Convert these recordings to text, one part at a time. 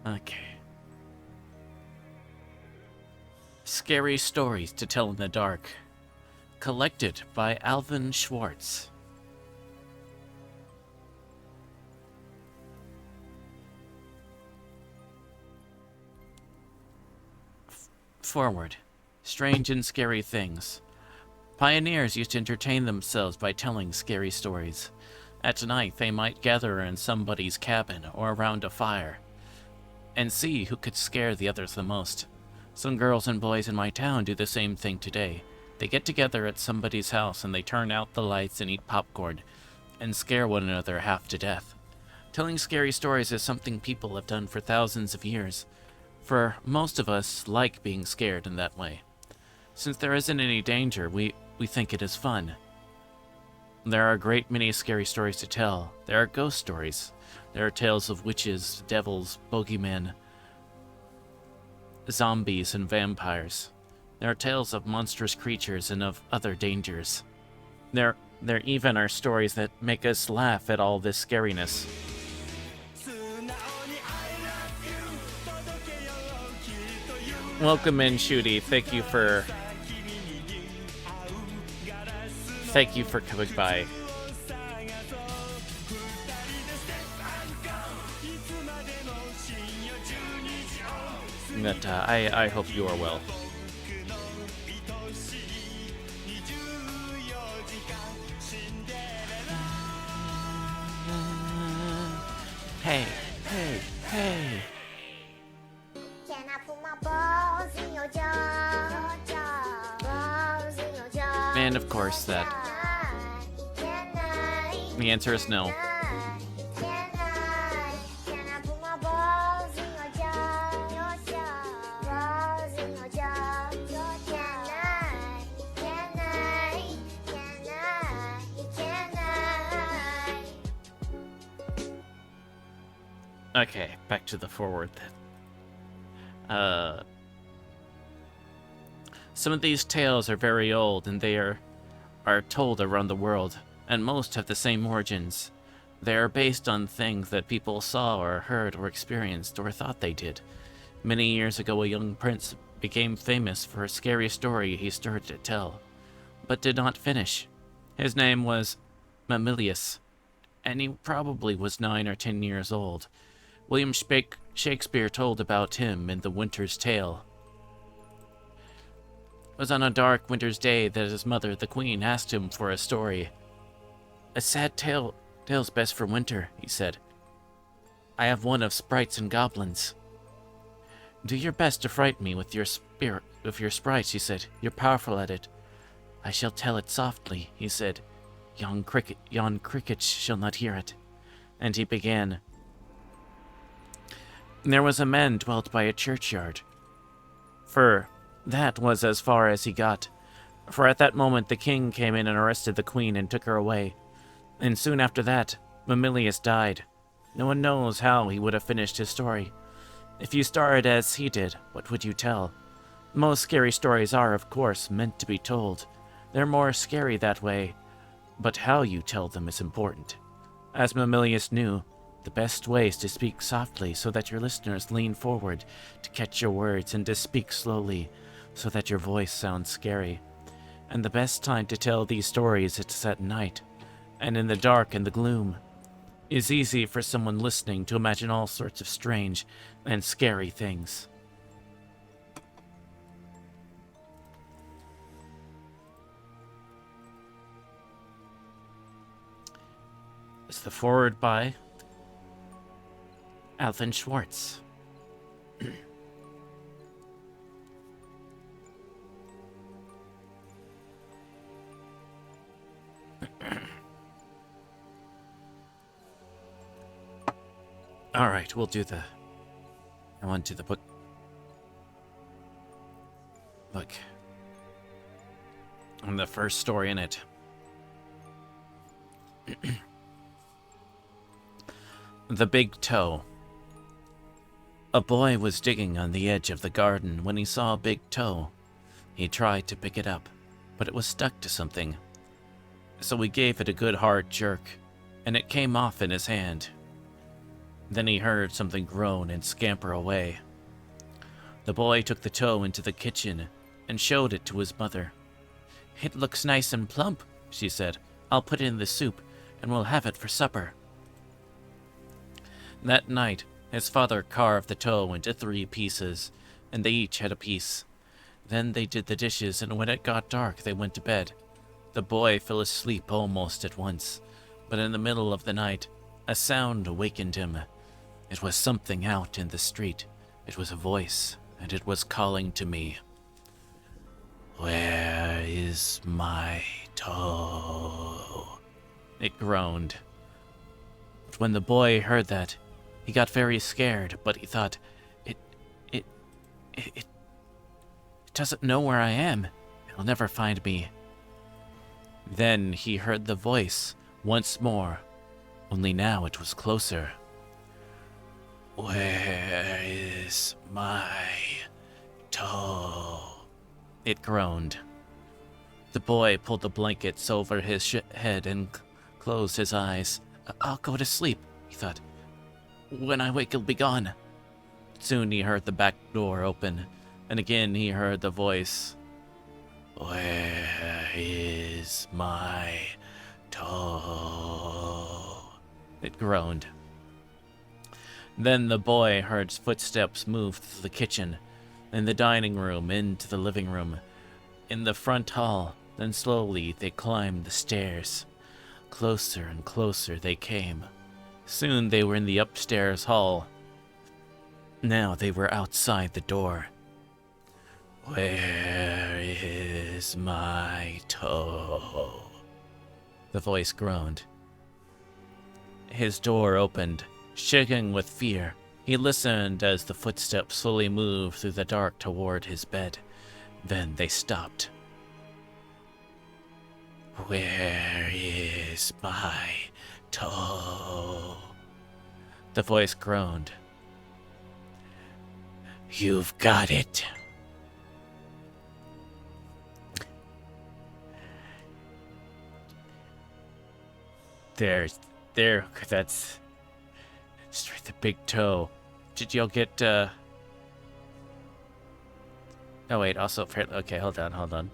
Okay. Scary Stories to Tell in the Dark. Collected by Alvin Schwartz. Forward. Strange and scary things. Pioneers used to entertain themselves by telling scary stories. At night, they might gather in somebody's cabin or around a fire and see who could scare the others the most. Some girls and boys in my town do the same thing today. They get together at somebody's house and they turn out the lights and eat popcorn and scare one another half to death. Telling scary stories is something people have done for thousands of years. For most of us like being scared in that way. Since there isn't any danger, we think it is fun. There are a great many scary stories to tell. There are ghost stories. There are tales of witches, devils, bogeymen, zombies, and vampires. There are tales of monstrous creatures and of other dangers. There even are stories that make us laugh at all this scariness. Welcome in, Shooty. Thank you for coming by. But I hope you are well. Hey, hey, hey. And of course the answer is no. Okay, back to the forward then. Some of these tales are very old, and they are told around the world, and most have the same origins. They are based on things that people saw or heard or experienced or thought they did. Many years ago, a young prince became famous for a scary story he started to tell, but did not finish. His name was Mamilius, and he probably was 9 or 10 years old. William Shakespeare told about him in The Winter's Tale. It was on a dark winter's day that his mother, the queen, asked him for a story. "A sad tale's best for winter," he said. "I have one of sprites and goblins." "Do your best to frighten me with your sprites," she said. "You're powerful at it." "I shall tell it softly," he said. Yon crickets shall not hear it." And he began. There was a man dwelt by a churchyard. For that was as far as he got. For at that moment the king came in and arrested the queen and took her away. And soon after that, Mamilius died. No one knows how he would have finished his story. If you started as he did, what would you tell? Most scary stories are, of course, meant to be told. They're more scary that way, but how you tell them is important. As Mamilius knew, the best way is to speak softly so that your listeners lean forward to catch your words, and to speak slowly so that your voice sounds scary. And the best time to tell these stories is at night, and in the dark and the gloom. It's easy for someone listening to imagine all sorts of strange and scary things. It's the forward by Alvin Schwartz. All right, we'll do the... I want to do the book. Look. And the first story in it. The Big Toe. A boy was digging on the edge of the garden when he saw a big toe. He tried to pick it up, but it was stuck to something. So he gave it a good hard jerk, and it came off in his hand. Then he heard something groan and scamper away. The boy took the toe into the kitchen and showed it to his mother. "It looks nice and plump," she said. "I'll put it in the soup, and we'll have it for supper." That night, his father carved the toe into 3 pieces, and they each had a piece. Then they did the dishes, and when it got dark, they went to bed. The boy fell asleep almost at once, but in the middle of the night, a sound awakened him. It was something out in the street. It was a voice, and it was calling to me. "Where is my toe?" It groaned. But when the boy heard that, he got very scared, but he thought, It doesn't know where I am. It'll never find me." Then he heard the voice once more, only now it was closer. "Where is my toe?" It groaned. The boy pulled the blankets over his head and closed his eyes. "I'll go to sleep," he thought. "When I wake, it'll be gone." Soon he heard the back door open, and again he heard the voice. "Where is my toe?" It groaned. Then the boy heard footsteps move through the kitchen, in the dining room, into the living room, in the front hall. Then slowly they climbed the stairs. Closer and closer they came. Soon they were in the upstairs hall. Now they were outside the door. "Where is my toe?" The voice groaned. His door opened. Shaking with fear, he listened as the footsteps slowly moved through the dark toward his bed. Then they stopped. "Where is my toe?" The voice groaned. "You've got it." There, that's straight the big toe. Did y'all get, Oh wait, also, okay, hold on.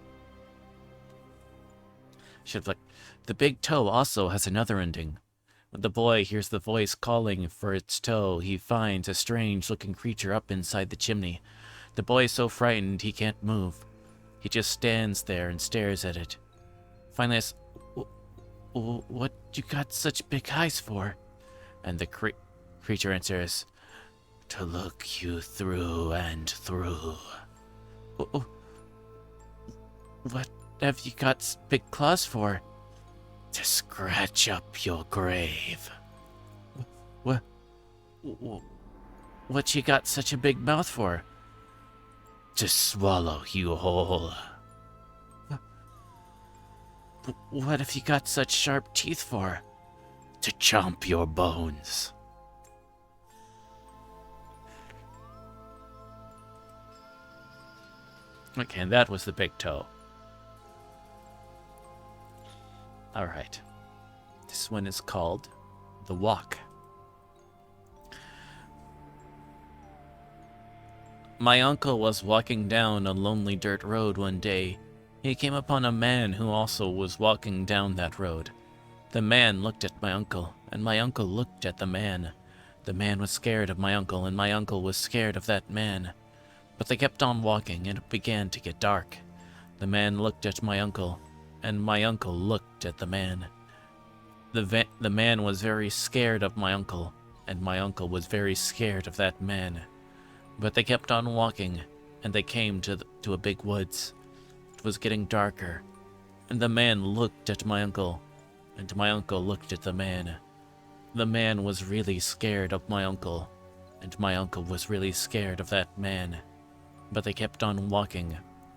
Should look. The big toe also has another ending. When the boy hears the voice calling for its toe, he finds a strange-looking creature up inside the chimney. The boy is so frightened he can't move. He just stands there and stares at it. Finally asks, "What you got such big eyes for?" And the creature answers, "To look you through and through." "What have you got big claws for?" "To scratch up your grave." What you got such a big mouth for?" "To swallow you whole." What have you got such sharp teeth for?" "To chomp your bones." Okay, and that was the big toe. Alright. This one is called The Walk. My uncle was walking down a lonely dirt road one day. He came upon a man who also was walking down that road. The man looked at my uncle, and my uncle looked at the man. The man was scared of my uncle, and my uncle was scared of that man. But they kept on walking, and it began to get dark. The man looked at my uncle, and my uncle looked at the man. The man was very scared of my uncle, and my uncle was very scared of that man. But they kept on walking, and they came to a big woods. It was getting darker, and the man looked at my uncle, and my uncle looked at the man. The man was really scared of my uncle, and my uncle was really scared of that man. But they kept on walking,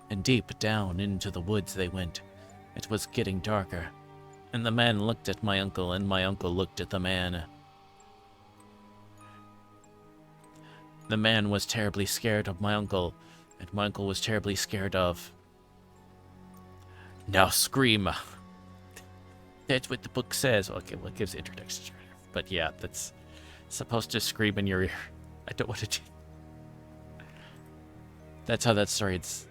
and deep down into the woods they went. It was getting darker, and the man looked at my uncle, and my uncle looked at the man. The man was terribly scared of my uncle, and my uncle was terribly scared of... Now scream! That's what the book says. Okay, well, it gives introduction. But yeah, that's Supposed to scream in your ear. I don't want to do. That's how that starts.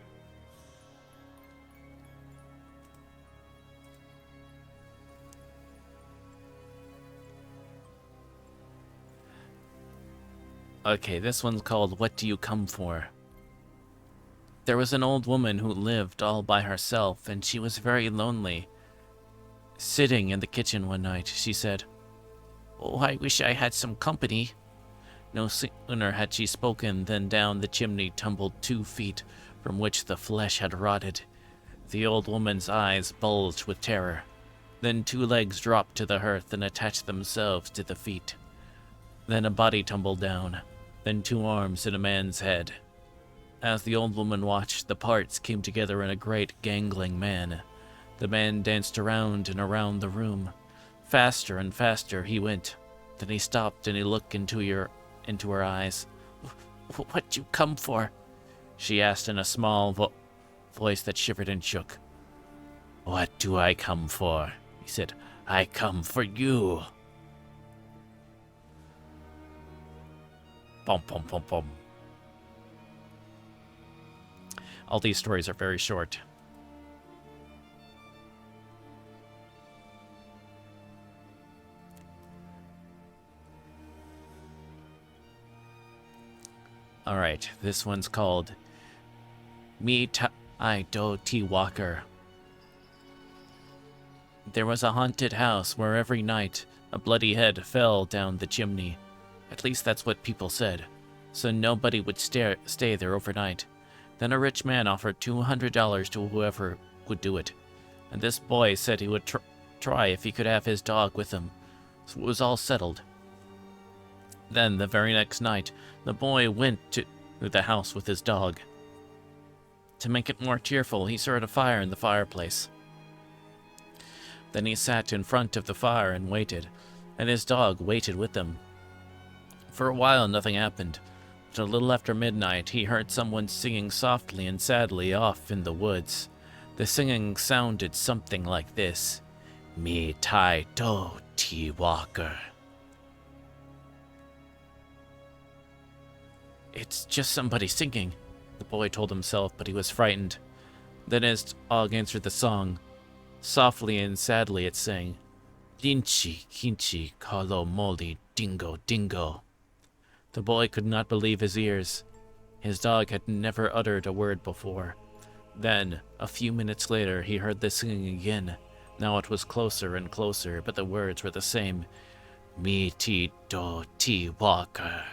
Okay, this one's called What Do You Come For? There was an old woman who lived all by herself, and she was very lonely. Sitting in the kitchen one night, she said, "Oh, I wish I had some company." No sooner had she spoken than down the chimney tumbled 2 feet, from which the flesh had rotted. The old woman's eyes bulged with terror. Then 2 legs dropped to the hearth and attached themselves to the feet. Then a body tumbled down, then 2 arms and a man's head. As the old woman watched, the parts came together in a great gangling man. The man danced around and around the room. Faster and faster he went. Then he stopped and he looked into her eyes. "What you come for?" she asked in a small voice that shivered and shook. "What do I come for?" he said. "I come for you." Bum, bum, bum, bum. All these stories are very short. Alright, this one's called Me Tai Do Ti Walker. There was a haunted house where every night a bloody head fell down the chimney. At least that's what people said, so nobody would stay there overnight. Then a rich man offered $200 to whoever would do it, and this boy said he would try if he could have his dog with him, so it was all settled. Then, the very next night, the boy went to the house with his dog. To make it more cheerful, he started a fire in the fireplace. Then he sat in front of the fire and waited, and his dog waited with him. For a while, nothing happened. But a little after midnight, he heard someone singing softly and sadly off in the woods. The singing sounded something like this: Me Tai Do Ti Walker. "It's just somebody singing," the boy told himself, but he was frightened. Then his dog answered the song. Softly and sadly it sang, "Linchi Kinchi Kalo Moli Dingo Dingo." The boy could not believe his ears. His dog had never uttered a word before. Then, a few minutes later, he heard the singing again. Now it was closer and closer, but the words were the same. Me ti do ti walker.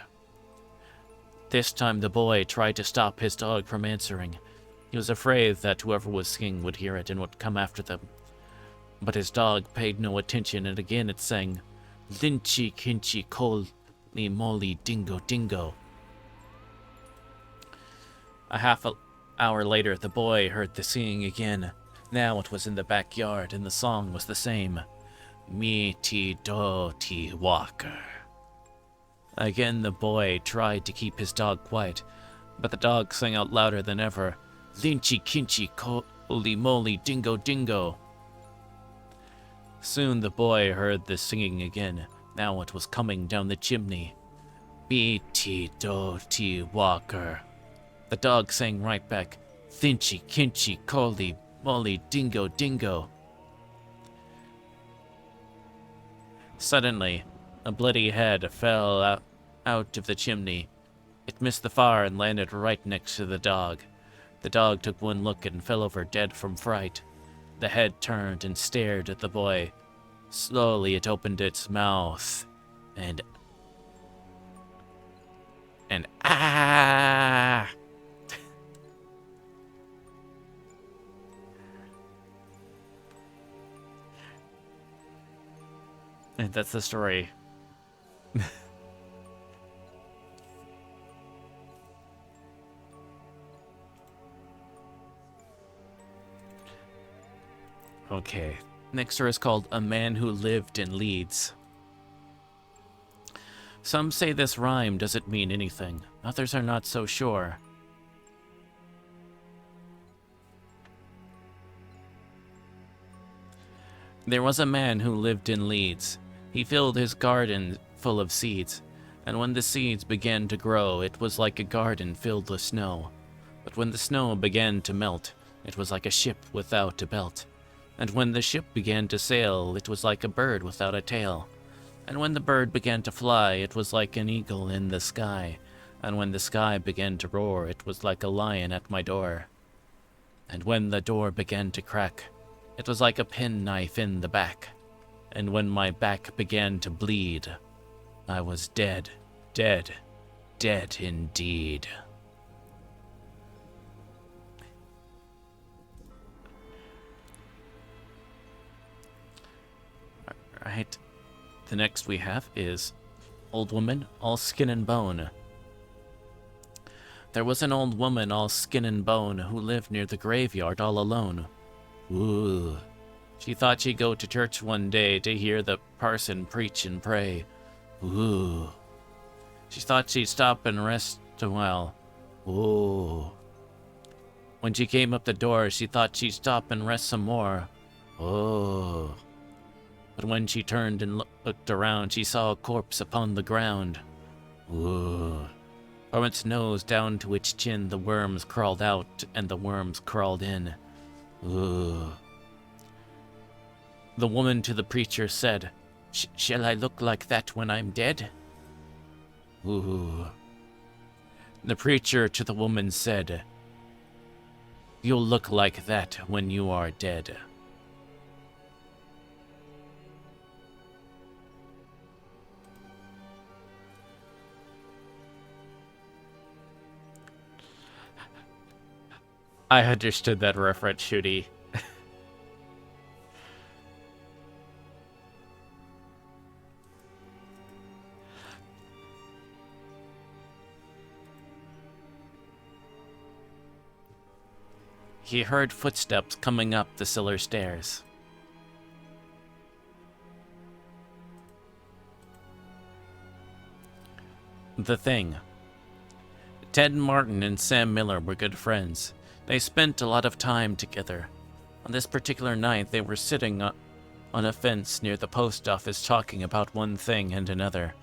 This time the boy tried to stop his dog from answering. He was afraid that whoever was singing would hear it and would come after them. But his dog paid no attention, and again it sang, "Linchi kinchi kol li moli dingo dingo." A half hour later, the boy heard the singing again. Now it was in the backyard, and the song was the same. Me ti do ti walker. Again the boy tried to keep his dog quiet, but the dog sang out louder than ever, "Linchi kinchi koli moli dingo dingo." Soon the boy heard the singing again. Now it was coming down the chimney. Me ti do ti walker. The dog sang right back, "Thinchi kinchi koli moli dingo dingo." Suddenly, a bloody head fell out of the chimney. It missed the fire and landed right next to the dog. The dog took one look and fell over dead from fright. The head turned and stared at the boy. Slowly it opened its mouth, and ah! And that's the story. Okay, next story is called A Man Who Lived in Leeds. Some say this rhyme doesn't mean anything. Others are not so sure. There was a man who lived in Leeds. He filled his garden full of seeds. And when the seeds began to grow, it was like a garden filled with snow. But when the snow began to melt, it was like a ship without a belt. And when the ship began to sail, it was like a bird without a tail. And when the bird began to fly, it was like an eagle in the sky. And when the sky began to roar, it was like a lion at my door. And when the door began to crack, it was like a penknife in the back. And when my back began to bleed, I was dead, dead, dead indeed. Alright, the next we have is Old Woman, All Skin and Bone. There was an old woman all skin and bone who lived near the graveyard all alone. Ooh. She thought she'd go to church one day to hear the parson preach and pray. Ooh. She thought she'd stop and rest a while. Ooh. When she came up the door, she thought she'd stop and rest some more. Oh. But when she turned and looked around, she saw a corpse upon the ground. Ooh. From its nose down to its chin, the worms crawled out, and the worms crawled in. Ooh. The woman to the preacher said, "Shall I look like that when I'm dead?" Ooh. The preacher to the woman said, "You'll look like that when you are dead." I understood that reference, Shooty. He heard footsteps coming up the cellar stairs. The Thing. Ted Martin and Sam Miller were good friends. They spent a lot of time together. On this particular night, they were sitting on a fence near the post office talking about one thing and another.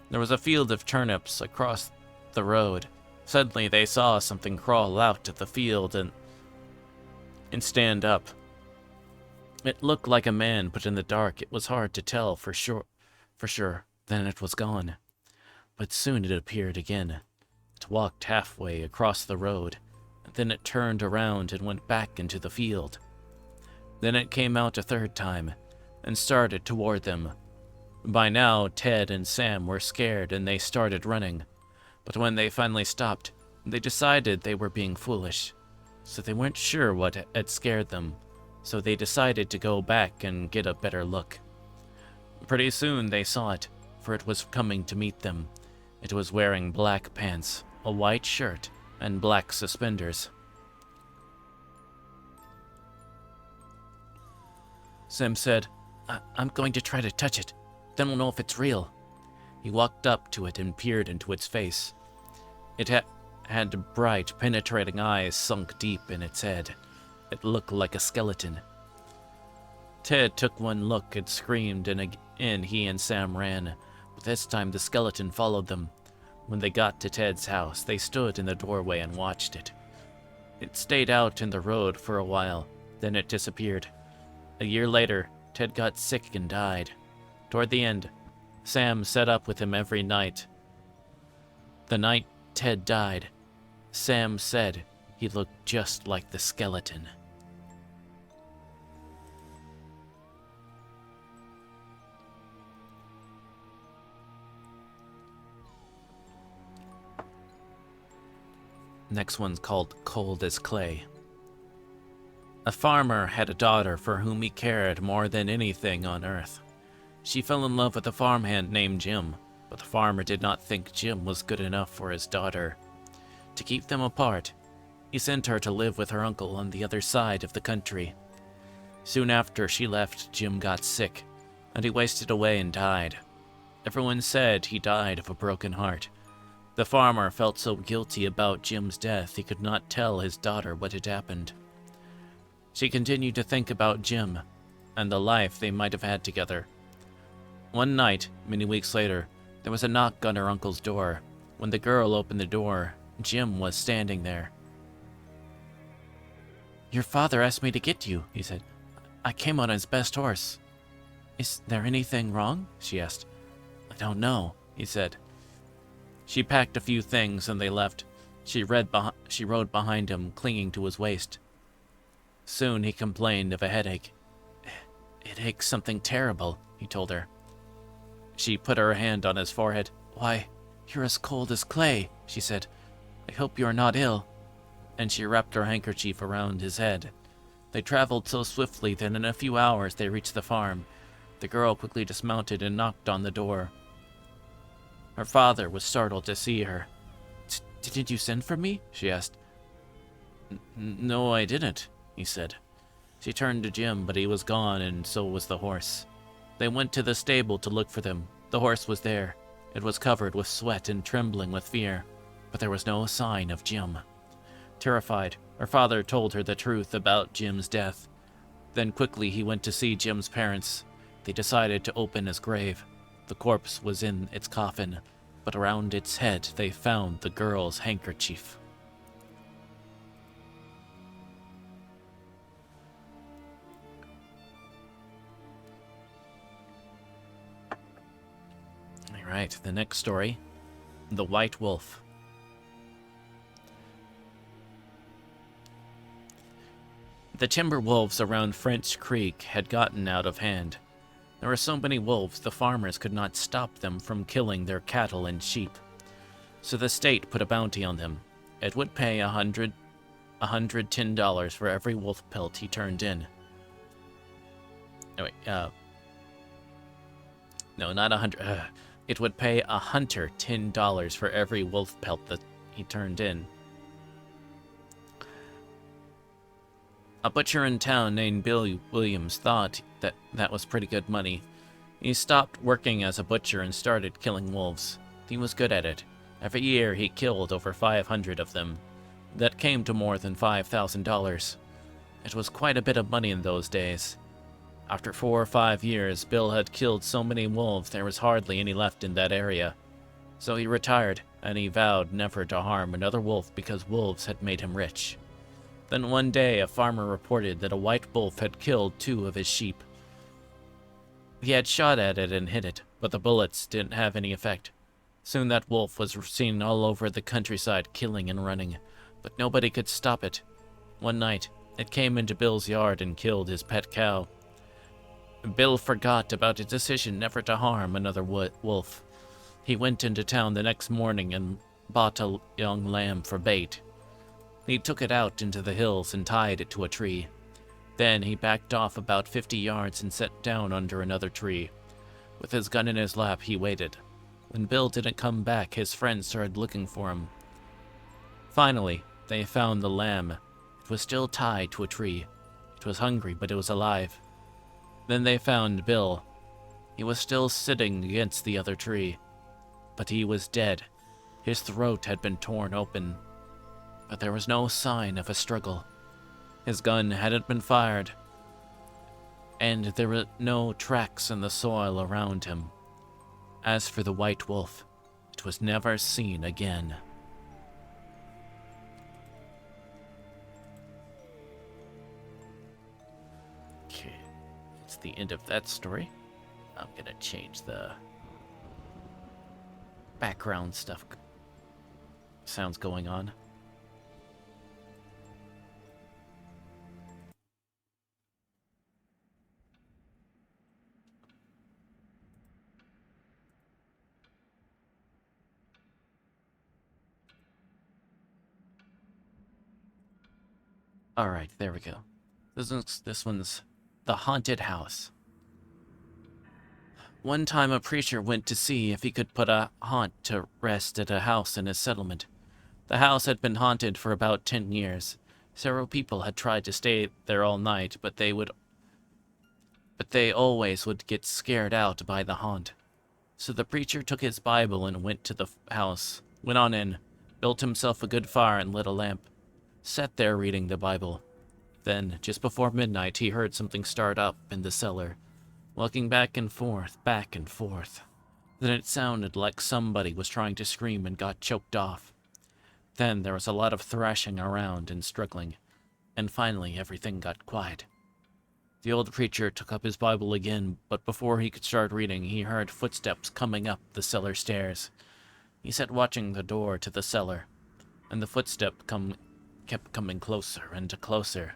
There was a field of turnips across the road. Suddenly, they saw something crawl out of the field and stand up. It looked like a man, but in the dark, it was hard to tell for sure. Then it was gone. But soon it appeared again. It walked halfway across the road. Then it turned around and went back into the field. Then it came out a third time and started toward them. By now, Ted and Sam were scared and they started running. But when they finally stopped, they decided they were being foolish. So they weren't sure what had scared them. So they decided to go back and get a better look. Pretty soon they saw it, for it was coming to meet them. It was wearing black pants, a white shirt, and black suspenders. Sam said, I'm going to try to touch it. Then we'll know if it's real." He walked up to it and peered into its face. It had bright, penetrating eyes sunk deep in its head. It looked like a skeleton. Ted took one look and screamed, and again he and Sam ran. But this time the skeleton followed them. When they got to Ted's house, they stood in the doorway and watched it. It stayed out in the road for a while, then it disappeared. A year later, Ted got sick and died. Toward the end, Sam sat up with him every night. The night Ted died, Sam said he looked just like the skeleton. Next one's called Cold as Clay. A farmer had a daughter for whom he cared more than anything on earth. She fell in love with a farmhand named Jim, but the farmer did not think Jim was good enough for his daughter. To keep them apart, he sent her to live with her uncle on the other side of the country. Soon after she left, Jim got sick, and he wasted away and died. Everyone said he died of a broken heart. The farmer felt so guilty about Jim's death he could not tell his daughter what had happened. She continued to think about Jim and the life they might have had together. One night, many weeks later, There was a knock on her uncle's door. When the girl opened the door, Jim was standing there. "Your father asked me to get you," he said. "I came on his best horse." "Is there anything wrong?" she asked. "I don't know," he said. She packed a few things and they left. She rode behind him, clinging to his waist. Soon he complained of a headache. "It aches something terrible," he told her. She put her hand on his forehead. "Why, you're as cold as clay," she said. "I hope you're not ill." And she wrapped her handkerchief around his head. They traveled so swiftly that in a few hours they reached the farm. The girl quickly dismounted and knocked on the door. Her father was startled to see her. "Didn't you send for me?" she asked. No, I didn't," he said. She turned to Jim, but he was gone, and so was the horse. They went to the stable to look for them. The horse was there. It was covered with sweat and trembling with fear, but there was no sign of Jim. Terrified, her father told her the truth about Jim's death. Then quickly he went to see Jim's parents. They decided to open his grave. The corpse was in its coffin, but around its head they found the girl's handkerchief. All right, the next story, The White Wolf. The timber wolves around French Creek had gotten out of hand. There were so many wolves the farmers could not stop them from killing their cattle and sheep. So the state put a bounty on them. It would pay $110 for every wolf pelt he turned in. No, not 100. It would pay a hunter $10 for every wolf pelt that he turned in. A butcher in town named Bill Williams thought that was pretty good money. He stopped working as a butcher and started killing wolves. He was good at it. Every year he killed over 500 of them. That came to more than $5,000. It was quite a bit of money in those days. After 4 or 5 years, Bill had killed so many wolves there was hardly any left in that area. So he retired, and he vowed never to harm another wolf because wolves had made him rich. Then one day, a farmer reported that a white wolf had killed 2 of his sheep. He had shot at it and hit it, but the bullets didn't have any effect. Soon that wolf was seen all over the countryside killing and running, but nobody could stop it. One night, it came into Bill's yard and killed his pet cow. Bill forgot about his decision never to harm another wolf. He went into town the next morning and bought a young lamb for bait. He took it out into the hills and tied it to a tree. Then he backed off about 50 yards and sat down under another tree. With his gun in his lap, he waited. When Bill didn't come back, his friends started looking for him. Finally, they found the lamb. It was still tied to a tree. It was hungry, but it was alive. Then they found Bill. He was still sitting against the other tree, but he was dead. His throat had been torn open, but there was no sign of a struggle. His gun hadn't been fired, and there were no tracks in the soil around him. As for the white wolf, it was never seen again. Okay, it's the end of that story. I'm gonna change the background stuff. Sounds going on. Alright, there we go. This one's The Haunted House. One time a preacher went to see if he could put a haunt to rest at a house in his settlement. The house had been haunted for about 10 years. Several people had tried to stay there all night, but they always would get scared out by the haunt. So the preacher took his Bible and went to the house, went on in, built himself a good fire and lit a lamp. Sat there reading the Bible. Then, just before midnight, he heard something start up in the cellar, walking back and forth, back and forth. Then it sounded like somebody was trying to scream and got choked off. Then there was a lot of thrashing around and struggling, and finally everything got quiet. The old preacher took up his Bible again, but before he could start reading, he heard footsteps coming up the cellar stairs. He sat watching the door to the cellar, and the kept coming closer and closer.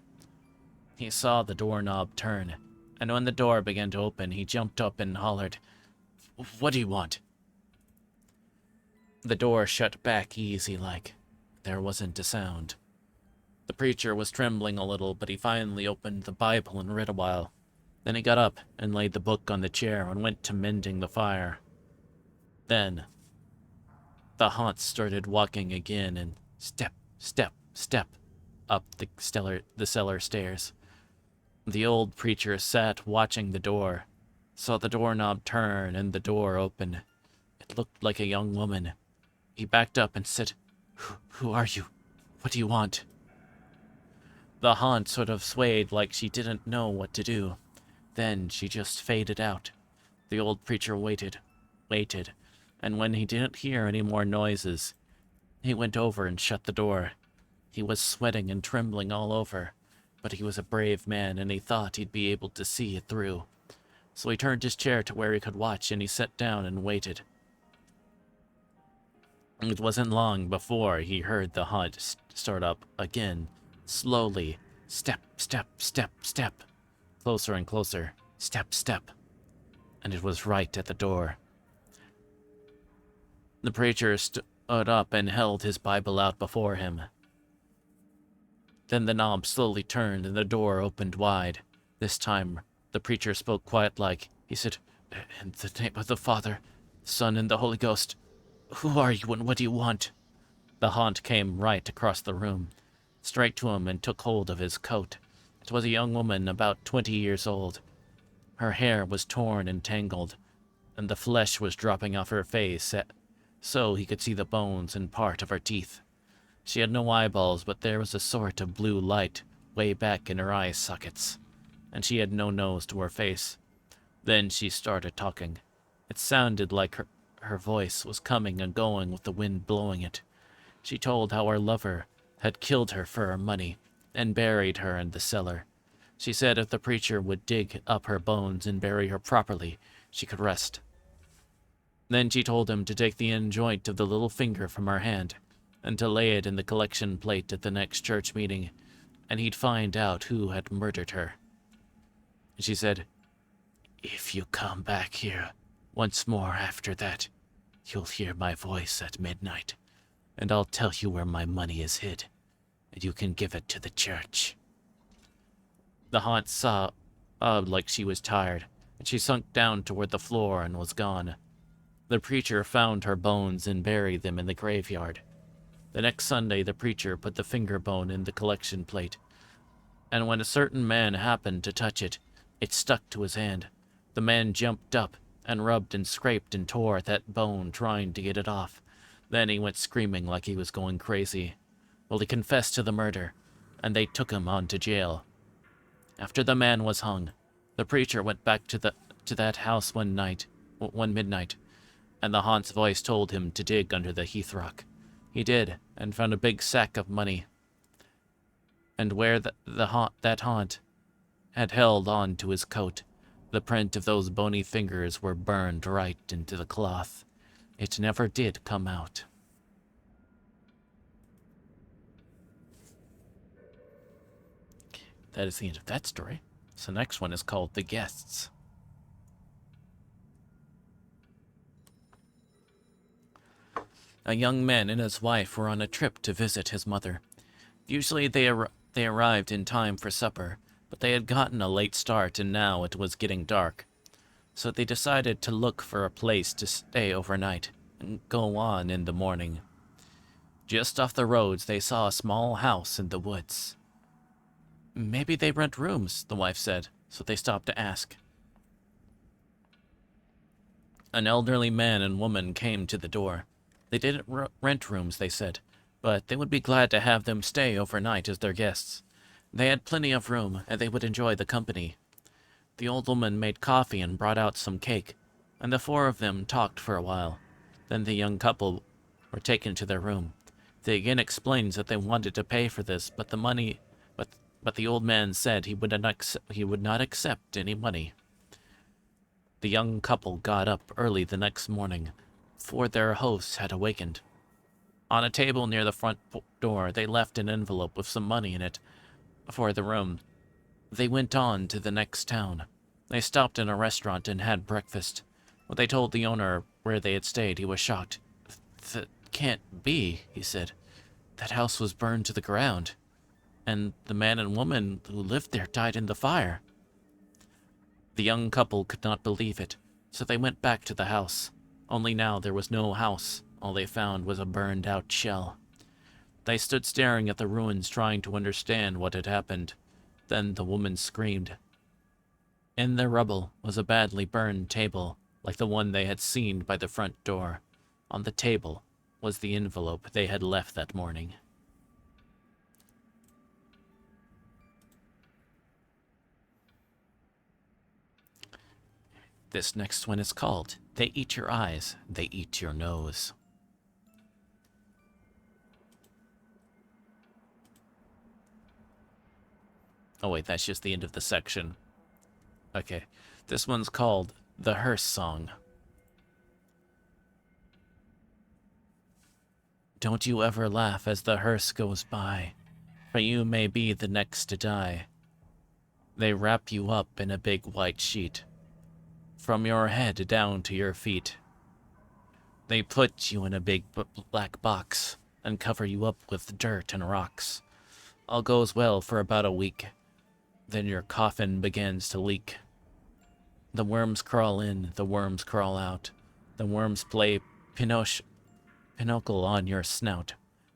He saw the doorknob turn, and when the door began to open, he jumped up and hollered, "What do you want?" The door shut back easy-like. There wasn't a sound. The preacher was trembling a little, but he finally opened the Bible and read a while. Then he got up and laid the book on the chair and went to mending the fire. Then the haunt started walking again, and step, step, step up the cellar stairs. The old preacher sat watching the door, saw the doorknob turn and the door open. It looked like a young woman. He backed up and said, Who are you? What do you want?" The haunt sort of swayed like she didn't know what to do. Then she just faded out. The old preacher waited, and when he didn't hear any more noises, he went over and shut the door. He was sweating and trembling all over, but he was a brave man and he thought he'd be able to see it through. So he turned his chair to where he could watch and he sat down and waited. It wasn't long before he heard the haunt start up again, slowly. Step, step, step, step. Closer and closer. Step, step. And it was right at the door. The preacher stood up and held his Bible out before him. Then the knob slowly turned and the door opened wide. This time, the preacher spoke quiet-like. He said, "In the name of the Father, Son, and the Holy Ghost, who are you and what do you want?" The haunt came right across the room, straight to him, and took hold of his coat. It was a young woman about 20 years old. Her hair was torn and tangled, and the flesh was dropping off her face, so he could see the bones and part of her teeth. She had no eyeballs, but there was a sort of blue light way back in her eye sockets, and she had no nose to her face. Then she started talking. It sounded like her voice was coming and going with the wind blowing it. She told how her lover had killed her for her money and buried her in the cellar. She said if the preacher would dig up her bones and bury her properly, she could rest. Then she told him to take the end joint of the little finger from her hand and to lay it in the collection plate at the next church meeting, and he'd find out who had murdered her. She said, "If you come back here once more after that, you'll hear my voice at midnight, and I'll tell you where my money is hid, and you can give it to the church." The haunt sobbed like she was tired, and she sunk down toward the floor and was gone. The preacher found her bones and buried them in the graveyard. The next Sunday, the preacher put the finger bone in the collection plate, and when a certain man happened to touch it, it stuck to his hand. The man jumped up and rubbed and scraped and tore at that bone, trying to get it off. Then he went screaming like he was going crazy. Well, he confessed to the murder, and they took him on to jail. After the man was hung, the preacher went back to that house one midnight, and the haunt's voice told him to dig under the heath rock. He did, and found a big sack of money. And where that haunt had held on to his coat, the print of those bony fingers were burned right into the cloth. It never did come out. That is the end of that story. So the next one is called The Guests. A young man and his wife were on a trip to visit his mother. Usually they arrived in time for supper, but they had gotten a late start and now it was getting dark. So they decided to look for a place to stay overnight and go on in the morning. Just off the roads, they saw a small house in the woods. "Maybe they rent rooms," the wife said, so they stopped to ask. An elderly man and woman came to the door. They didn't rent rooms, they said, but they would be glad to have them stay overnight as their guests. They had plenty of room, and they would enjoy the company. The old woman made coffee and brought out some cake, and the four of them talked for a while. Then the young couple were taken to their room. They again explained that they wanted to pay for this, but the old man said he would not accept any money. The young couple got up early the next morning, for their hosts had awakened. On a table near the front door, they left an envelope with some money in it for the room. They went on to the next town. They stopped in a restaurant and had breakfast. When they told the owner where they had stayed, he was shocked. "That can't be," he said. "That house was burned to the ground, and the man and woman who lived there died in the fire." The young couple could not believe it, so they went back to the house. Only now there was no house. All they found was a burned-out shell. They stood staring at the ruins, trying to understand what had happened. Then the woman screamed. In the rubble was a badly burned table, like the one they had seen by the front door. On the table was the envelope they had left that morning. This next one is called They Eat Your Eyes, They Eat Your Nose. Oh wait, that's just the end of the section. Okay, this one's called The Hearse Song. Don't you ever laugh as the hearse goes by, for you may be the next to die. They wrap you up in a big white sheet, from your head down to your feet. They put you in a big black box and cover you up with dirt and rocks. All goes well for about a week. Then your coffin begins to leak. The worms crawl in, the worms crawl out. The worms play pinochle on your snout.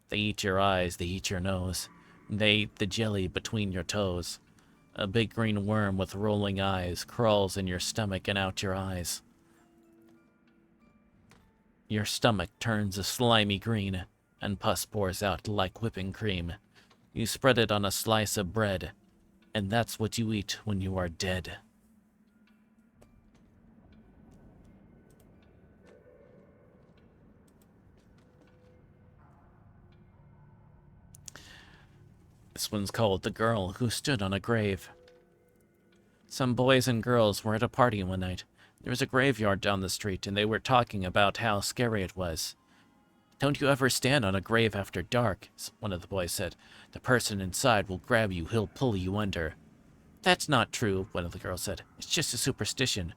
They eat your eyes, they eat your nose. They eat the jelly between your toes. A big green worm with rolling eyes crawls in your stomach and out your eyes. Your stomach turns a slimy green, and pus pours out like whipping cream. You spread it on a slice of bread, and that's what you eat when you are dead. This one's called The Girl Who Stood on a Grave. Some boys and girls were at a party one night. There was a graveyard down the street, and they were talking about how scary it was. "Don't you ever stand on a grave after dark," one of the boys said. "The person inside will grab you, he'll pull you under." "That's not true," one of the girls said. "It's just a superstition."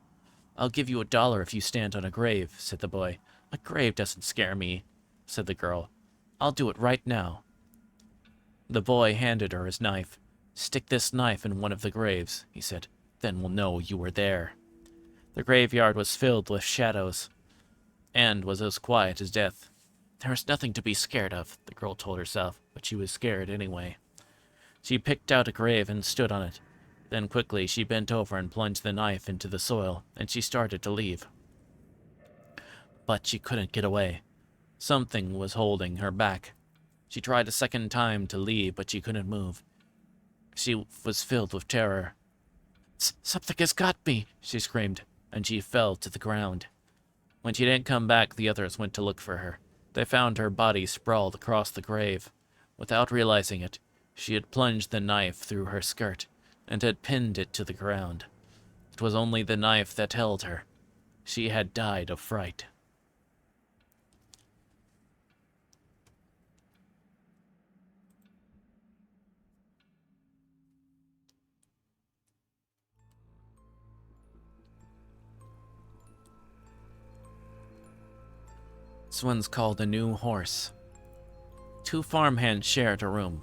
"I'll give you $1 if you stand on a grave," said the boy. "A grave doesn't scare me," said the girl. "I'll do it right now." The boy handed her his knife. "Stick this knife in one of the graves," he said. "Then we'll know you were there." The graveyard was filled with shadows, and was as quiet as death. There was nothing to be scared of, the girl told herself, but she was scared anyway. She picked out a grave and stood on it. Then quickly she bent over and plunged the knife into the soil, and she started to leave. But she couldn't get away. Something was holding her back. She tried a second time to leave, but she couldn't move. She was filled with terror. "Something has got me," she screamed, and she fell to the ground. When she didn't come back, the others went to look for her. They found her body sprawled across the grave. Without realizing it, she had plunged the knife through her skirt and had pinned it to the ground. It was only the knife that held her. She had died of fright. This one's called A New Horse. Two farmhands shared a room.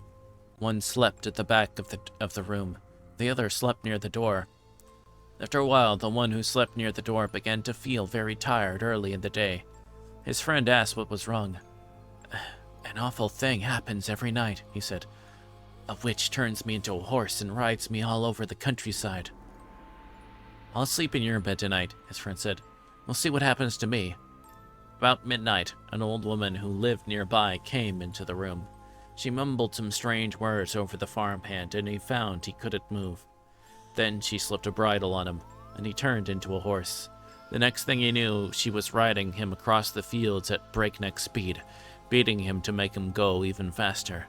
One slept at the back of the room. The other slept near the door. After a while, the one who slept near the door began to feel very tired early in the day. His friend asked what was wrong. "An awful thing happens every night," he said. "A witch turns me into a horse and rides me all over the countryside." "I'll sleep in your bed tonight," his friend said. "We'll see what happens to me." About midnight, an old woman who lived nearby came into the room. She mumbled some strange words over the farmhand, and he found he couldn't move. Then she slipped a bridle on him, and he turned into a horse. The next thing he knew, she was riding him across the fields at breakneck speed, beating him to make him go even faster.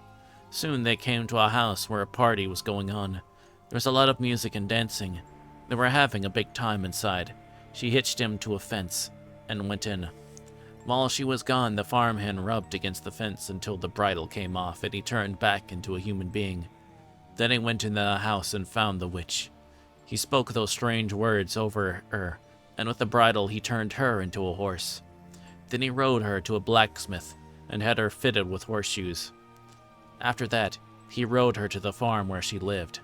Soon they came to a house where a party was going on. There was a lot of music and dancing. They were having a big time inside. She hitched him to a fence and went in. While she was gone, the farmhand rubbed against the fence until the bridle came off and he turned back into a human being. Then he went in the house and found the witch. He spoke those strange words over her, and with the bridle he turned her into a horse. Then he rode her to a blacksmith and had her fitted with horseshoes. After that, he rode her to the farm where she lived.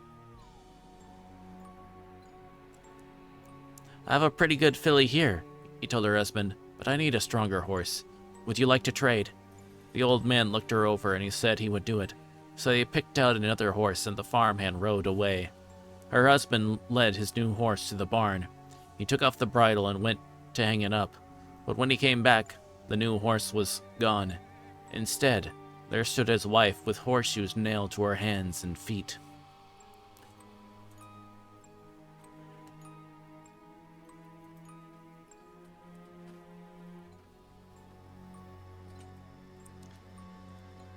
"I have a pretty good filly here," he told her husband, "but I need a stronger horse. Would you like to trade?" The old man looked her over and he said he would do it. So he picked out another horse and the farmhand rode away. Her husband led his new horse to the barn. He took off the bridle and went to hang it up. But when he came back, the new horse was gone. Instead, there stood his wife with horseshoes nailed to her hands and feet.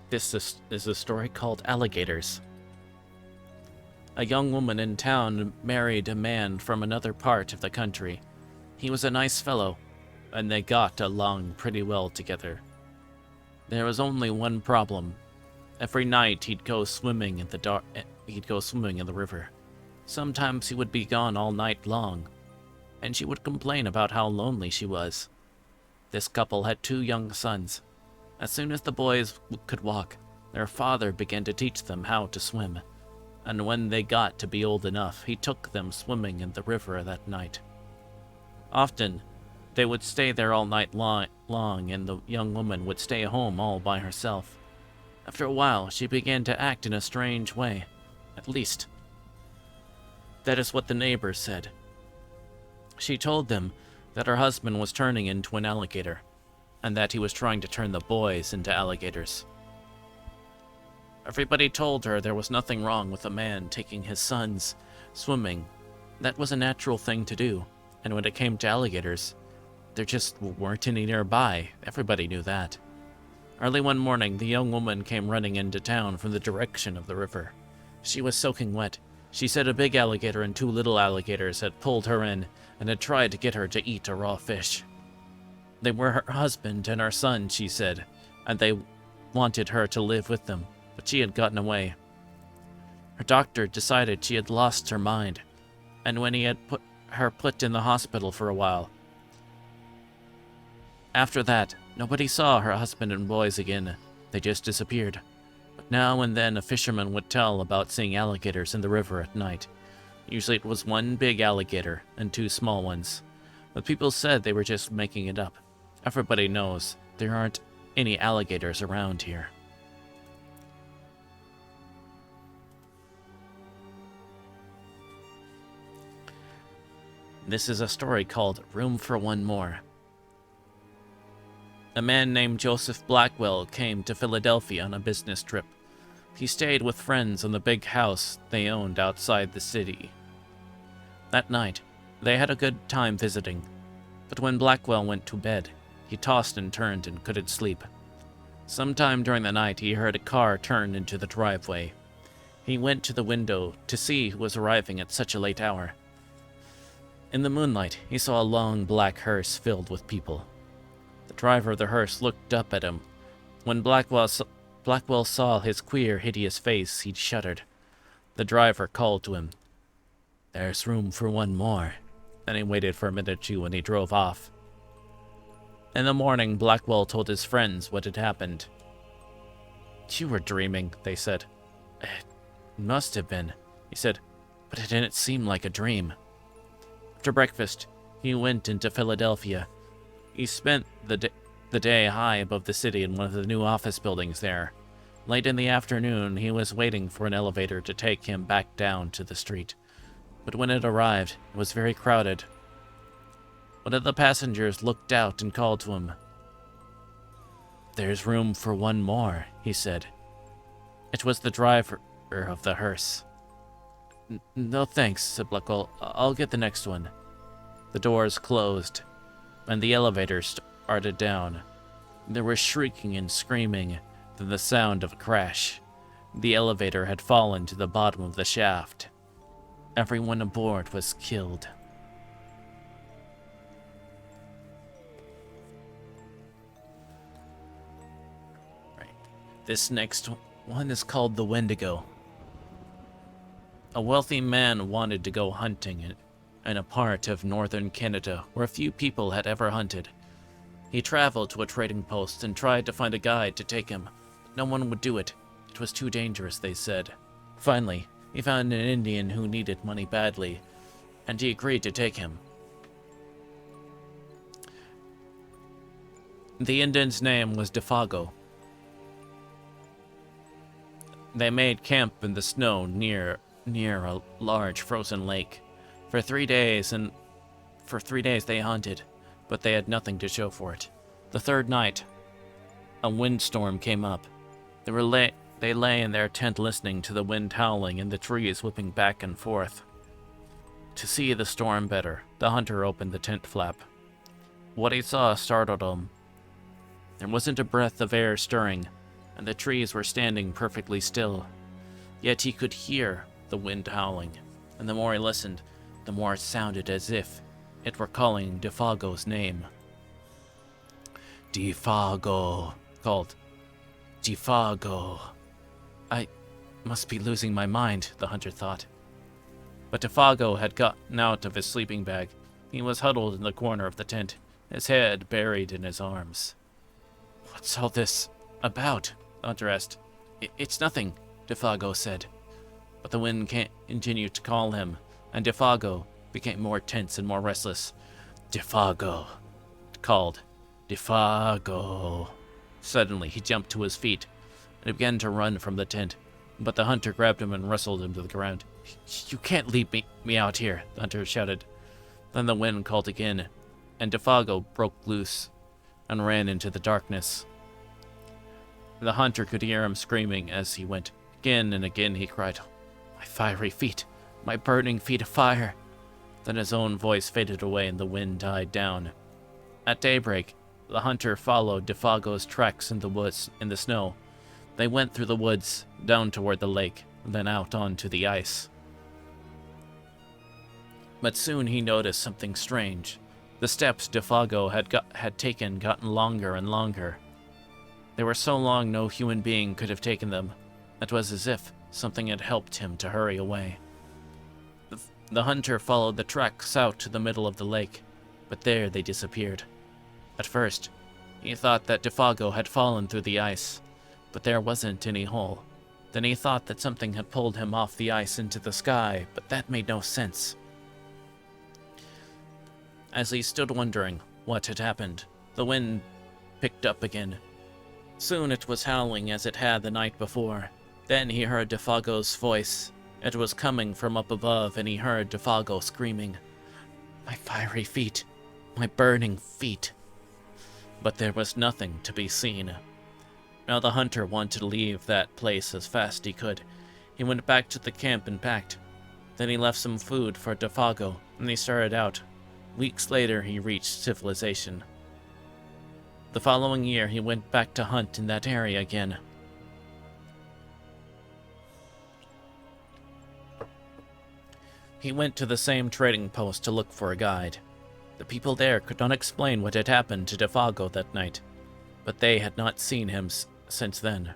This is a story called Alligators. A young woman in town married a man from another part of the country. He was a nice fellow, and they got along pretty well together. There was only one problem. Every night he'd go swimming in the river. Sometimes he would be gone all night long, and she would complain about how lonely she was. This couple had 2 young sons. As soon as the boys could walk, their father began to teach them how to swim, and when they got to be old enough, he took them swimming in the river that night. Often, they would stay there all night long, and the young woman would stay home all by herself. After a while, she began to act in a strange way. At least, that is what the neighbors said. She told them that her husband was turning into an alligator, and that he was trying to turn the boys into alligators. Everybody told her there was nothing wrong with a man taking his sons swimming. That was a natural thing to do, and when it came to alligators, there just weren't any nearby. Everybody knew that. Early one morning, the young woman came running into town from the direction of the river. She was soaking wet. She said a big alligator and 2 little alligators had pulled her in and had tried to get her to eat a raw fish. They were her husband and her son, she said, and they wanted her to live with them, but she had gotten away. Her doctor decided she had lost her mind, and when he had put in the hospital for a while. After that, nobody saw her husband and boys again. They just disappeared. But now and then a fisherman would tell about seeing alligators in the river at night. Usually it was 1 big alligator and 2 small ones. But people said they were just making it up. Everybody knows there aren't any alligators around here. This is a story called Room for One More. A man named Joseph Blackwell came to Philadelphia on a business trip. He stayed with friends in the big house they owned outside the city. That night, they had a good time visiting, but when Blackwell went to bed, he tossed and turned and couldn't sleep. Sometime during the night, he heard a car turn into the driveway. He went to the window to see who was arriving at such a late hour. In the moonlight, he saw a long black hearse filled with people. The driver of the hearse looked up at him. When Blackwell saw his queer, hideous face, he shuddered. The driver called to him, "There's room for one more." Then he waited for a minute or 2 and he drove off. In the morning, Blackwell told his friends what had happened. "You were dreaming," they said. "It must have been," he said, "but it didn't seem like a dream." After breakfast, he went into Philadelphia. He spent the day high above the city in one of the new office buildings there. Late in the afternoon, he was waiting for an elevator to take him back down to the street. But when it arrived, it was very crowded. One of the passengers looked out and called to him. "There's room for one more," he said. It was the driver of the hearse. "No thanks," said Blackwell. "I'll get the next one." The doors closed, and the elevator started down. There was shrieking and screaming, then the sound of a crash. The elevator had fallen to the bottom of the shaft. Everyone aboard was killed. Right. This next one is called the Wendigo. A wealthy man wanted to go hunting in a part of northern Canada where few people had ever hunted. He traveled to a trading post and tried to find a guide to take him. No one would do it. It was too dangerous, they said. Finally, he found an Indian who needed money badly, and he agreed to take him. The Indian's name was Defago. They made camp in the snow near a large frozen lake. For 3 days they hunted, but they had nothing to show for it. The third night, a windstorm came up. They lay in their tent listening to the wind howling and the trees whipping back and forth. To see the storm better, the hunter opened the tent flap. What he saw startled him. There wasn't a breath of air stirring, and the trees were standing perfectly still. Yet he could hear the wind howling, and the more he listened, the more it sounded as if it were calling Defago's name. Defago, called Defago. I must be losing my mind, the hunter thought. But Defago had gotten out of his sleeping bag. He was huddled in the corner of the tent, his head buried in his arms. What's all this about? The hunter asked. It's nothing, Defago said. But the wind continued to call him, and Defago became more tense and more restless. Defago, it called. Defago. Suddenly, he jumped to his feet and began to run from the tent, but the hunter grabbed him and wrestled him to the ground. You can't leave me out here, the hunter shouted. Then the wind called again, and Defago broke loose and ran into the darkness. The hunter could hear him screaming as he went. Again and again he cried, My fiery feet, my burning feet of fire. Then his own voice faded away and the wind died down. At daybreak, the hunter followed Defago's tracks in the woods, in the snow. They went through the woods, down toward the lake, then out onto the ice. But soon he noticed something strange. The steps Defago had taken gotten longer and longer. They were so long no human being could have taken them. It was as if something had helped him to hurry away. The hunter followed the tracks out to the middle of the lake, but there they disappeared. At first, he thought that Defago had fallen through the ice, but there wasn't any hole. Then he thought that something had pulled him off the ice into the sky, but that made no sense. As he stood wondering what had happened, the wind picked up again. Soon it was howling as it had the night before. Then he heard Defago's voice. It was coming from up above, and he heard Defago screaming, My fiery feet, my burning feet. But there was nothing to be seen. Now the hunter wanted to leave that place as fast as he could. He went back to the camp and packed. Then he left some food for Defago, and he started out. Weeks later, he reached civilization. The following year, he went back to hunt in that area again. He went to the same trading post to look for a guide. The people there could not explain what had happened to Defago that night, but they had not seen him since then.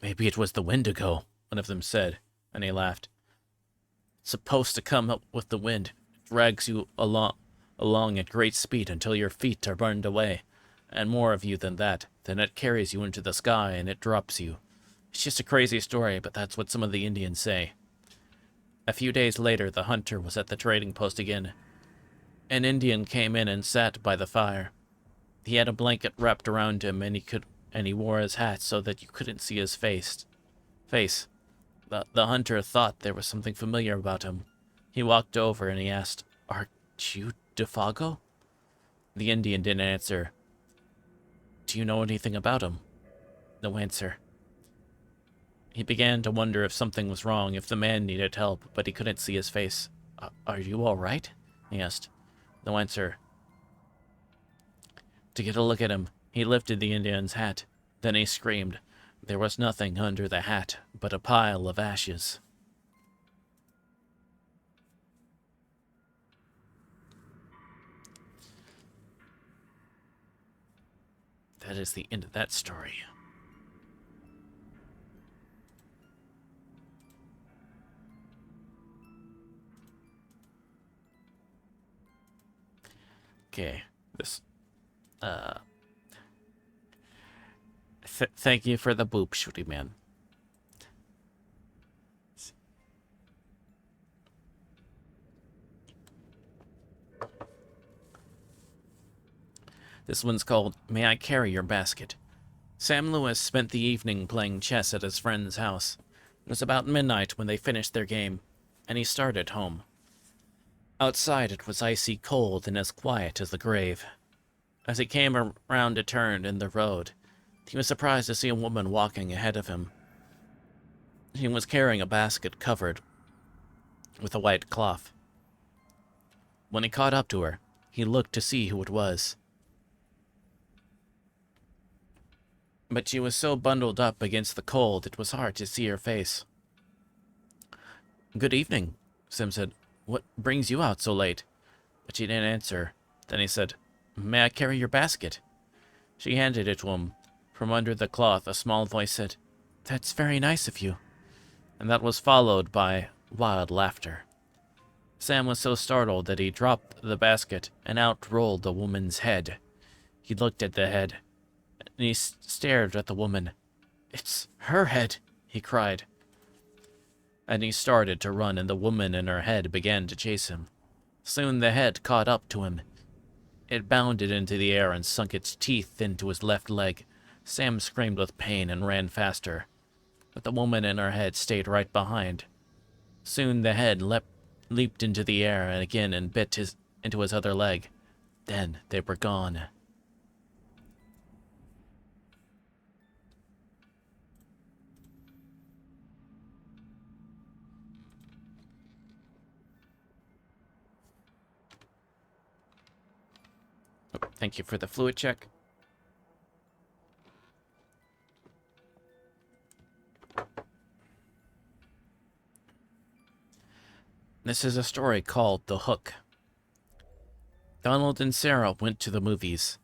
Maybe it was the Wendigo, one of them said, and he laughed. It's supposed to come up with the wind. It drags you along at great speed until your feet are burned away, and more of you than that. Then it carries you into the sky and it drops you. It's just a crazy story, but that's what some of the Indians say. A few days later, the hunter was at the trading post again. An Indian came in and sat by the fire. He had a blanket wrapped around him, and he wore his hat so that you couldn't see his face. The hunter thought there was something familiar about him. He walked over and he asked, Are you Defago? The Indian didn't answer. Do you know anything about him? No answer. He began to wonder if something was wrong, if the man needed help, but he couldn't see his face. Are you all right? He asked. No answer. To get a look at him, he lifted the Indian's hat. Then he screamed. There was nothing under the hat but a pile of ashes. That is the end of that story. Okay, this, thank you for the boop, shooty man. This one's called May I Carry Your Basket? Sam Lewis spent the evening playing chess at his friend's house. It was about midnight when they finished their game, and he started home. Outside it was icy cold and as quiet as the grave. As he came around a turn in the road, he was surprised to see a woman walking ahead of him. She was carrying a basket covered with a white cloth. When he caught up to her, he looked to see who it was. But she was so bundled up against the cold it was hard to see her face. Good evening, Sim said. What brings you out so late? But she didn't answer. Then he said, May I carry your basket? She handed it to him. From under the cloth, a small voice said, That's very nice of you. And that was followed by wild laughter. Sam was so startled that he dropped the basket, and out rolled the woman's head. He looked at the head, and he stared at the woman. It's her head, he cried. And he started to run, and the woman in her head began to chase him. Soon the head caught up to him. It bounded into the air and sunk its teeth into his left leg. Sam screamed with pain and ran faster. But the woman in her head stayed right behind. Soon the head leaped into the air and again bit into his other leg. Then they were gone. Thank you for the fluid check. This is a story called The Hook. Donald and Sarah went to the movies.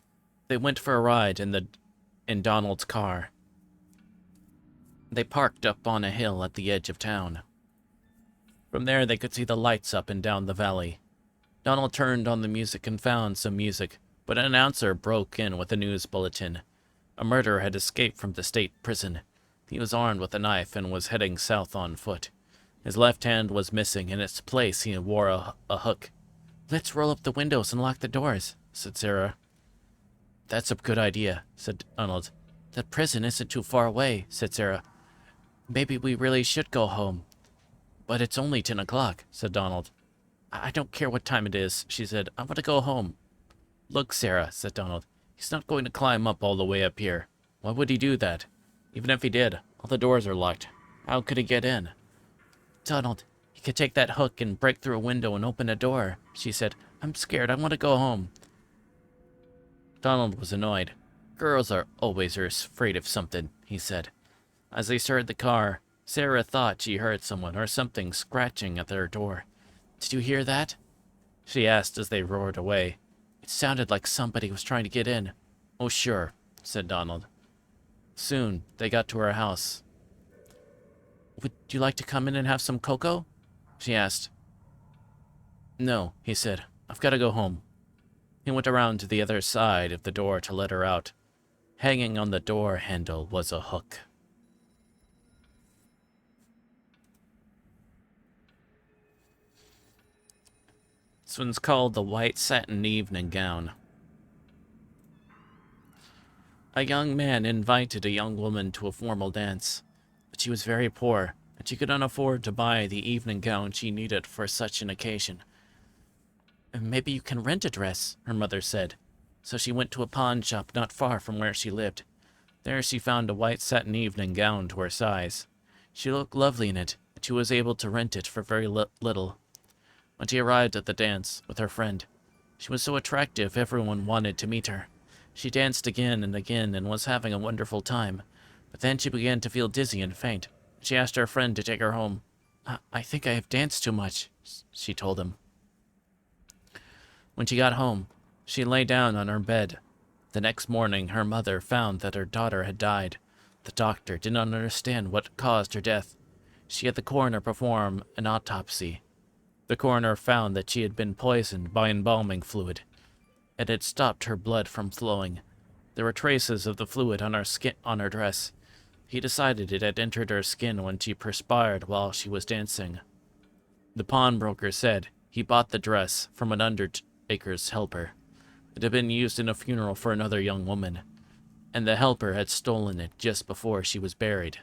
They went for a ride in Donald's car. They parked up on a hill at the edge of town. From there they could see the lights up and down the valley. Donald turned on the music and found some music, but an announcer broke in with a news bulletin. A murderer had escaped from the state prison. He was armed with a knife and was heading south on foot. His left hand was missing. In its place, he wore a hook. Let's roll up the windows and lock the doors, said Sarah. That's a good idea, said Donald. That prison isn't too far away, said Sarah. Maybe we really should go home. But it's only 10 o'clock, said Donald. I don't care what time it is, she said. I want to go home. Look, Sarah, said Donald. He's not going to climb up all the way up here. Why would he do that? Even if he did, all the doors are locked. How could he get in? Donald, he could take that hook and break through a window and open a door, she said. I'm scared. I want to go home. Donald was annoyed. Girls are always afraid of something, he said. As they started the car, Sarah thought she heard someone or something scratching at their door. Did you hear that? She asked as they roared away. It sounded like somebody was trying to get in. Oh, sure, said Donald. Soon, they got to her house. Would you like to come in and have some cocoa? She asked. No, he said. I've got to go home. He went around to the other side of the door to let her out. Hanging on the door handle was a hook. This one's called The White Satin Evening Gown. A young man invited a young woman to a formal dance, but she was very poor, and she couldn't afford to buy the evening gown she needed for such an occasion. Maybe you can rent a dress, her mother said. So she went to a pawn shop not far from where she lived. There she found a white satin evening gown to her size. She looked lovely in it, and she was able to rent it for very little. When she arrived at the dance with her friend, she was so attractive everyone wanted to meet her. She danced again and again and was having a wonderful time, but then she began to feel dizzy and faint. She asked her friend to take her home. I think I have danced too much, she told him. When she got home, she lay down on her bed. The next morning, her mother found that her daughter had died. The doctor did not understand what caused her death. She had the coroner perform an autopsy. The coroner found that she had been poisoned by embalming fluid. It had stopped her blood from flowing. There were traces of the fluid on her dress. He decided it had entered her skin when she perspired while she was dancing. The pawnbroker said he bought the dress from an undertaker's helper. It had been used in a funeral for another young woman, and the helper had stolen it just before she was buried.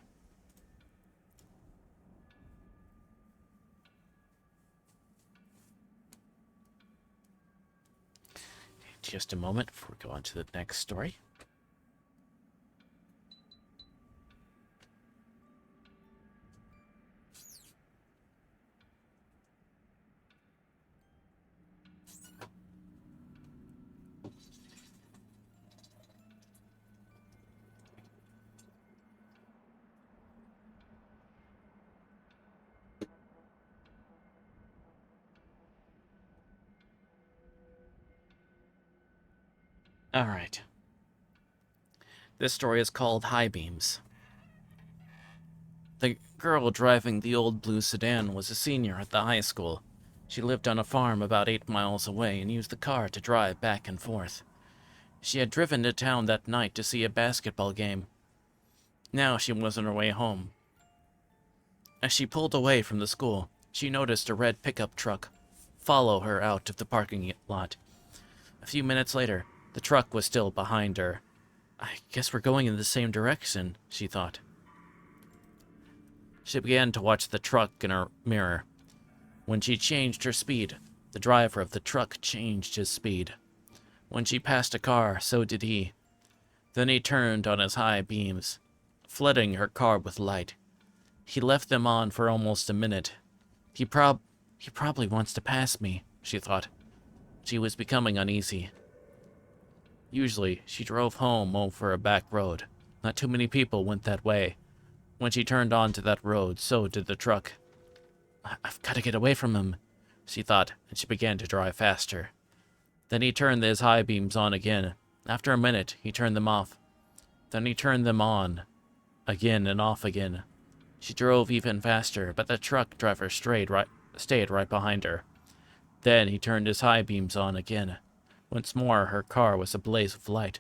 Just a moment before we go on to the next story. All right. This story is called High Beams. The girl driving the old blue sedan was a senior at the high school. She lived on a farm about 8 miles away and used the car to drive back and forth. She had driven to town that night to see a basketball game. Now she was on her way home. As she pulled away from the school, she noticed a red pickup truck follow her out of the parking lot. A few minutes later, the truck was still behind her. I guess we're going in the same direction, she thought. She began to watch the truck in her mirror. When she changed her speed, the driver of the truck changed his speed. When she passed a car, so did he. Then he turned on his high beams, flooding her car with light. He left them on for almost a minute. He probably wants to pass me, she thought. She was becoming uneasy. Usually, she drove home over a back road. Not too many people went that way. When she turned onto that road, so did the truck. I've got to get away from him, she thought, and she began to drive faster. Then he turned his high beams on again. After a minute, he turned them off. Then he turned them on, again and off again. She drove even faster, but the truck driver stayed right behind her. Then he turned his high beams on again. Once more, her car was a blaze of light.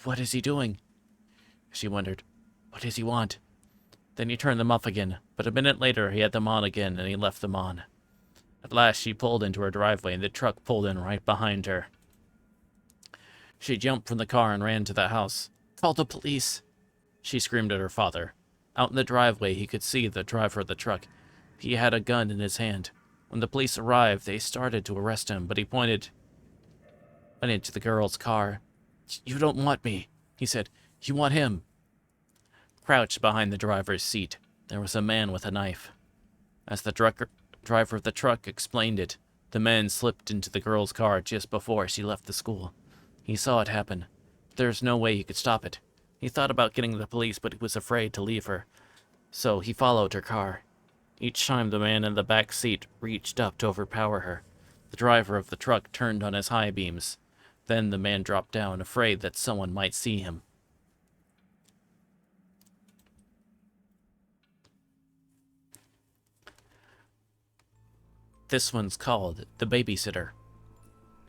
What is he doing? She wondered. What does he want? Then he turned them off again, but a minute later he had them on again and he left them on. At last she pulled into her driveway and the truck pulled in right behind her. She jumped from the car and ran to the house. Call the police, she screamed at her father. Out in the driveway he could see the driver of the truck. He had a gun in his hand. When the police arrived, they started to arrest him, but he pointed to the girl's car. You don't want me, he said. You want him. Crouched behind the driver's seat, there was a man with a knife. As the driver of the truck explained it, the man slipped into the girl's car just before she left the school. He saw it happen. There's no way he could stop it. He thought about getting the police, but he was afraid to leave her. So he followed her car. Each time the man in the back seat reached up to overpower her, the driver of the truck turned on his high beams. Then the man dropped down, afraid that someone might see him. This one's called The Babysitter.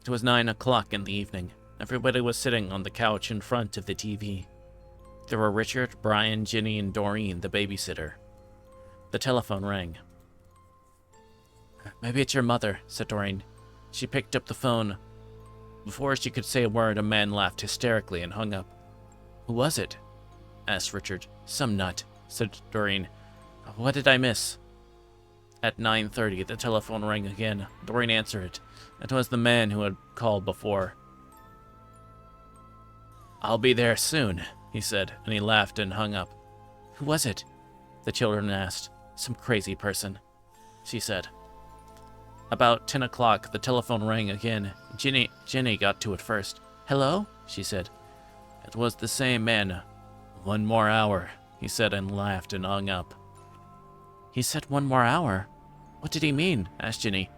It was 9 o'clock in the evening. Everybody was sitting on the couch in front of the TV. There were Richard, Brian, Ginny, and Doreen, the babysitter. The telephone rang. Maybe it's your mother, said Doreen. She picked up the phone. Before she could say a word, a man laughed hysterically and hung up. Who was it? Asked Richard. Some nut, said Doreen. What did I miss? At 9:30, the telephone rang again. Doreen answered it. It was the man who had called before. I'll be there soon, he said, and he laughed and hung up. Who was it? the children asked. Some crazy person, she said. About 10 o'clock, the telephone rang again. Jenny got to it first. Hello? She said. It was the same man. 1 more hour, he said and laughed and hung up. He said 1 more hour? What did he mean? Asked Jenny.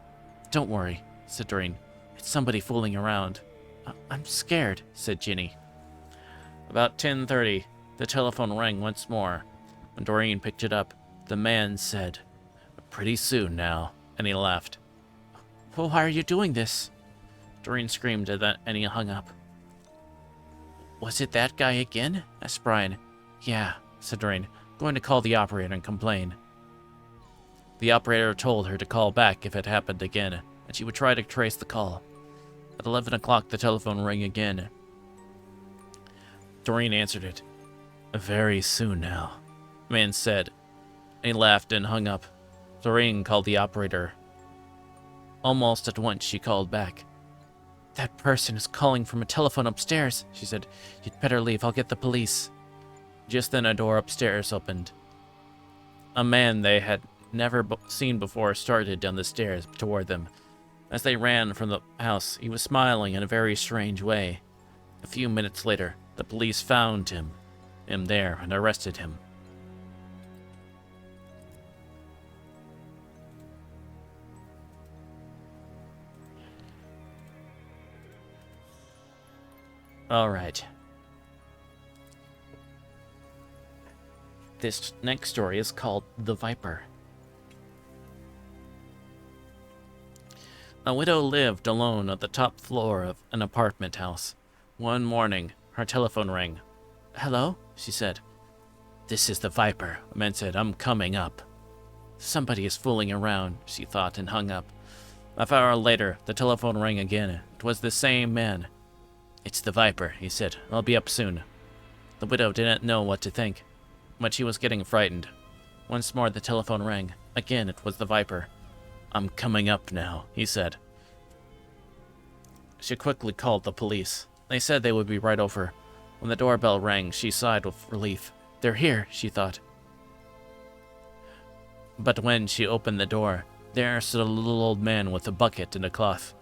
Don't worry, said Doreen. It's somebody fooling around. I'm scared, said Jenny. About 10:30, the telephone rang once more. When Doreen picked it up, the man said, Pretty soon now, and he laughed. Well, why are you doing this? Doreen screamed at that, and he hung up. Was it that guy again? Asked Brian. Yeah, said Doreen. Going to call the operator and complain. The operator told her to call back if it happened again, and she would try to trace the call. At 11 o'clock, the telephone rang again. Doreen answered it. Very soon now, the man said, and he laughed and hung up. Doreen called the operator. Almost at once, she called back. That person is calling from a telephone upstairs, she said. You'd better leave, I'll get the police. Just then a door upstairs opened. A man they had never seen before started down the stairs toward them. As they ran from the house, he was smiling in a very strange way. A few minutes later, the police found him there and arrested him. All right. This next story is called The Viper. A widow lived alone on the top floor of an apartment house. One morning, her telephone rang. Hello? She said. This is the Viper, a man said. I'm coming up. Somebody is fooling around, she thought, and hung up. Half an hour later, the telephone rang again. It was the same man. It's the Viper, he said. I'll be up soon. The widow didn't know what to think, but she was getting frightened. Once more the telephone rang. Again it was the Viper. I'm coming up now, he said. She quickly called the police. They said they would be right over. When the doorbell rang, she sighed with relief. They're here, she thought. But when she opened the door, there stood a little old man with a bucket and a cloth.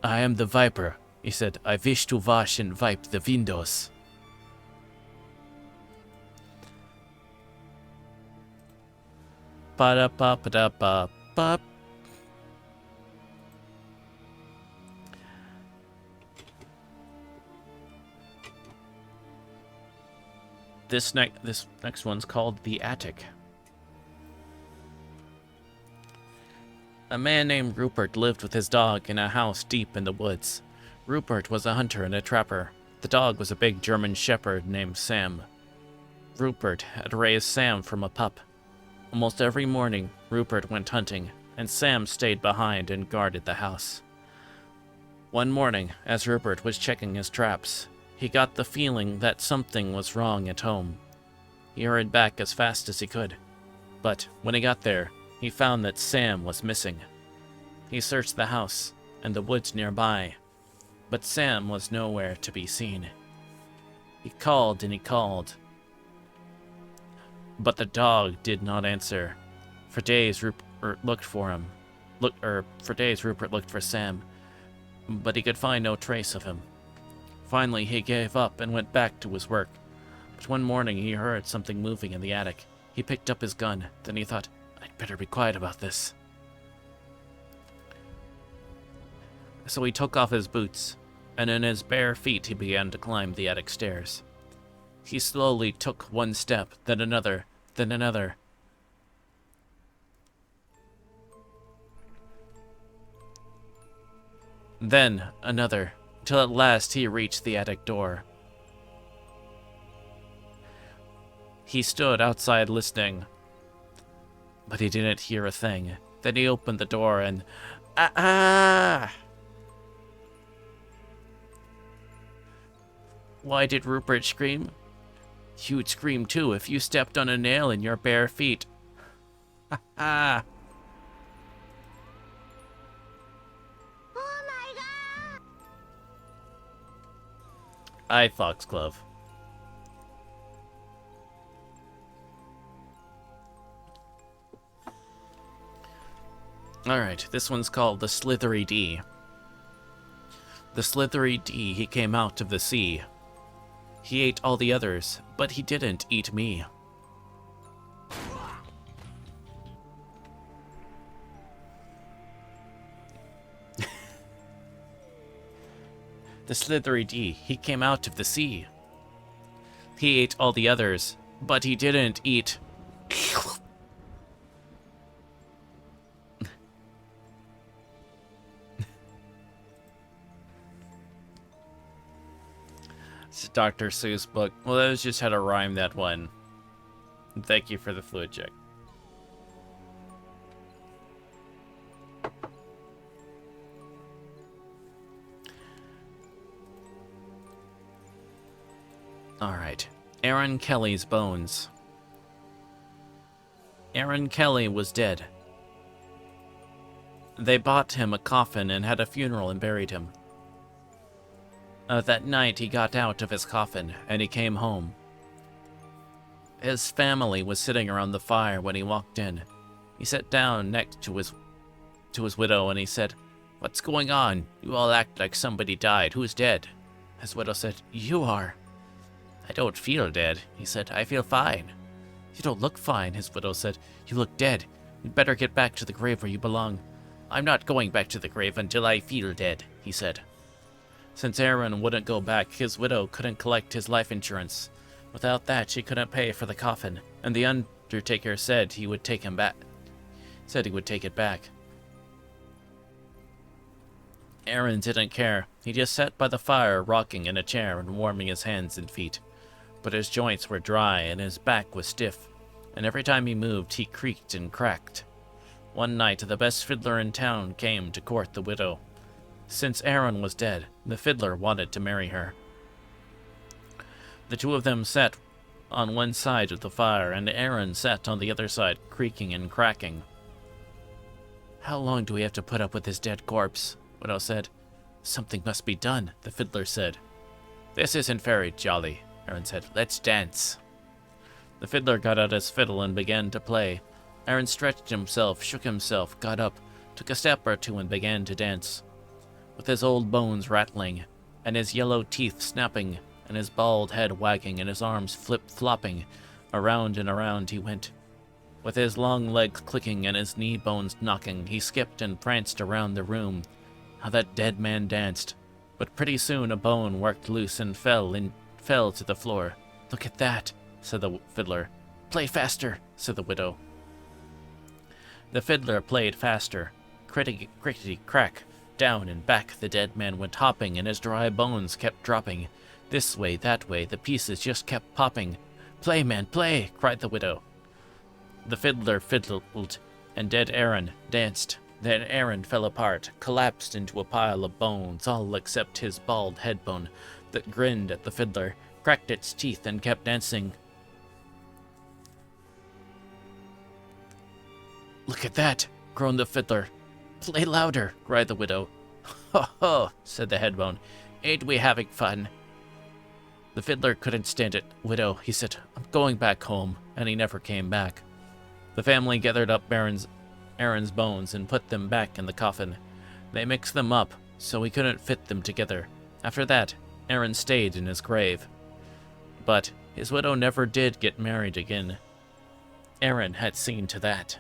I am the Viper, he said. I wish to wash and wipe the windows. Ba-da-ba-ba-da-ba-ba. This next one's called The Attic. A man named Rupert lived with his dog in a house deep in the woods. Rupert was a hunter and a trapper. The dog was a big German shepherd named Sam. Rupert had raised Sam from a pup. Almost every morning, Rupert went hunting, and Sam stayed behind and guarded the house. One morning, as Rupert was checking his traps, he got the feeling that something was wrong at home. He hurried back as fast as he could, but when he got there, he found that Sam was missing. He searched the house and the woods nearby, but Sam was nowhere to be seen. He called and he called, but the dog did not answer. For days, Rupert looked for him. Rupert looked for Sam, but he could find no trace of him. Finally, he gave up and went back to his work. But one morning, he heard something moving in the attic. He picked up his gun. Then he thought, I'd better be quiet about this. So he took off his boots, and in his bare feet he began to climb the attic stairs. He slowly took one step, then another, then another. Then another, until at last he reached the attic door. He stood outside listening, but he didn't hear a thing. Then he opened the door and... Ah! Why did Rupert scream? You'd scream too if you stepped on a nail in your bare feet. Ha ha! Oh my god! I Foxglove. Alright, this one's called the Slithery D. The Slithery D, he came out of the sea. He ate all the others, but he didn't eat me. The Slithery D, he came out of the sea. He ate all the others, but he didn't eat... It's a Dr. Seuss book. Well, that was just how to rhyme that one. Thank you for the fluid check. Alright. Aaron Kelly's bones. Aaron Kelly was dead. They bought him a coffin and had a funeral and buried him. That night he got out of his coffin and he came home. His family was sitting around the fire when he walked in. He sat down next to his widow and he said, "What's going on? You all act like somebody died. Who's dead?" His widow said, "You are." "I don't feel dead," he said. "I feel fine." "You don't look fine," his widow said. "You look dead. You'd better get back to the grave where you belong." "I'm not going back to the grave until I feel dead," he said. Since Aaron wouldn't go back, his widow couldn't collect his life insurance. Without that, she couldn't pay for the coffin, and the undertaker said he would take him back. Said he would take it back. Aaron didn't care. He just sat by the fire, rocking in a chair and warming his hands and feet. But his joints were dry and his back was stiff, and every time he moved, he creaked and cracked. One night, the best fiddler in town came to court the widow. Since Aaron was dead, the fiddler wanted to marry her. The two of them sat on one side of the fire, and Aaron sat on the other side, creaking and cracking. "How long do we have to put up with this dead corpse?" Widow said. "Something must be done," the fiddler said. "This isn't very jolly," Aaron said. "Let's dance." The fiddler got out his fiddle and began to play. Aaron stretched himself, shook himself, got up, took a step or two and began to dance. With his old bones rattling, and his yellow teeth snapping, and his bald head wagging, and his arms flip-flopping, around and around he went. With his long legs clicking and his knee bones knocking, he skipped and pranced around the room. How that dead man danced. But pretty soon a bone worked loose and fell to the floor. "Look at that," said the fiddler. "Play faster," said the widow. The fiddler played faster. Crickety-crack. Down and back the dead man went hopping, and his dry bones kept dropping. This way, that way, the pieces just kept popping. "Play, man, play!" cried the widow. The fiddler fiddled, and dead Aaron danced. Then Aaron fell apart, collapsed into a pile of bones, all except his bald head bone, that grinned at the fiddler, cracked its teeth, and kept dancing. "Look at that!" groaned the fiddler. "Play louder," cried the widow. "Ho ho," said the headbone. "Ain't we having fun?" The fiddler couldn't stand it. "Widow," he said, "I'm going back home," and he never came back. The family gathered up Aaron's bones and put them back in the coffin. They mixed them up, so he couldn't fit them together. After that, Aaron stayed in his grave. But his widow never did get married again. Aaron had seen to that.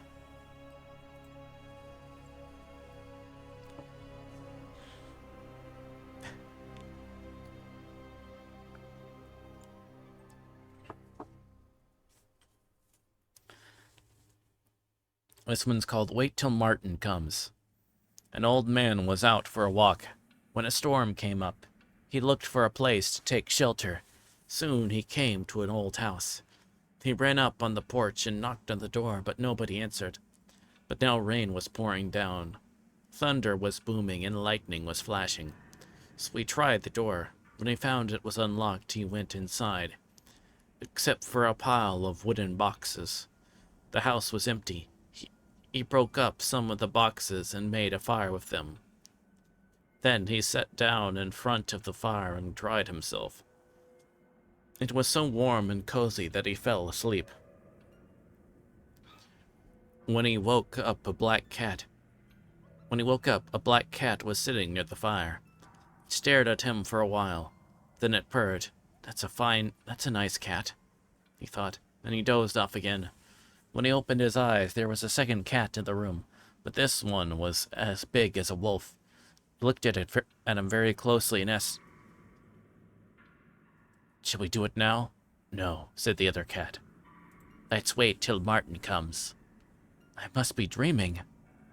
This one's called Wait Till Martin Comes. An old man was out for a walk when a storm came up. He looked for a place to take shelter. Soon he came to an old house. He ran up on the porch and knocked on the door, but nobody answered. But now rain was pouring down. Thunder was booming and lightning was flashing. So he tried the door. When he found it was unlocked, he went inside. Except for a pile of wooden boxes. The house was empty. He broke up some of the boxes and made a fire with them. Then he sat down in front of the fire and dried himself. It was so warm and cozy that he fell asleep. When he woke up, a black cat When he woke up, a black cat was sitting near the fire. It stared at him for a while. Then it purred. That's a nice cat, he thought, and he dozed off again. When he opened his eyes, there was a second cat in the room, but this one was as big as a wolf. He looked at him very closely and asked, "Shall we do it now?" "No," said the other cat. "Let's wait till Martin comes." "I must be dreaming,"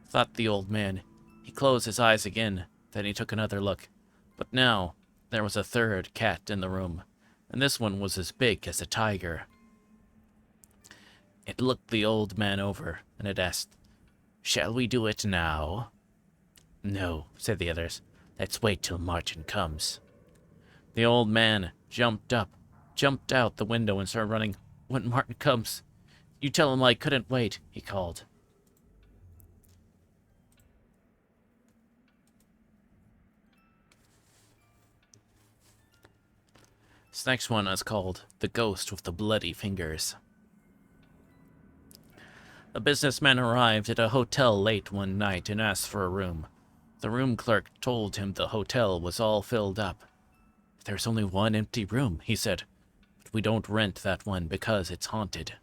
thought the old man. He closed his eyes again, then he took another look. But now, there was a third cat in the room, and this one was as big as a tiger. It looked the old man over, and it asked, "Shall we do it now?" "No," said the others. "Let's wait till Martin comes." The old man jumped out the window and started running. "When Martin comes, you tell him I couldn't wait," he called. This next one is called The Ghost with the Bloody Fingers. A businessman arrived at a hotel late one night and asked for a room. The room clerk told him the hotel was all filled up. "There's only one empty room," he said, "but we don't rent that one because it's haunted."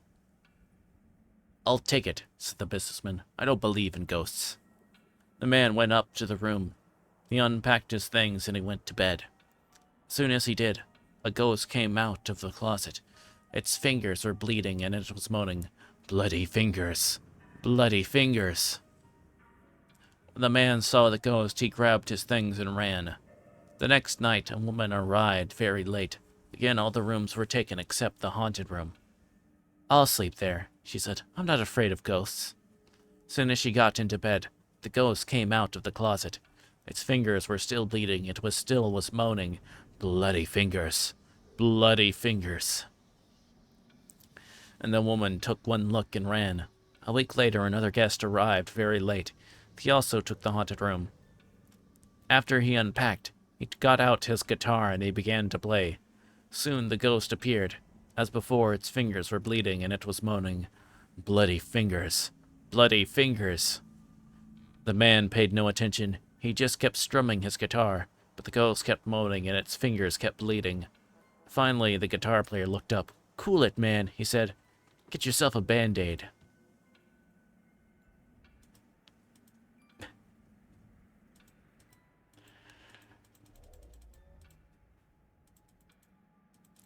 "I'll take it," said the businessman. "I don't believe in ghosts." The man went up to the room. He unpacked his things and he went to bed. As soon as he did, a ghost came out of the closet. Its fingers were bleeding and it was moaning, "Bloody fingers! Bloody fingers!" When the man saw the ghost, he grabbed his things and ran. The next night, a woman arrived very late. Again, all the rooms were taken except the haunted room. "I'll sleep there," she said. "I'm not afraid of ghosts." As soon as she got into bed, the ghost came out of the closet. Its fingers were still bleeding. It was moaning, "Bloody fingers! Bloody fingers!" And the woman took one look and ran. A week later, another guest arrived very late. He also took the haunted room. After he unpacked, he got out his guitar and he began to play. Soon the ghost appeared. As before, its fingers were bleeding and it was moaning, "Bloody fingers! Bloody fingers!" The man paid no attention. He just kept strumming his guitar, but the ghost kept moaning and its fingers kept bleeding. Finally, the guitar player looked up. "Cool it, man," he said. "Get yourself a Band-Aid."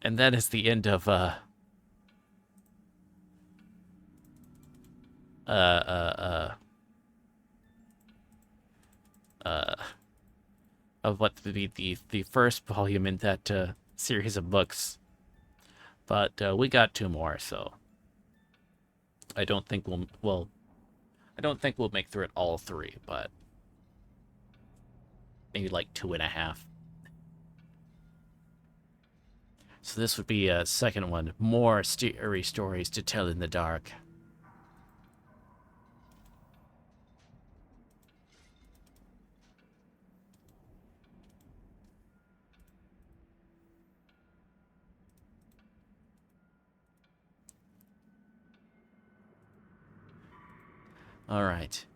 And that is the end of, of what would be the first volume in that, series of books. But, we got two more, so I don't think I don't think we'll make through it all three, but maybe like 2.5. So this would be a second one. More scary stories to tell in the dark. Alright.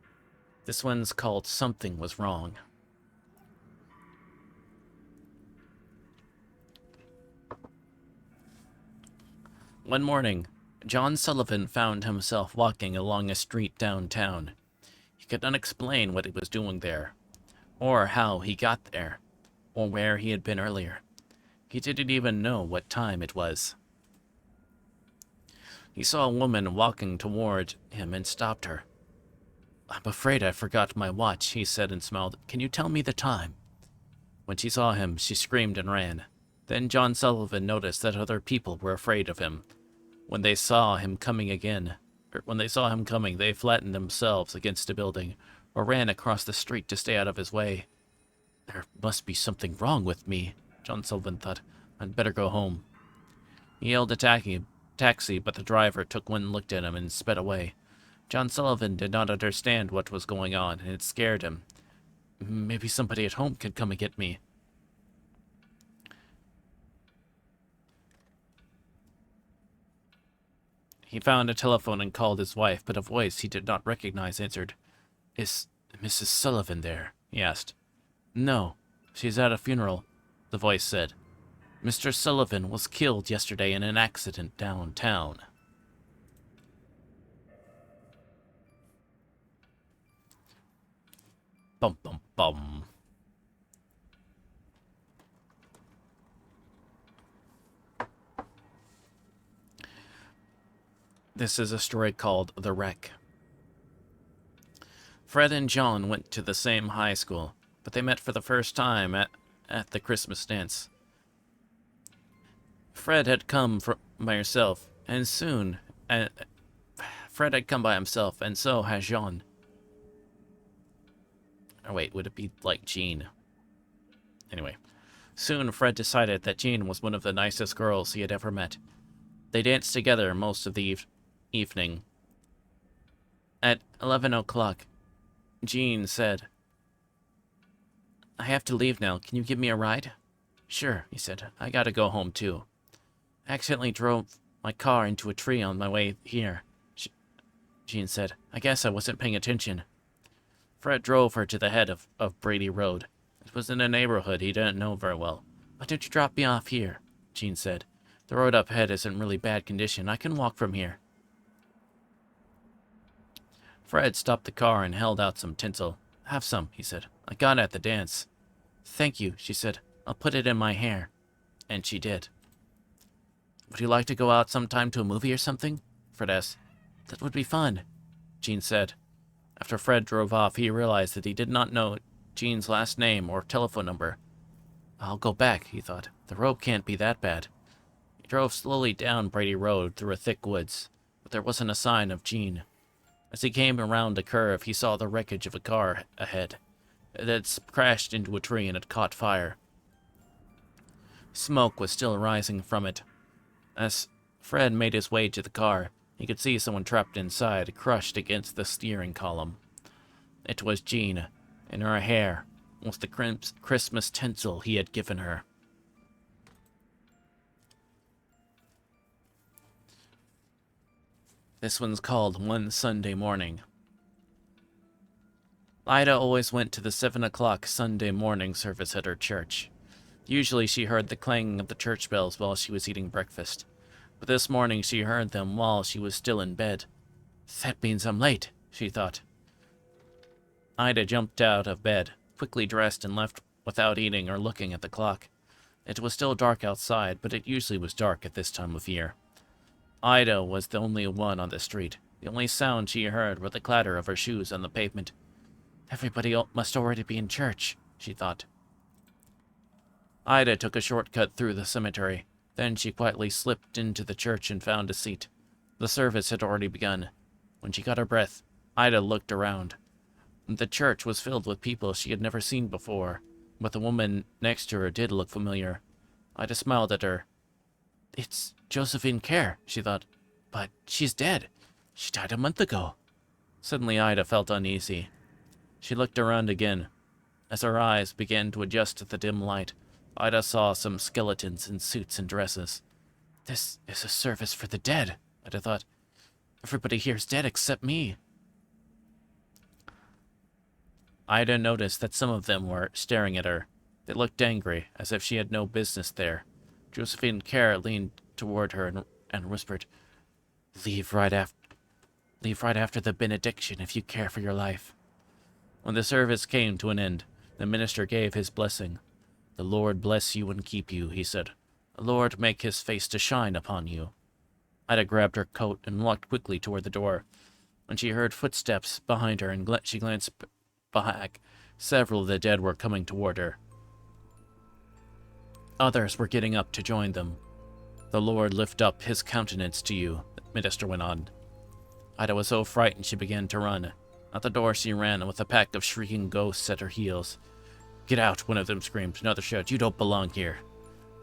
This one's called Something Was Wrong. One morning, John Sullivan found himself walking along a street downtown. He could not explain what he was doing there, or how he got there, or where he had been earlier. He didn't even know what time it was. He saw a woman walking toward him and stopped her. "I'm afraid I forgot my watch," he said and smiled. "Can you tell me the time?" When she saw him, she screamed and ran. Then John Sullivan noticed that other people were afraid of him. When they saw him coming, they flattened themselves against a building or ran across the street to stay out of his way. "There must be something wrong with me," John Sullivan thought. "I'd better go home." He hailed a taxi, but the driver took one look at him and sped away. John Sullivan did not understand what was going on, and it scared him. "Maybe somebody at home could come and get me." He found a telephone and called his wife, but a voice he did not recognize answered. Is Mrs. Sullivan there? He asked. No, she's at a funeral, the voice said. Mr. Sullivan was killed yesterday in an accident downtown. Bum bum bum. This is a story called The Wreck. Fred and John went to the same high school, but they met for the first time at the Christmas dance. Fred had come by himself, and so has Jean. Or wait, would it be like Jean? Anyway, soon Fred decided that Jean was one of the nicest girls he had ever met. They danced together most of the evening. At 11 o'clock, Jean said, I have to leave now. Can you give me a ride? Sure, he said. I gotta go home, too. I accidentally drove my car into a tree on my way here, Jean said. I guess I wasn't paying attention. Fred drove her to the head of Brady Road. It was in a neighborhood he didn't know very well. Why don't you drop me off here? Jean said. The road up ahead is in really bad condition. I can walk from here. Fred stopped the car and held out some tinsel. Have some, he said. I got it at the dance. Thank you, she said. I'll put it in my hair. And she did. Would you like to go out sometime to a movie or something? Fred asked. That would be fun, Jean said. After Fred drove off, he realized that he did not know Jean's last name or telephone number. I'll go back, he thought. The road can't be that bad. He drove slowly down Brady Road through a thick woods, but there wasn't a sign of Jean. As he came around a curve, he saw the wreckage of a car ahead. It had crashed into a tree and had caught fire. Smoke was still rising from it. As Fred made his way to the car, he could see someone trapped inside, crushed against the steering column. It was Jean, and her hair was the Christmas tinsel he had given her. This one's called One Sunday Morning. Ida always went to the 7 o'clock Sunday morning service at her church. Usually she heard the clanging of the church bells while she was eating breakfast, but this morning she heard them while she was still in bed. That means I'm late, she thought. Ida jumped out of bed, quickly dressed, and left without eating or looking at the clock. It was still dark outside, but it usually was dark at this time of year. Ida was the only one on the street. The only sound she heard were the clatter of her shoes on the pavement. Everybody must already be in church, she thought. Ida took a shortcut through the cemetery. Then she quietly slipped into the church and found a seat. The service had already begun. When she got her breath, Ida looked around. The church was filled with people she had never seen before, but the woman next to her did look familiar. Ida smiled at her. It's Josephine Kerr, she thought. But she's dead. She died a month ago. Suddenly Ida felt uneasy. She looked around again. As her eyes began to adjust to the dim light, Ida saw some skeletons in suits and dresses. This is a service for the dead, Ida thought. Everybody here is dead except me. Ida noticed that some of them were staring at her. They looked angry, as if she had no business there. Josephine Kerr leaned toward her and whispered, Leave right after the benediction if you care for your life. When the service came to an end, the minister gave his blessing. The Lord bless you and keep you, he said. The Lord make his face to shine upon you. Ida grabbed her coat and walked quickly toward the door. When she heard footsteps behind her and she glanced back, several of the dead were coming toward her. Others were getting up to join them. The Lord lift up his countenance to you, the minister went on. Ida was so frightened she began to run. At the door she ran with a pack of shrieking ghosts at her heels. Get out, one of them screamed. Another shouted, You don't belong here,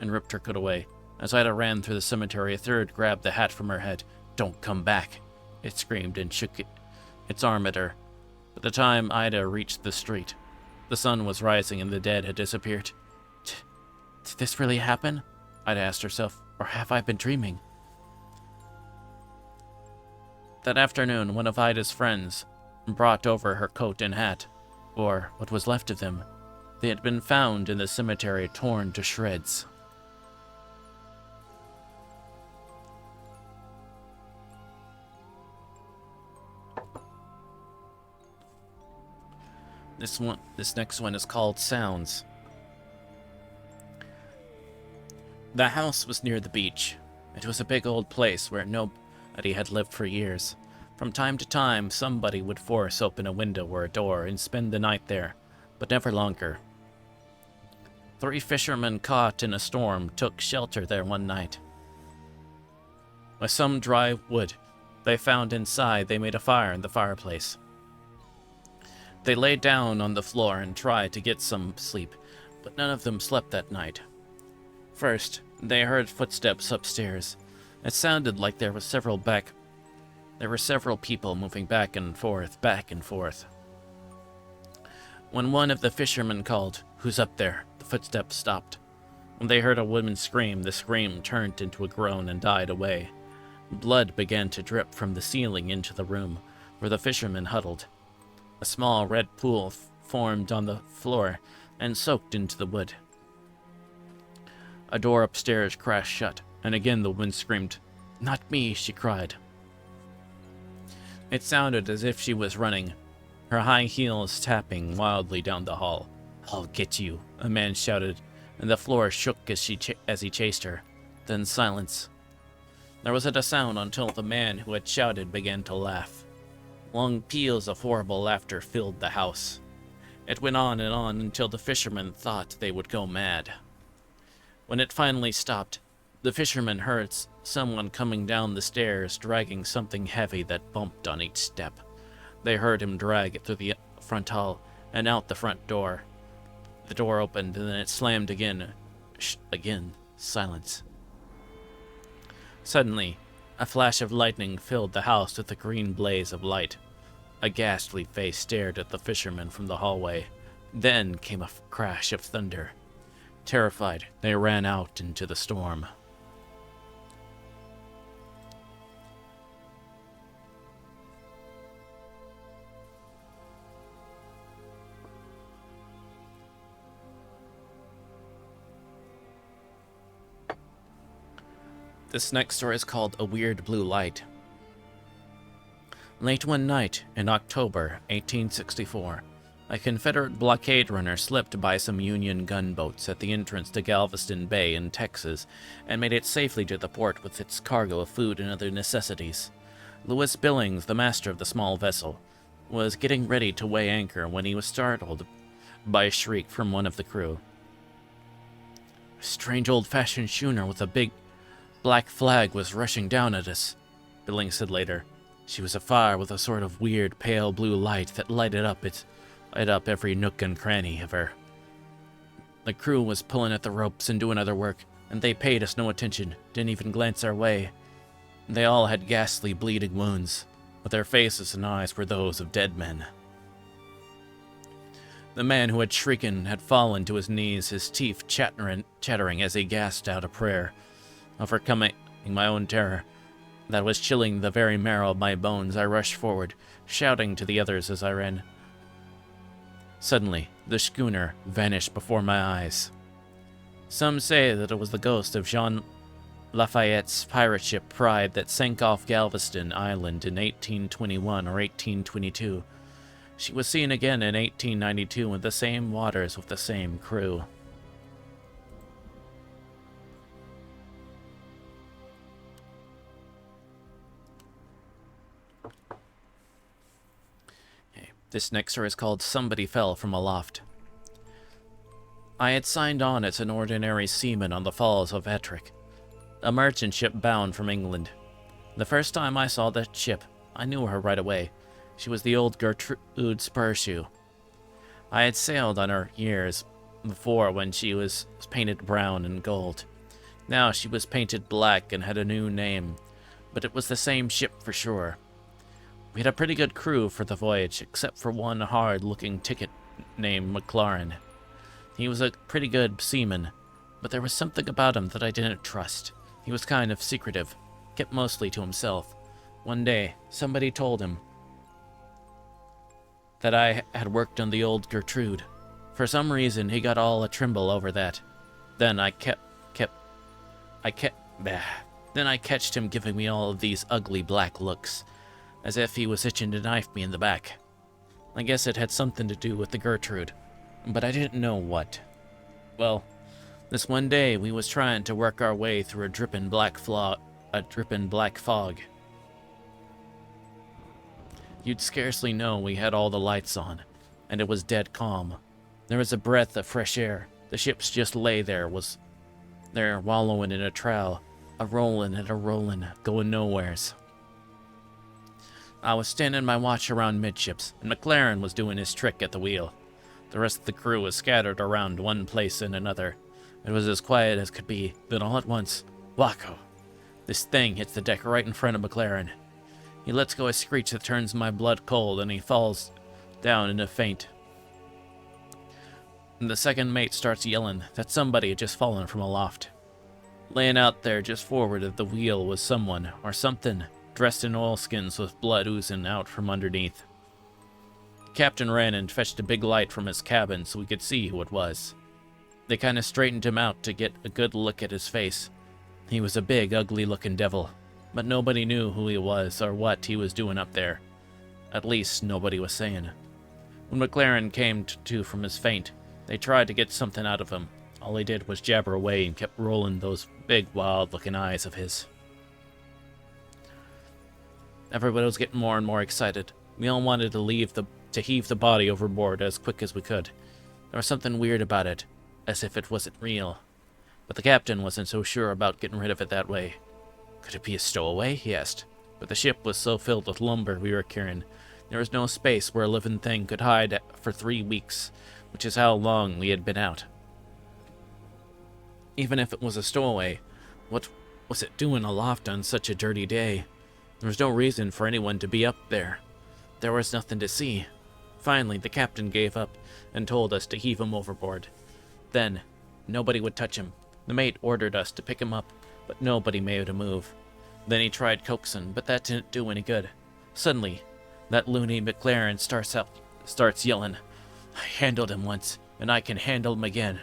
and ripped her coat away. As Ida ran through the cemetery, a third grabbed the hat from her head. Don't come back, it screamed and shook its arm at her. By the time Ida reached the street, the sun was rising and the dead had disappeared. Did this really happen? Ida asked herself, or have I been dreaming? That afternoon, one of Ida's friends brought over her coat and hat. or what was left of them. They had been found in the cemetery, torn to shreds. This next one is called Sounds. The house was near the beach. It was a big old place where nobody had lived for years. From time to time, somebody would force open a window or a door and spend the night there, but never longer. 3 fishermen caught in a storm took shelter there one night. With some dry wood they found inside, they made a fire in the fireplace. They lay down on the floor and tried to get some sleep, but none of them slept that night. First, they heard footsteps upstairs. It sounded like there were several people moving back and forth, back and forth. When one of the fishermen called, "Who's up there?" the footsteps stopped. When they heard a woman scream, the scream turned into a groan and died away. Blood began to drip from the ceiling into the room where the fishermen huddled. A small red pool formed on the floor and soaked into the wood. A door upstairs crashed shut, and again the woman screamed. "Not me," she cried. It sounded as if she was running, her high heels tapping wildly down the hall. "I'll get you," a man shouted, and the floor shook as he chased her. Then silence. There wasn't a sound until the man who had shouted began to laugh. Long peals of horrible laughter filled the house. It went on and on until the fishermen thought they would go mad. When it finally stopped, the fishermen heard someone coming down the stairs dragging something heavy that bumped on each step. They heard him drag it through the front hall and out the front door. The door opened and then it slammed again. Again, silence. Suddenly, a flash of lightning filled the house with a green blaze of light. A ghastly face stared at the fishermen from the hallway. Then came a crash of thunder. Terrified, they ran out into the storm. This next story is called A Weird Blue Light. Late one night in October 1864, a Confederate blockade runner slipped by some Union gunboats at the entrance to Galveston Bay in Texas and made it safely to the port with its cargo of food and other necessities. Lewis Billings, the master of the small vessel, was getting ready to weigh anchor when he was startled by a shriek from one of the crew. "A strange old-fashioned schooner with a big black flag was rushing down at us," Billings said later. "She was afire with a sort of weird pale blue light that lighted up every nook and cranny of her. The crew was pulling at the ropes and doing other work, and they paid us no attention, didn't even glance our way. They all had ghastly bleeding wounds, but their faces and eyes were those of dead men." The man who had shrieking had fallen to his knees, his teeth chattering as he gasped out a prayer. Overcoming my own terror that was chilling the very marrow of my bones, I rushed forward, shouting to the others as I ran. Suddenly, the schooner vanished before my eyes. Some say that it was the ghost of Jean Lafayette's pirate ship Pride that sank off Galveston Island in 1821 or 1822. She was seen again in 1892 in the same waters with the same crew. This next story is called Somebody Fell from Aloft. I had signed on as an ordinary seaman on the Falls of Ettrick, a merchant ship bound from England. The first time I saw that ship, I knew her right away. She was the old Gertrude Spurshoe. I had sailed on her years before when she was painted brown and gold. Now she was painted black and had a new name, but it was the same ship for sure. We had a pretty good crew for the voyage, except for one hard-looking ticket named McLaren. He was a pretty good seaman, but there was something about him that I didn't trust. He was kind of secretive, kept mostly to himself. One day, somebody told him that I had worked on the old Gertrude. For some reason, he got all a tremble over that. Then I catched him giving me all of these ugly black looks, as if he was itching to knife me in the back. I guess it had something to do with the Gertrude, but I didn't know what. Well, this one day we was trying to work our way through a dripping black fog. You'd scarcely know we had all the lights on, and it was dead calm. There was a breath of fresh air. The ships just lay there, wallowing in a trail, a-rollin' and a-rollin', going nowheres. I was standing my watch around midships, and McLaren was doing his trick at the wheel. The rest of the crew was scattered around one place and another. It was as quiet as could be, then all at once, wacko! This thing hits the deck right in front of McLaren. He lets go a screech that turns my blood cold, and he falls down in a faint. And the second mate starts yelling that somebody had just fallen from aloft. Laying out there just forward of the wheel was someone, or something, dressed in oilskins with blood oozing out from underneath. The captain ran and fetched a big light from his cabin so we could see who it was. They kinda straightened him out to get a good look at his face. He was a big, ugly-looking devil, but nobody knew who he was or what he was doing up there. At least, nobody was saying. When McLaren came to from his faint, they tried to get something out of him. All he did was jabber away and kept rolling those big, wild-looking eyes of his. Everybody was getting more and more excited. We all wanted to heave the body overboard as quick as we could. There was something weird about it, as if it wasn't real. But the captain wasn't so sure about getting rid of it that way. Could it be a stowaway? He asked. But the ship was so filled with lumber we were carrying, there was no space where a living thing could hide for 3 weeks, which is how long we had been out. Even if it was a stowaway, what was it doing aloft on such a dirty day? There was no reason for anyone to be up there. There was nothing to see. Finally, the captain gave up and told us to heave him overboard. Then, nobody would touch him. The mate ordered us to pick him up, but nobody made a move. Then he tried coaxing, but that didn't do any good. Suddenly, that loony McLaren starts yelling, "I handled him once, and I can handle him again."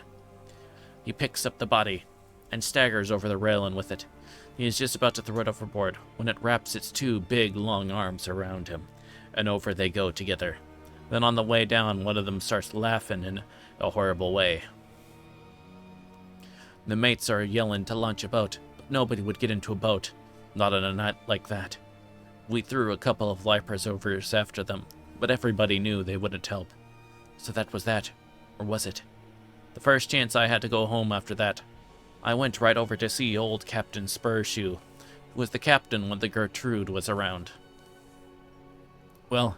He picks up the body and staggers over the railing with it. He is just about to throw it overboard when it wraps its 2 big, long arms around him, and over they go together. Then on the way down, one of them starts laughing in a horrible way. The mates are yelling to launch a boat, but nobody would get into a boat, not on a night like that. We threw a couple of life-preservers after them, but everybody knew they wouldn't help. So that was that, or was it? The first chance I had to go home after that, I went right over to see old Captain Spurshoe, who was the captain when the Gertrude was around. "Well,"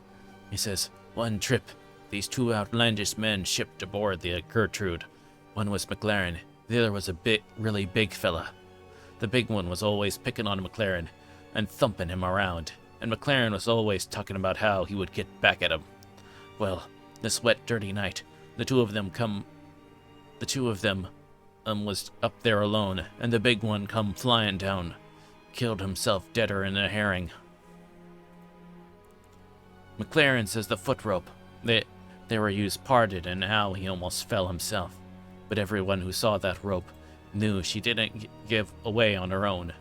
he says, "one trip, these 2 outlandish men shipped aboard the Gertrude. One was McLaren, the other was a really big fella. The big one was always picking on McLaren and thumping him around, and McLaren was always talking about how he would get back at him. Well, this wet, dirty night, the two of them was up there alone, and the big one come flying down. Killed himself deader in a herring. McLaren says the foot rope they were used parted, and how he almost fell himself. But everyone who saw that rope knew she didn't give away on her own.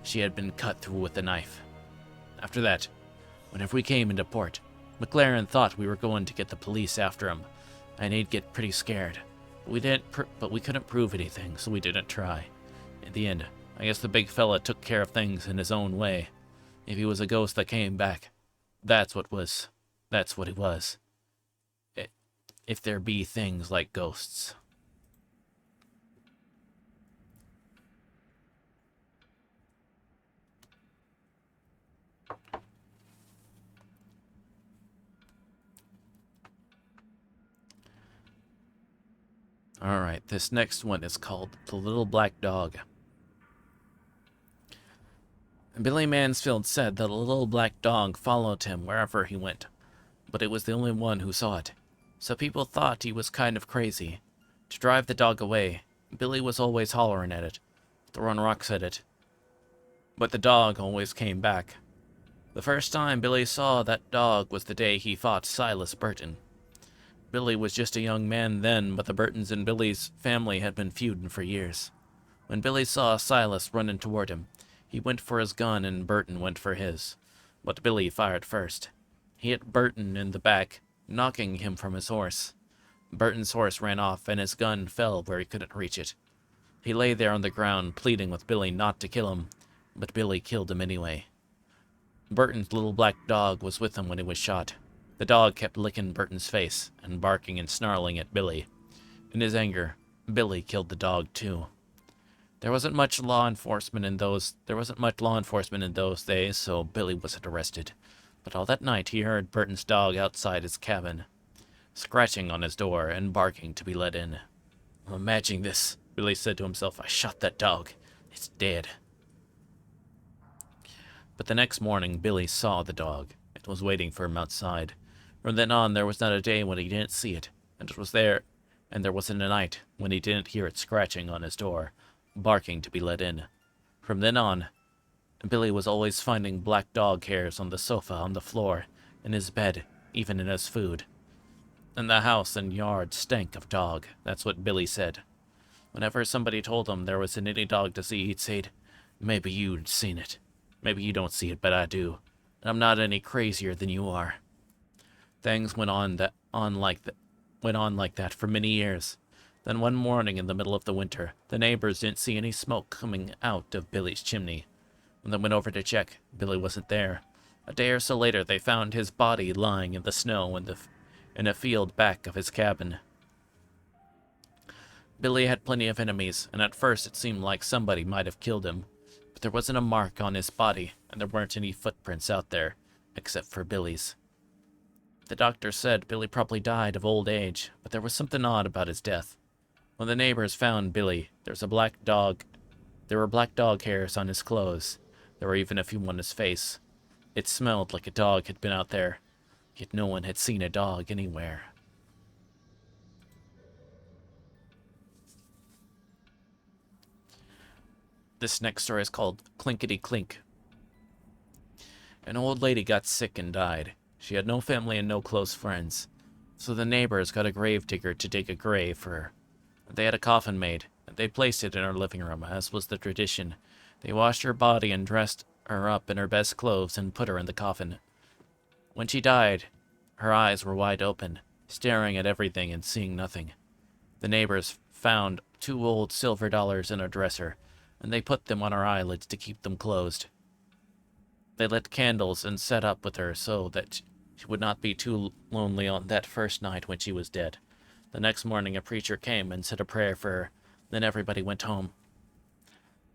She had been cut through with a knife. After that, whenever we came into port, McLaren thought we were going to get the police after him, and he'd get pretty scared. But we couldn't prove anything, so we didn't try. In the end, I guess the big fella took care of things in his own way. If he was a ghost that came back, that's what he was. If there be things like ghosts." Alright, this next one is called The Little Black Dog. Billy Mansfield said that a little black dog followed him wherever he went, but it was the only one who saw it, so people thought he was kind of crazy. To drive the dog away, Billy was always hollering at it, throwing rocks at it, but the dog always came back. The first time Billy saw that dog was the day he fought Silas Burton. Billy was just a young man then, but the Burtons and Billy's family had been feuding for years. When Billy saw Silas running toward him, he went for his gun and Burton went for his. But Billy fired first. He hit Burton in the back, knocking him from his horse. Burton's horse ran off and his gun fell where he couldn't reach it. He lay there on the ground, pleading with Billy not to kill him, but Billy killed him anyway. Burton's little black dog was with him when he was shot. The dog kept licking Burton's face and barking and snarling at Billy. In his anger, Billy killed the dog too. There wasn't much law enforcement in those days, so Billy wasn't arrested. But all that night he heard Burton's dog outside his cabin, scratching on his door and barking to be let in. "I'm imagining this," Billy said to himself. "I shot that dog. It's dead." But the next morning, Billy saw the dog. It was waiting for him outside. From then on, there was not a day when he didn't see it, and there wasn't a night when he didn't hear it scratching on his door, barking to be let in. From then on, Billy was always finding black dog hairs on the sofa, on the floor, in his bed, even in his food. And the house and yard stank of dog. That's what Billy said. Whenever somebody told him there was any dog to see, he'd say, "Maybe you'd seen it. Maybe you don't see it, but I do. And I'm not any crazier than you are." Things went on like that for many years. Then one morning in the middle of the winter, the neighbors didn't see any smoke coming out of Billy's chimney. When they went over to check, Billy wasn't there. A day or so later, they found his body lying in the snow in a field back of his cabin. Billy had plenty of enemies, and at first it seemed like somebody might have killed him. But there wasn't a mark on his body, and there weren't any footprints out there, except for Billy's. The doctor said Billy probably died of old age, but there was something odd about his death. When the neighbors found Billy, there were black dog hairs on his clothes. There were even a few on his face. It smelled like a dog had been out there, yet no one had seen a dog anywhere. This next story is called Clinkety Clink. An old lady got sick and died. She had no family and no close friends, so the neighbors got a grave digger to dig a grave for her. They had a coffin made, and they placed it in her living room, as was the tradition. They washed her body and dressed her up in her best clothes and put her in the coffin. When she died, her eyes were wide open, staring at everything and seeing nothing. The neighbors found 2 old silver dollars in her dresser, and they put them on her eyelids to keep them closed. They lit candles and sat up with her so that she would not be too lonely on that first night when she was dead. The next morning a preacher came and said a prayer for her, then everybody went home.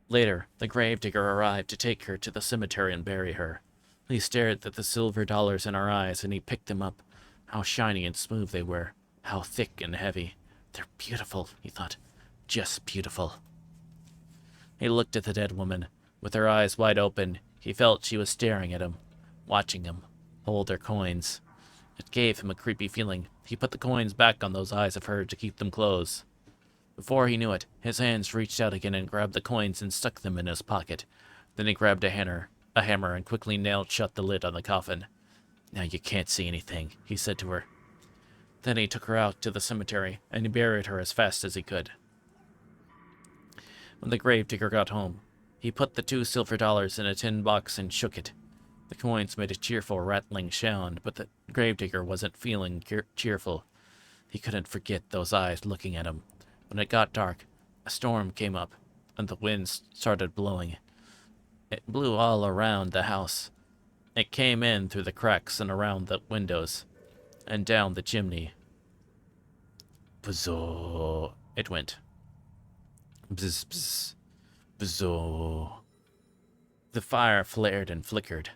Later, the gravedigger arrived to take her to the cemetery and bury her. He stared at the silver dollars in her eyes, and he picked them up. How shiny and smooth they were. How thick and heavy. "They're beautiful," he thought. "Just beautiful." He looked at the dead woman. With her eyes wide open, he felt she was staring at him, watching him hold her coins. It gave him a creepy feeling. He put the coins back on those eyes of hers to keep them closed. Before he knew it, his hands reached out again and grabbed the coins and stuck them in his pocket. Then he grabbed a hammer and quickly nailed shut the lid on the coffin. "Now you can't see anything," he said to her. Then he took her out to the cemetery, and he buried her as fast as he could. When the gravedigger got home, he put the 2 silver dollars in a tin box and shook it. The coins made a cheerful rattling sound, but the gravedigger wasn't feeling cheerful. He couldn't forget those eyes looking at him. When it got dark, a storm came up, and the wind started blowing. It blew all around the house. It came in through the cracks and around the windows, and down the chimney. Bzzz, it went. Bzz, bzz, bzz. The fire flared and flickered.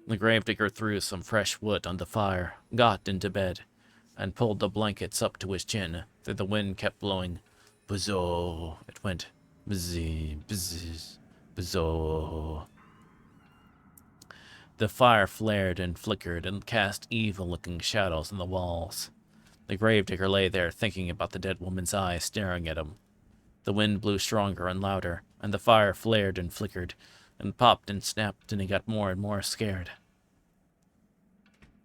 The gravedigger threw some fresh wood on the fire, got into bed, and pulled the blankets up to his chin. Then the wind kept blowing. Bzzz, it went. Bzz, bzz, bzz. The fire flared and flickered and cast evil-looking shadows on the walls. The gravedigger lay there thinking about the dead woman's eyes staring at him. The wind blew stronger and louder, and the fire flared and flickered, and popped and snapped, and he got more and more scared.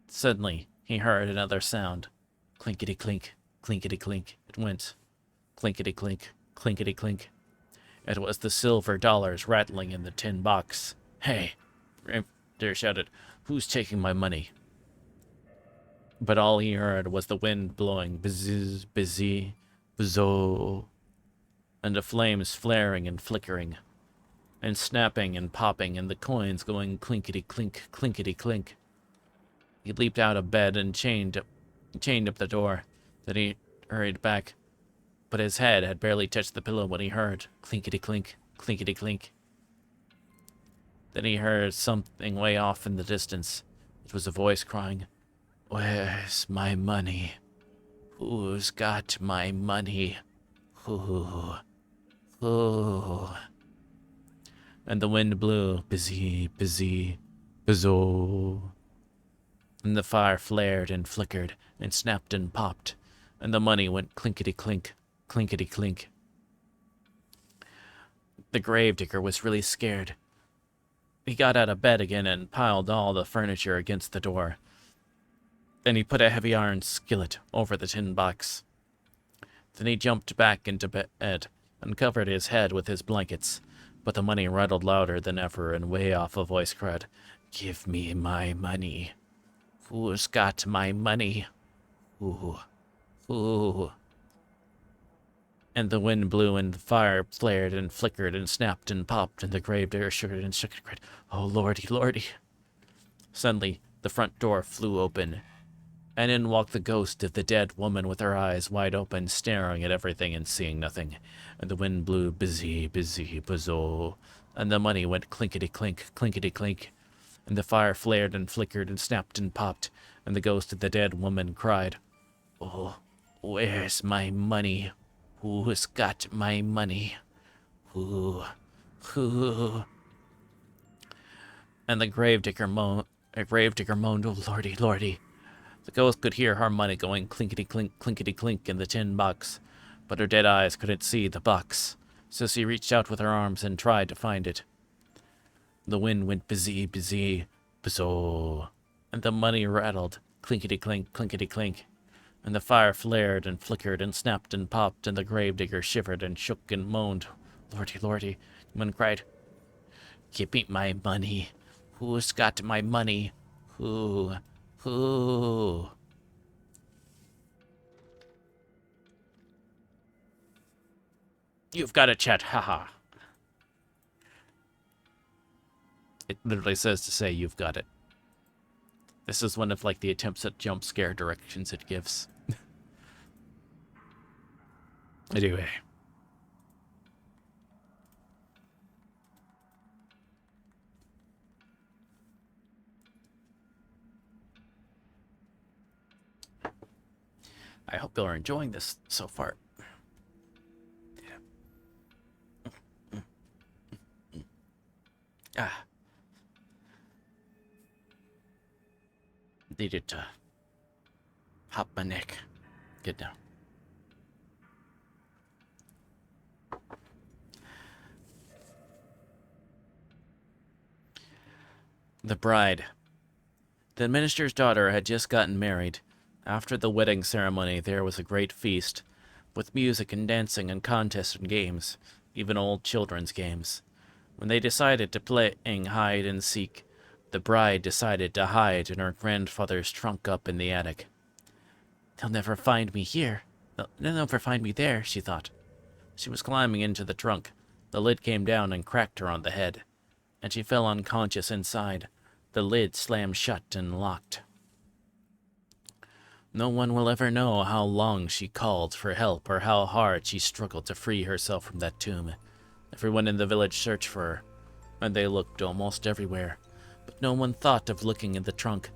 Suddenly, he heard another sound. Clinkety-clink, clinkety-clink. It went. Clinkety-clink, clinkety-clink. It was the silver dollars rattling in the tin box. Hey, Reindeer shouted, who's taking my money? But all he heard was the wind blowing bzz, bzz, bzzo, and the flames flaring and flickering, and snapping and popping, and the coins going clinkety-clink, clinkety-clink. He leaped out of bed and chained up the door. Then he hurried back, but his head had barely touched the pillow when he heard clinkety-clink, clinkety-clink. Then he heard something way off in the distance. It was a voice crying, where's my money? Who's got my money? Who? Who? And the wind blew, busy, busy, bizzo. And the fire flared and flickered and snapped and popped, and the money went clinkety-clink, clinkety-clink. The gravedigger was really scared. He got out of bed again and piled all the furniture against the door. Then he put a heavy iron skillet over the tin box. Then he jumped back into bed and covered his head with his blankets. But the money rattled louder than ever, and way off a voice cried, give me my money. Who's got my money? Who? Who? And the wind blew, and the fire flared and flickered and snapped and popped, and the gravedigger shivered and shook and cried, oh, lordy, lordy. Suddenly, the front door flew open, and in walked the ghost of the dead woman with her eyes wide open, staring at everything and seeing nothing. And the wind blew busy, busy, buzzo, and the money went clinkety-clink, clinkety-clink, and the fire flared and flickered and snapped and popped, and the ghost of the dead woman cried, oh, where's my money? Who's got my money? Who? Who? And the gravedigger moaned, oh, lordy, lordy. The ghost could hear her money going clinkety-clink, clinkety-clink in the tin box, but her dead eyes couldn't see the box, so she reached out with her arms and tried to find it. The wind went busy, busy, buzzo, and the money rattled, clinkety-clink, clinkety-clink, and the fire flared and flickered and snapped and popped, and the gravedigger shivered and shook and moaned, lordy, lordy, and cried, give me my money. Who's got my money? Who? Who? You've got it, chat, haha. It literally says to say you've got it. This is one of, like, the attempts at jump scare directions it gives. Anyway. I hope you're enjoying this so far. Ah. Needed to hop my neck. Get down. The bride. The minister's daughter had just gotten married. After the wedding ceremony, there was a great feast, with music and dancing and contests and games, even old children's games. When they decided to play hide and seek, the bride decided to hide in her grandfather's trunk up in the attic. They'll never find me here. They'll never find me there, she thought. She was climbing into the trunk. The lid came down and cracked her on the head, and she fell unconscious inside. The lid slammed shut and locked. No one will ever know how long she called for help or how hard she struggled to free herself from that tomb. Everyone in the village searched for her, and they looked almost everywhere, but no one thought of looking in the trunk.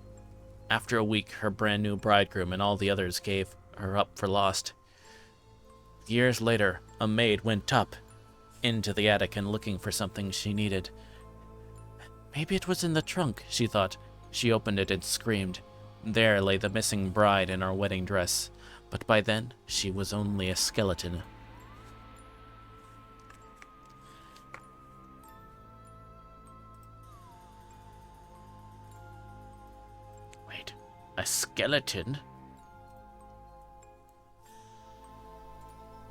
After a week, her brand new bridegroom and all the others gave her up for lost. Years later, a maid went up into the attic and looking for something she needed. Maybe it was in the trunk, she thought. She opened it and screamed. There lay the missing bride in her wedding dress, but by then she was only a skeleton. Wait. A skeleton?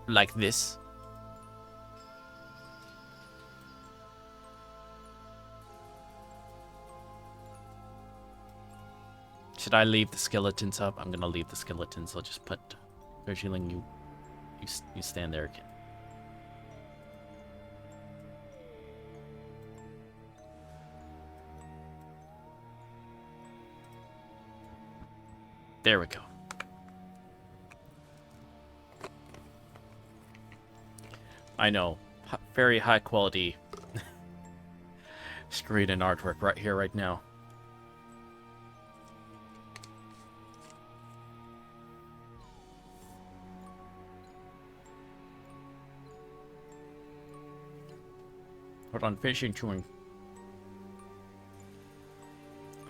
Like this? Should I leave the skeletons up? I'm gonna leave the skeletons. I'll just put Darjeeling, you stand there again. There we go. I know, very high quality screen and artwork right here, right now. Hold on, finishing chewing.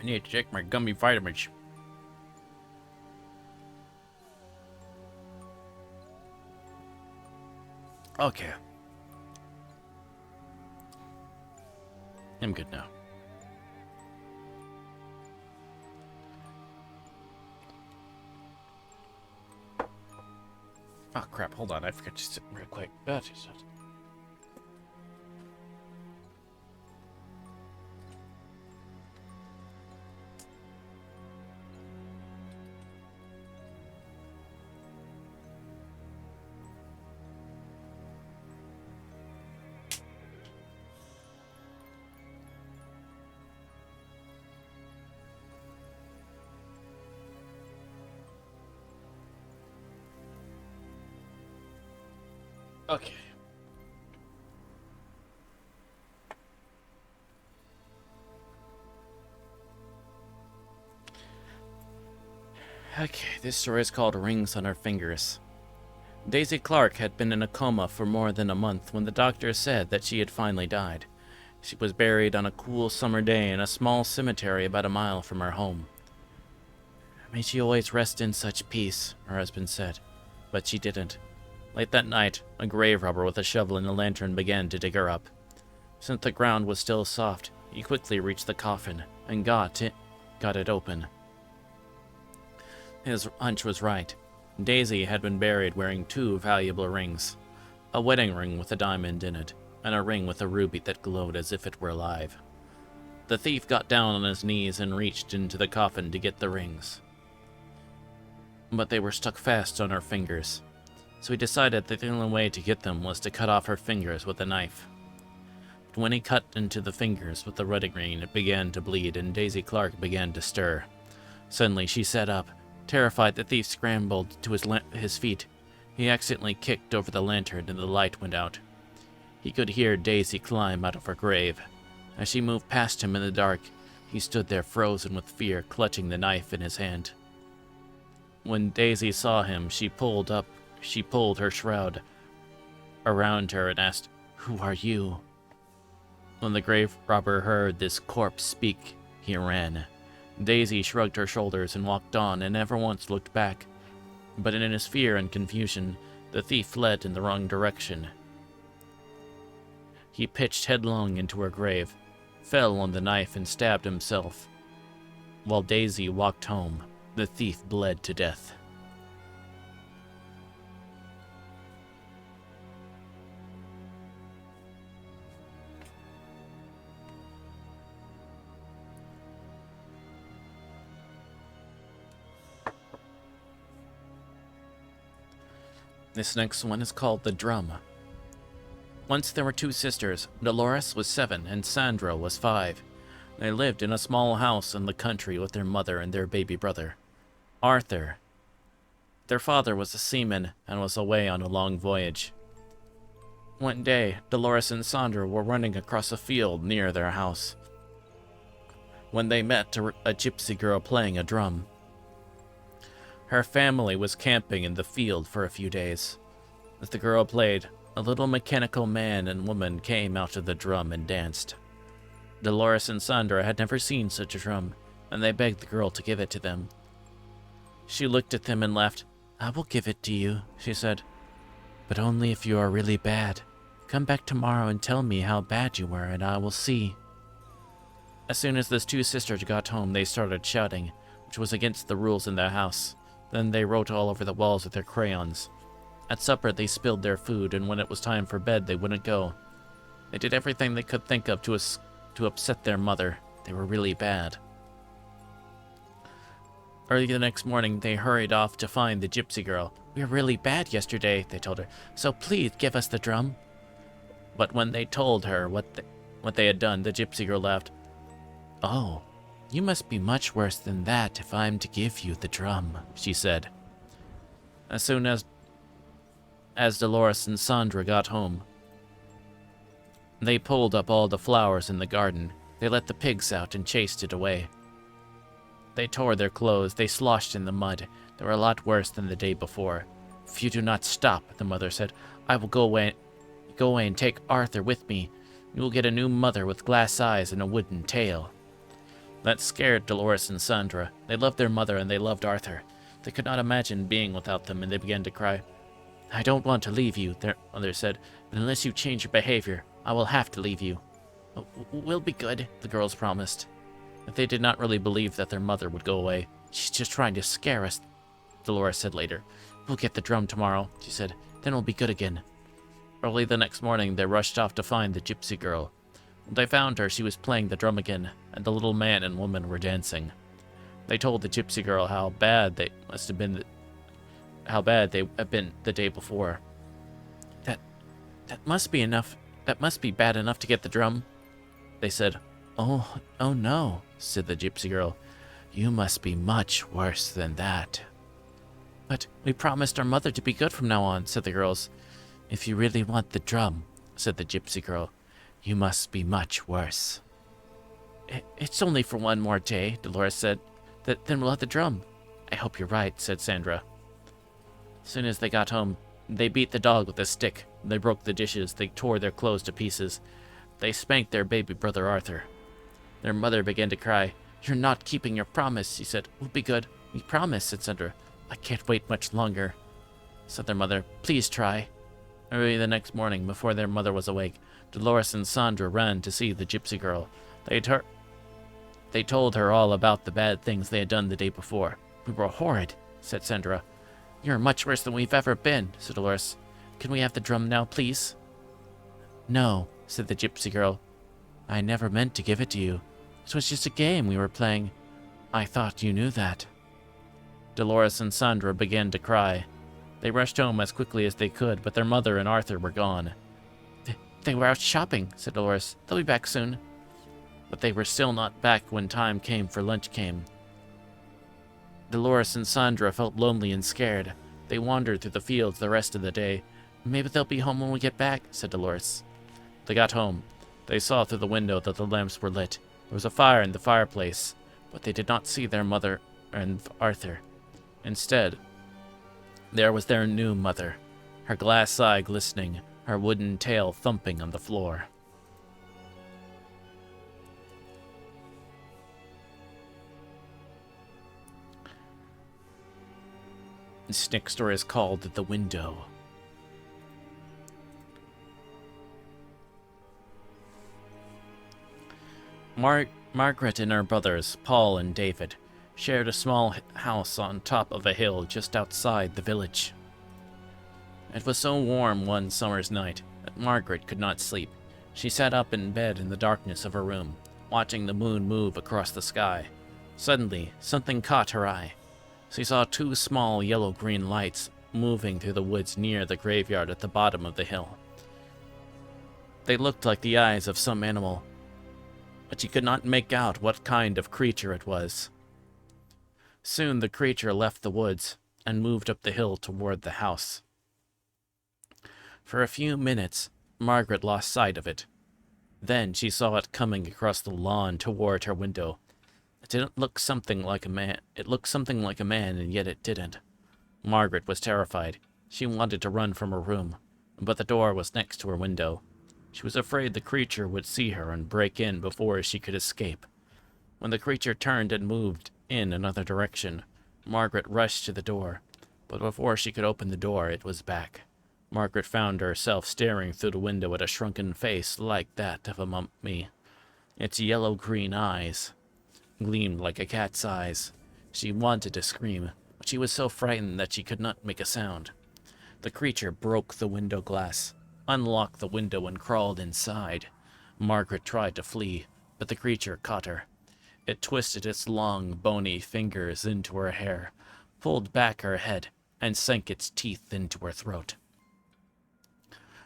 I need to take my gummy vitamins. Okay. I'm good now. Oh crap, hold on, I forgot to sit real quick. Okay. Okay, this story is called Rings on Her Fingers. Daisy Clark had been in a coma for more than a month when the doctor said that she had finally died. She was buried on a cool summer day in a small cemetery about a mile from her home. May she always rest in such peace, her husband said, but she didn't. Late that night, a grave robber with a shovel and a lantern began to dig her up. Since the ground was still soft, he quickly reached the coffin and got it open. His hunch was right. Daisy had been buried wearing two valuable rings, a wedding ring with a diamond in it, and a ring with a ruby that glowed as if it were alive. The thief got down on his knees and reached into the coffin to get the rings. But they were stuck fast on her fingers, so he decided that the only way to get them was to cut off her fingers with a knife. But when he cut into the fingers with the wedding ring, it began to bleed, and Daisy Clark began to stir. Suddenly, she sat up. Terrified, the thief scrambled to his feet. He accidentally kicked over the lantern, and the light went out. He could hear Daisy climb out of her grave. As she moved past him in the dark, he stood there frozen with fear, clutching the knife in his hand. When Daisy saw him, she pulled her shroud around her and asked, "Who are you?" When the grave robber heard this corpse speak, he ran. Daisy shrugged her shoulders and walked on and never once looked back. But in his fear and confusion, the thief fled in the wrong direction. He pitched headlong into her grave, fell on the knife and stabbed himself. While Daisy walked home, the thief bled to death. This next one is called The Drum. Once there were two sisters. Dolores was 7 and Sandra was 5. They lived in a small house in the country with their mother and their baby brother, Arthur. Their father was a seaman and was away on a long voyage. One day, Dolores and Sandra were running across a field near their house when they met a gypsy girl playing a drum. Her family was camping in the field for a few days. As the girl played, a little mechanical man and woman came out of the drum and danced. Dolores and Sandra had never seen such a drum, and they begged the girl to give it to them. She looked at them and laughed. "I will give it to you," she said, "but only if you are really bad. Come back tomorrow and tell me how bad you were, and I will see." As soon as the two sisters got home, they started shouting, which was against the rules in their house. Then they wrote all over the walls with their crayons. At supper, they spilled their food, and when it was time for bed, they wouldn't go. They did everything they could think of to upset their mother. They were really bad. Early the next morning, they hurried off to find the gypsy girl. "We were really bad yesterday," they told her, "so please give us the drum." But when they told her what they had done, the gypsy girl laughed. "Oh, you must be much worse than that if I'm to give you the drum," she said. As soon as Dolores and Sandra got home, they pulled up all the flowers in the garden. They let the pigs out and chased it away. They tore their clothes. They sloshed in the mud. They were a lot worse than the day before. "If you do not stop," the mother said, "I will go away and take Arthur with me. You will get a new mother with glass eyes and a wooden tail." That scared Dolores and Sandra. They loved their mother and they loved Arthur. They could not imagine being without them, and they began to cry. "I don't want to leave you," their mother said, "but unless you change your behavior, I will have to leave you." "We'll be good," the girls promised. But they did not really believe that their mother would go away. "She's just trying to scare us," Dolores said later. "We'll get the drum tomorrow," she said. "Then we'll be good again." Early the next morning, they rushed off to find the gypsy girl. When they found her, she was playing the drum again, and the little man and woman were dancing. They told the gypsy girl how bad they had been the day before. That must be enough. That must be bad enough to get the drum," they said. Oh no," said the gypsy girl. "You must be much worse than that." "But we promised our mother to be good from now on," said the girls. "If you really want the drum," said the gypsy girl, "you must be much worse." It's only for one more day," Dolores said. Then we'll have the drum." "I hope you're right," said Sandra. As soon as they got home, they beat the dog with a stick. They broke the dishes. They tore their clothes to pieces. They spanked their baby brother Arthur. Their mother began to cry. "You're not keeping your promise," she said. "We'll be good. We promise," said Sandra. "I can't wait much longer," said their mother. "Please try." Early the next morning, before their mother was awake, Dolores and Sandra ran to see the gypsy girl. They told her all about the bad things they had done the day before. "We were horrid," said Sandra. "You're much worse than we've ever been," said Dolores. "Can we have the drum now, please?" "No," said the gypsy girl. "I never meant to give it to you. It was just a game we were playing. I thought you knew that." Dolores and Sandra began to cry. They rushed home as quickly as they could, but their mother and Arthur were gone. They were out shopping," said Dolores. "They'll be back soon." But they were still not back when time came for lunch came. Dolores and Sandra felt lonely and scared. They wandered through the fields the rest of the day. "Maybe they'll be home when we get back," said Dolores. They got home. They saw through the window that the lamps were lit. There was a fire in the fireplace, but they did not see their mother and Arthur. Instead, there was their new mother, her glass eye glistening, her wooden tail thumping on the floor. This next story is called The Window. Margaret and her brothers, Paul and David, shared a small house on top of a hill just outside the village. It was so warm one summer's night that Margaret could not sleep. She sat up in bed in the darkness of her room, watching the moon move across the sky. Suddenly, something caught her eye. She saw two small yellow-green lights moving through the woods near the graveyard at the bottom of the hill. They looked like the eyes of some animal, but she could not make out what kind of creature it was. Soon the creature left the woods and moved up the hill toward the house. For a few minutes, Margaret lost sight of it. Then she saw it coming across the lawn toward her window. It didn't look something like a man. It looked something like a man, and yet it didn't. Margaret was terrified. She wanted to run from her room, but the door was next to her window. She was afraid the creature would see her and break in before she could escape. When the creature turned and moved in another direction, Margaret rushed to the door, but before she could open the door, it was back. Margaret found herself staring through the window at a shrunken face like that of a mummy. Its yellow-green eyes gleamed like a cat's eyes. She wanted to scream, but she was so frightened that she could not make a sound. The creature broke the window glass, unlocked the window, and crawled inside. Margaret tried to flee, but the creature caught her. It twisted its long, bony fingers into her hair, pulled back her head, and sank its teeth into her throat.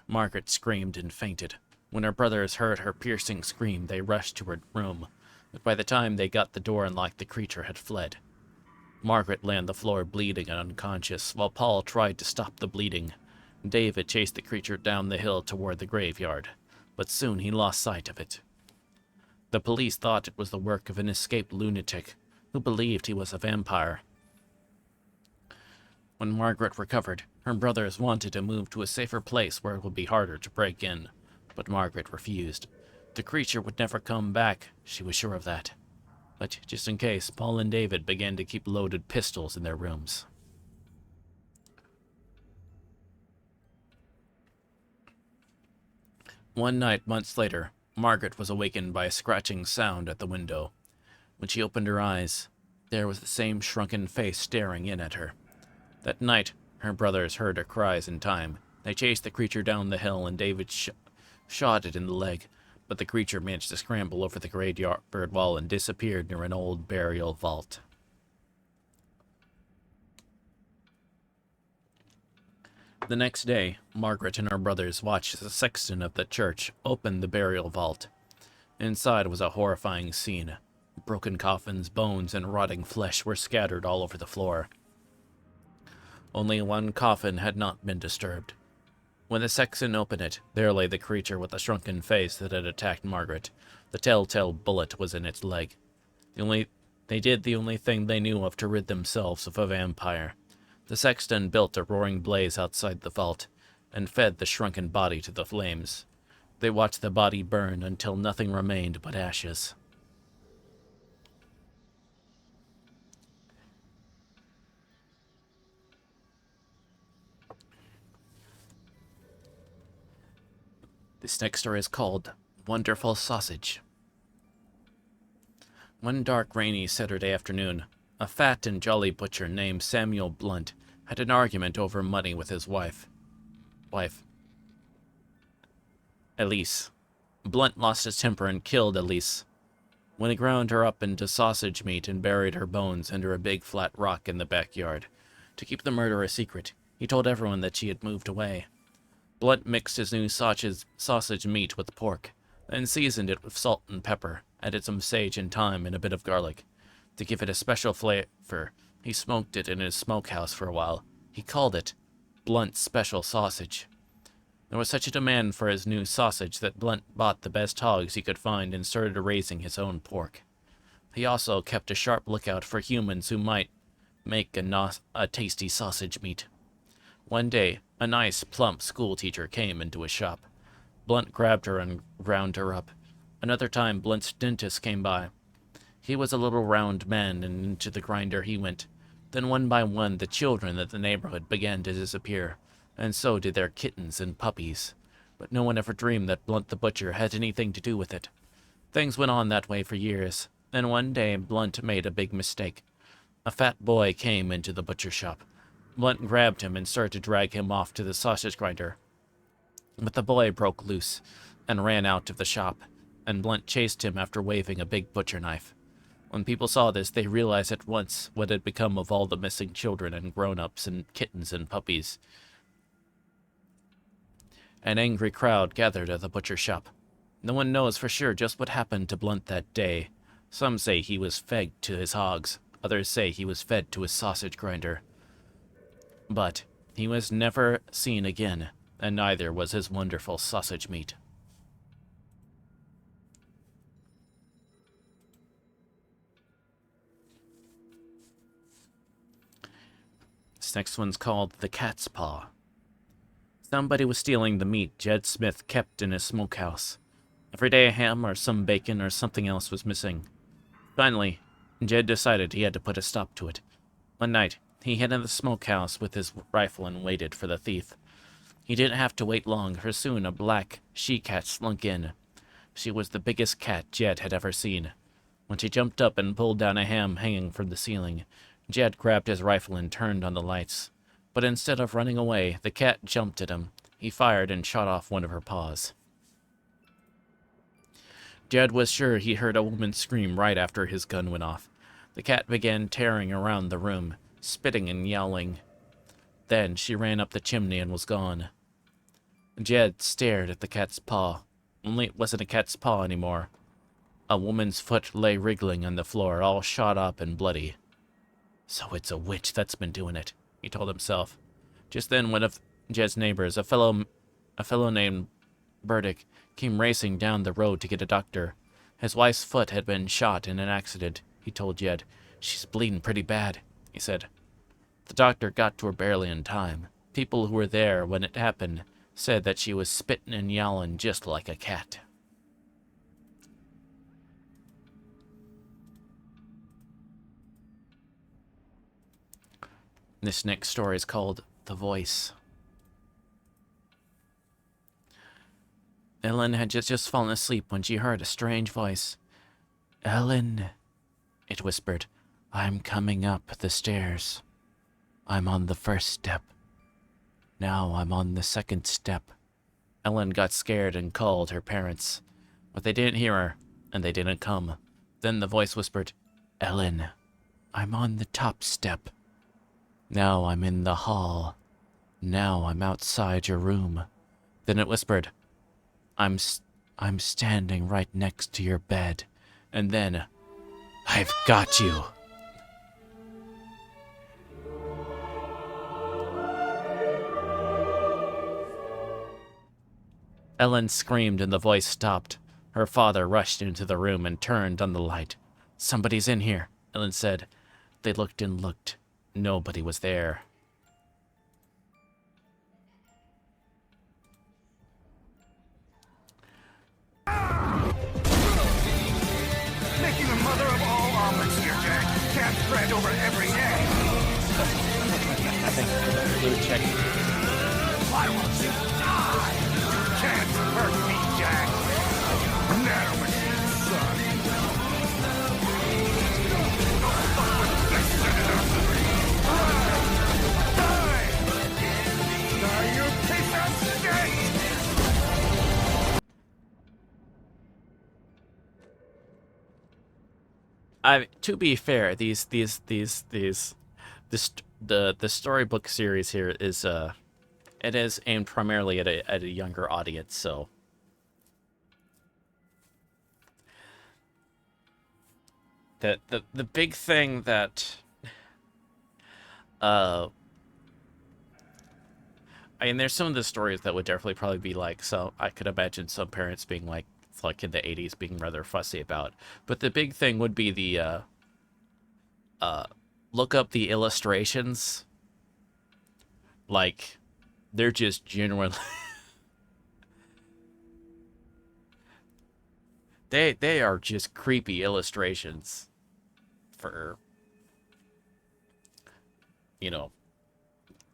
Margaret screamed and fainted. When her brothers heard her piercing scream, they rushed to her room, but by the time they got the door unlocked, the creature had fled. Margaret lay on the floor bleeding and unconscious, while Paul tried to stop the bleeding. David chased the creature down the hill toward the graveyard, but soon he lost sight of it. The police thought it was the work of an escaped lunatic who believed he was a vampire. When Margaret recovered, her brothers wanted to move to a safer place where it would be harder to break in, but Margaret refused. The creature would never come back, she was sure of that. But just in case, Paul and David began to keep loaded pistols in their rooms. One night, months later, Margaret was awakened by a scratching sound at the window. When she opened her eyes, there was the same shrunken face staring in at her. That night, her brothers heard her cries in time. They chased the creature down the hill, and David shot it in the leg, but the creature managed to scramble over the graveyard wall and disappeared near an old burial vault. The next day, Margaret and her brothers watched the sexton of the church open the burial vault. Inside was a horrifying scene. Broken coffins, bones, and rotting flesh were scattered all over the floor. Only one coffin had not been disturbed. When the sexton opened it, there lay the creature with the shrunken face that had attacked Margaret. The telltale bullet was in its leg. They did the only thing they knew of to rid themselves of a vampire. The sexton built a roaring blaze outside the vault, and fed the shrunken body to the flames. They watched the body burn until nothing remained but ashes. This next story is called Wonderful Sausage. One dark, rainy Saturday afternoon, a fat and jolly butcher named Samuel Blunt had an argument over money with his wife, Elise. Blunt lost his temper and killed Elise. When he ground her up into sausage meat and buried her bones under a big flat rock in the backyard. To keep the murder a secret, he told everyone that she had moved away. Blunt mixed his new sausage meat with pork, then seasoned it with salt and pepper, added some sage and thyme and a bit of garlic. To give it a special flavor, he smoked it in his smokehouse for a while. He called it Blunt's Special Sausage. There was such a demand for his new sausage that Blunt bought the best hogs he could find and started raising his own pork. He also kept a sharp lookout for humans who might make a tasty sausage meat. One day, a nice, plump schoolteacher came into his shop. Blunt grabbed her and ground her up. Another time, Blunt's dentist came by. He was a little round man, and into the grinder he went. Then one by one, the children of the neighborhood began to disappear, and so did their kittens and puppies. But no one ever dreamed that Blunt the butcher had anything to do with it. Things went on that way for years. Then one day, Blunt made a big mistake. A fat boy came into the butcher shop. Blunt grabbed him and started to drag him off to the sausage grinder. But the boy broke loose and ran out of the shop, and Blunt chased him after waving a big butcher knife. When people saw this, they realized at once what had become of all the missing children and grown-ups and kittens and puppies. An angry crowd gathered at the butcher shop. No one knows for sure just what happened to Blunt that day. Some say he was fed to his hogs. Others say he was fed to his sausage grinder. But he was never seen again, and neither was his wonderful sausage meat. This next one's called The Cat's Paw. Somebody was stealing the meat Jed Smith kept in his smokehouse. Every day a ham or some bacon or something else was missing. Finally, Jed decided he had to put a stop to it. One night, he hid in the smokehouse with his rifle and waited for the thief. He didn't have to wait long, for soon a black she-cat slunk in. She was the biggest cat Jed had ever seen. When she jumped up and pulled down a ham hanging from the ceiling, Jed grabbed his rifle and turned on the lights. But instead of running away, the cat jumped at him. He fired and shot off one of her paws. Jed was sure he heard a woman scream right after his gun went off. The cat began tearing around the room, spitting and yowling. Then she ran up the chimney and was gone. Jed stared at the cat's paw. Only it wasn't a cat's paw anymore. A woman's foot lay wriggling on the floor, all shot up and bloody. So it's a witch that's been doing it, he told himself. Just then one of Jed's neighbors, a fellow named Burdick, came racing down the road to get a doctor. His wife's foot had been shot in an accident, he told Jed. She's bleeding pretty bad, he said. The doctor got to her barely in time. People who were there when it happened said that she was spitting and yowling just like a cat. This next story is called The Voice. Ellen had just fallen asleep when she heard a strange voice. "Ellen," it whispered, "I'm coming up the stairs. I'm on the first step. Now I'm on the second step." Ellen got scared and called her parents, but they didn't hear her, and they didn't come. Then the voice whispered, "Ellen, I'm on the top step. Now I'm in the hall. Now I'm outside your room." Then it whispered, I'm standing right next to your bed. And then, "I've got you." Ellen screamed and the voice stopped. Her father rushed into the room and turned on the light. "Somebody's in here," Ellen said. They looked and looked. Nobody was there. Making a mother of all omelets here, Jack. Can't spread over every egg. Blue check. Why won't you die? You can't hurt me, Jack. Nanomachine, son. Don't fuck with this senator. Die! Die, you piece of shit! To be fair, the storybook series here is it is aimed primarily at a younger audience, so the big thing that I mean, there's some of the stories that would definitely probably be like, so I could imagine some parents being like in the 80s being rather fussy about. But the big thing would be the look up the illustrations. Like, they're just genuinely they are just creepy illustrations for, you know,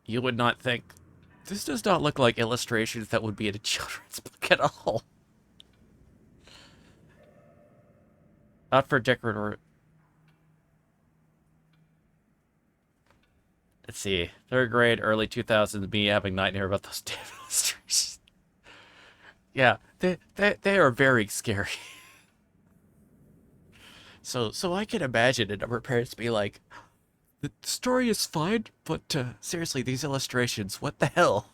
you would not think this does not look like illustrations that would be in a children's book at all. Not for decorator. Let's see. 3rd grade, early 2000s, me having nightmare about those damn illustrations. Yeah, they are very scary. So I can imagine a number of parents be like, "The story is fine, but seriously, these illustrations, what the hell?"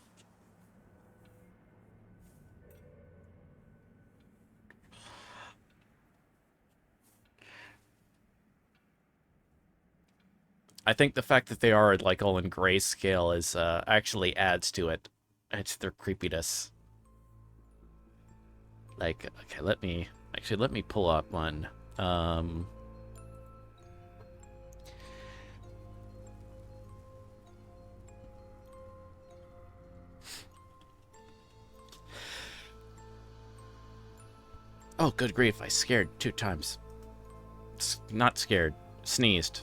I think the fact that they are like all in grayscale is actually adds to it. It's their creepiness. Like, okay, let me pull up one. Oh, good grief! I scared 2 times. Not scared, sneezed.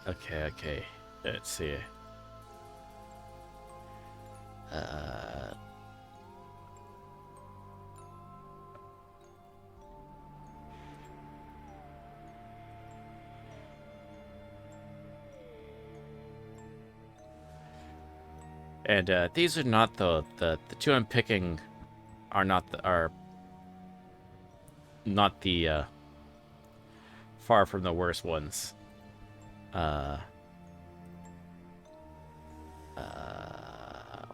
Okay. Let's see. And these are not the two I'm picking are not the far from the worst ones.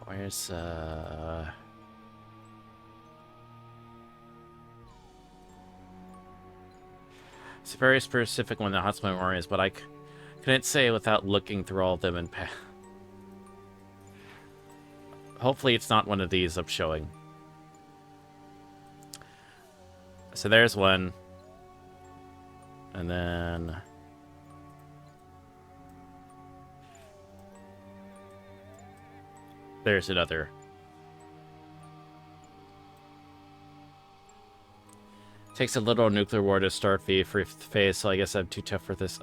Where's it's a very specific one that haunts my memories, but I couldn't say without looking through all of them and hopefully it's not one of these I'm showing. So there's one. And then there's another. Takes a little nuclear war to start the first phase, so I guess I'm too tough for this.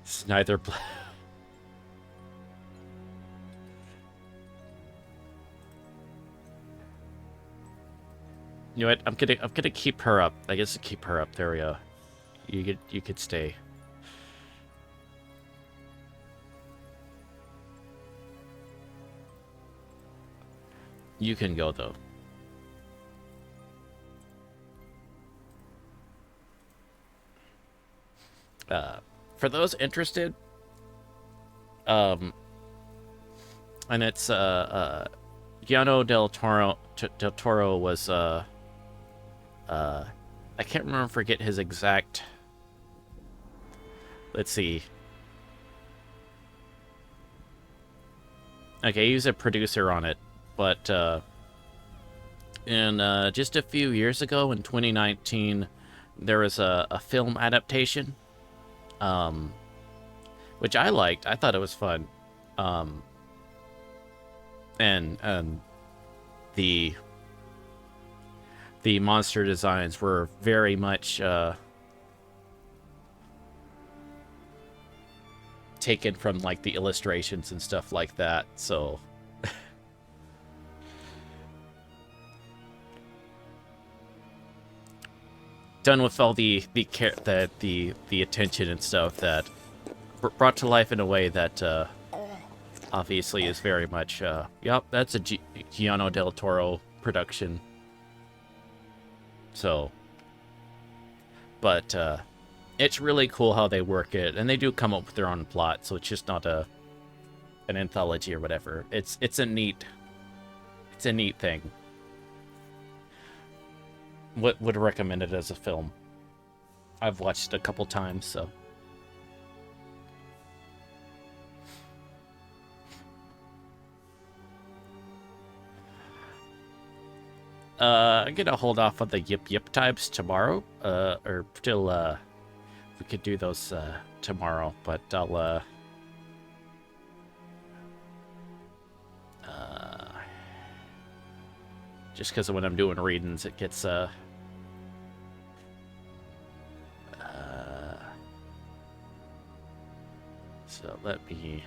It's neither. You know what? I'm gonna keep her up. I guess keep her up. There we go. You could stay. You can go though. For those interested, and it's Guillermo del Toro was I can't remember, forget his exact. Let's see. Okay, he was a producer on it, but in just a few years ago, in 2019, there was a film adaptation, which I liked. I thought it was fun, and the monster designs were very much taken from like the illustrations and stuff like that. So done with all the attention and stuff that brought to life in a way that obviously is very much yep, that's a Guillermo del Toro production. So, but it's really cool how they work it, and they do come up with their own plot, so it's just not an anthology or whatever. It's a neat thing. Would recommend it as a film. I've watched it a couple times, so. I'm gonna hold off on the yip types tomorrow, or till we could do those tomorrow, but I'll just because when I'm doing readings, it gets so let me.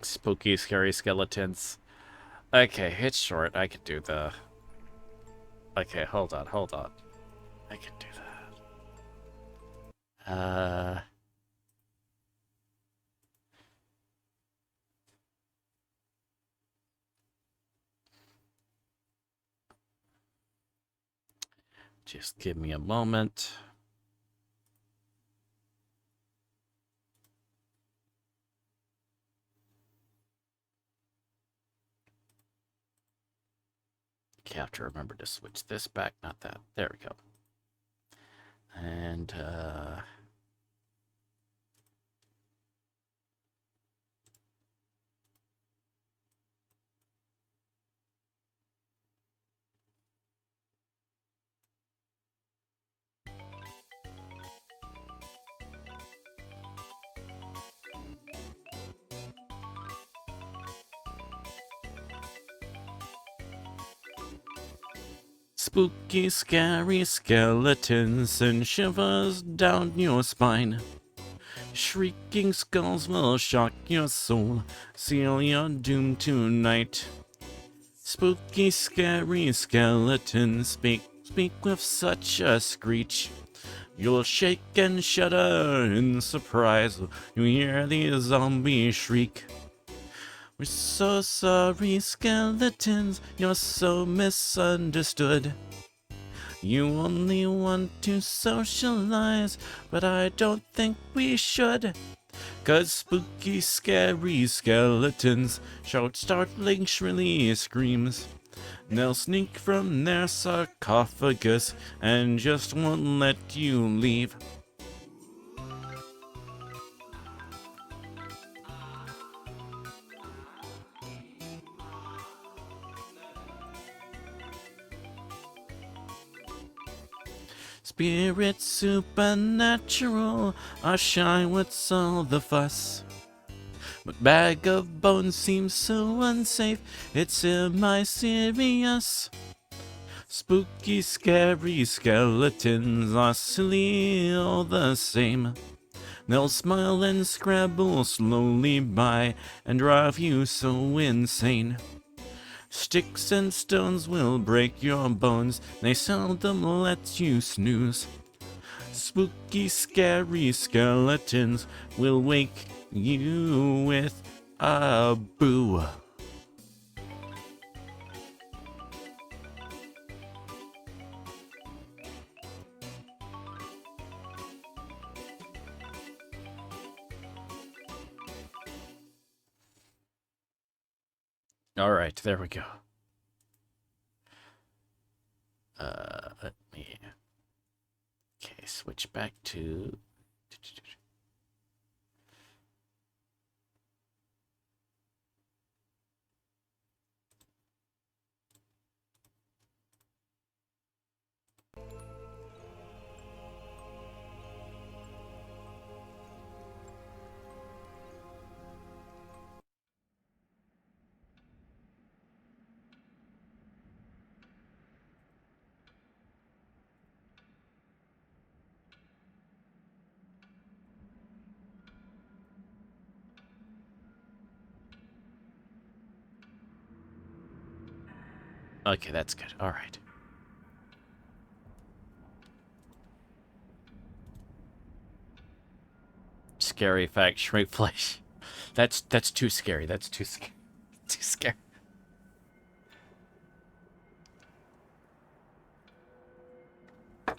Spooky, scary skeletons. Okay, it's short. I could do the... Okay, hold on. I can do that. Just give me a moment. Okay, I have to remember to switch this back, not that. There we go. And, Spooky, scary skeletons send shivers down your spine. Shrieking skulls will shock your soul, seal your doom tonight. Spooky, scary skeletons speak with such a screech. You'll shake and shudder in surprise. You hear the zombie shriek. We're so sorry, skeletons, you're so misunderstood. You only want to socialize, but I don't think we should. 'Cause spooky, scary skeletons shout startling, shrilly screams. They'll sneak from their sarcophagus and just won't let you leave. Spirits supernatural are shy, what's all the fuss? But bag of bones seems so unsafe, it's semi-serious. Spooky, scary skeletons are silly all the same. They'll smile and scrabble slowly by and drive you so insane. Sticks and stones will break your bones, they seldom let you snooze. Spooky, scary skeletons will wake you with a boo. All right, there we go. Let me... Okay, switch back to... Okay, that's good. All right. Scary fact, shrimp flesh. That's too scary. That's too scary. Too scary.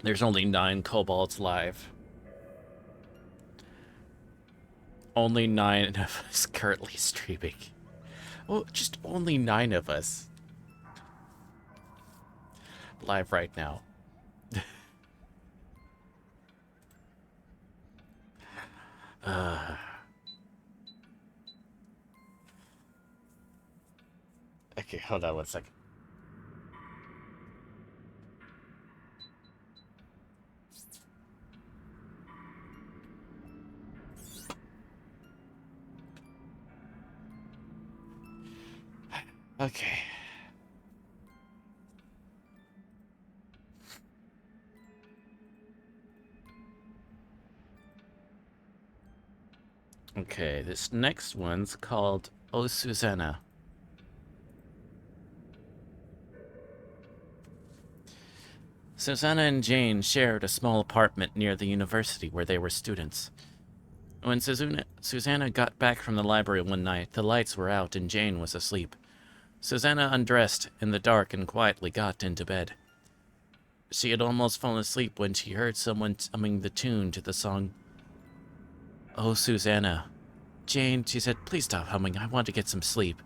There's only 9 kobolds live. Only 9 of us currently streaming. Oh, just only 9 of us. Live right now. Okay, hold on one second. Okay. Okay, this next one's called Oh Susanna. Susanna and Jane shared a small apartment near the university where they were students. When Susanna got back from the library one night, the lights were out and Jane was asleep. Susanna undressed in the dark and quietly got into bed. She had almost fallen asleep when she heard someone humming the tune to the song Oh, Susanna. Jane, she said, please stop humming. I want to get some sleep.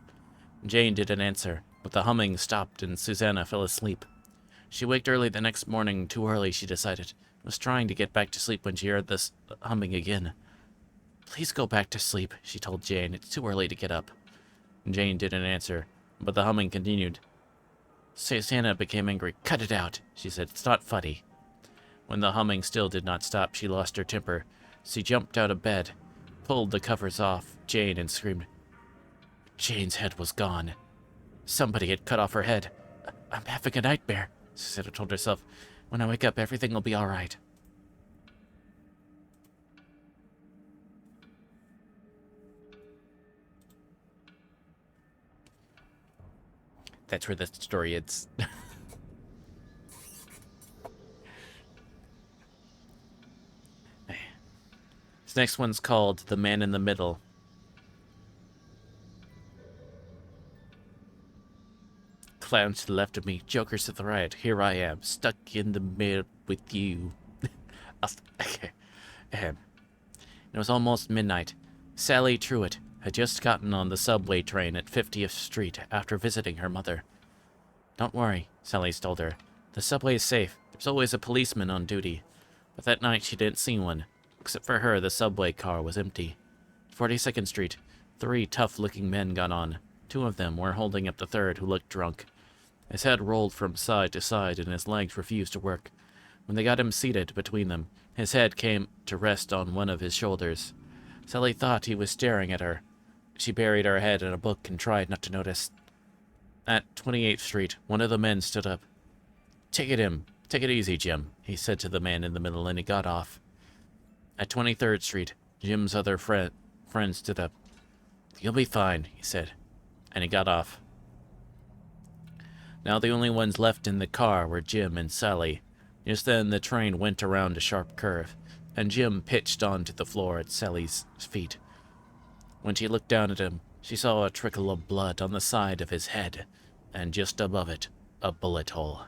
Jane didn't answer, but the humming stopped and Susanna fell asleep. She waked early the next morning, too early, she decided. Was trying to get back to sleep when she heard this humming again. Please go back to sleep, she told Jane. It's too early to get up. Jane didn't answer, but the humming continued. Susanna became angry. Cut it out, she said. It's not funny. When the humming still did not stop, she lost her temper. She jumped out of bed, pulled the covers off Jane, and screamed. Jane's head was gone. Somebody had cut off her head. I'm having a nightmare, Susanna told herself. When I wake up, everything will be all right. That's where the story ends. This next one's called The Man in the Middle. Clowns to the left of me, jokers to the right. Here I am, stuck in the middle with you. Okay. It was almost midnight. Sally Truitt had just gotten on the subway train at 50th Street after visiting her mother. Don't worry, Sally told her. The subway is safe. There's always a policeman on duty. But that night she didn't see one. Except for her, the subway car was empty. 42nd Street, 3 tough-looking men got on. 2 of them were holding up the third, who looked drunk. His head rolled from side to side, and his legs refused to work. When they got him seated between them, his head came to rest on one of his shoulders. Sally thought he was staring at her. She buried her head in a book and tried not to notice. At 28th Street, one of the men stood up. Take it easy, Jim, he said to the man in the middle, and he got off. At 23rd Street, Jim's other friend stood up. You'll be fine, he said, and he got off. Now the only ones left in the car were Jim and Sally. Just then the train went around a sharp curve, and Jim pitched onto the floor at Sally's feet. When she looked down at him, she saw a trickle of blood on the side of his head, and just above it, a bullet hole.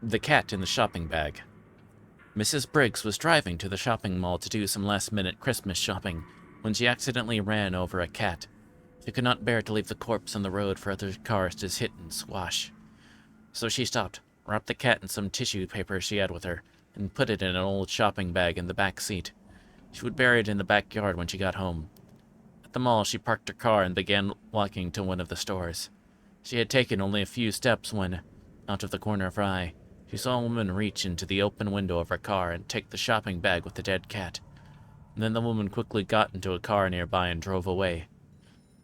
The cat in the shopping bag. Mrs. Briggs was driving to the shopping mall to do some last-minute Christmas shopping when she accidentally ran over a cat. She could not bear to leave the corpse on the road for other cars to hit and squash. So she stopped, wrapped the cat in some tissue paper she had with her, and put it in an old shopping bag in the back seat. She would bury it in the backyard when she got home. At the mall, she parked her car and began walking to one of the stores. She had taken only a few steps when, out of the corner of her eye, she saw a woman reach into the open window of her car and take the shopping bag with the dead cat. And then the woman quickly got into a car nearby and drove away.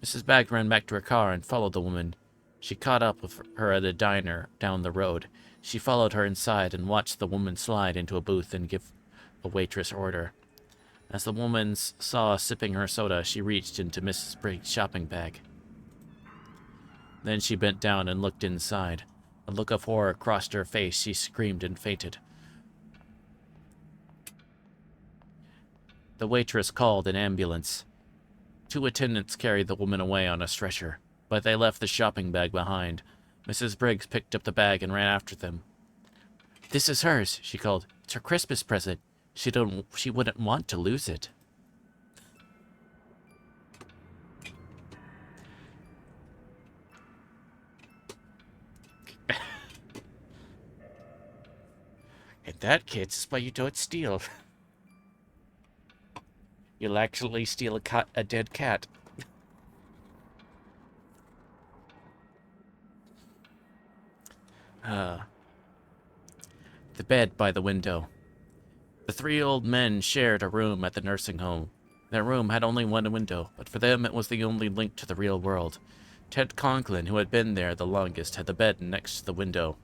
Mrs. Bagg ran back to her car and followed the woman. She caught up with her at a diner down the road. She followed her inside and watched the woman slide into a booth and give a waitress order. As the woman saw sipping her soda, she reached into Mrs. Briggs' shopping bag. Then she bent down and looked inside. A look of horror crossed her face. She screamed and fainted. The waitress called an ambulance. 2 attendants carried the woman away on a stretcher, but they left the shopping bag behind. Mrs. Briggs picked up the bag and ran after them. This is hers, she called. It's her Christmas present. She wouldn't want to lose it. In that case, it's why you don't steal. You'll actually steal a dead cat. The bed by the window. The 3 old men shared a room at the nursing home. Their room had only one window, but for them it was the only link to the real world. Ted Conklin, who had been there the longest, had the bed next to the window.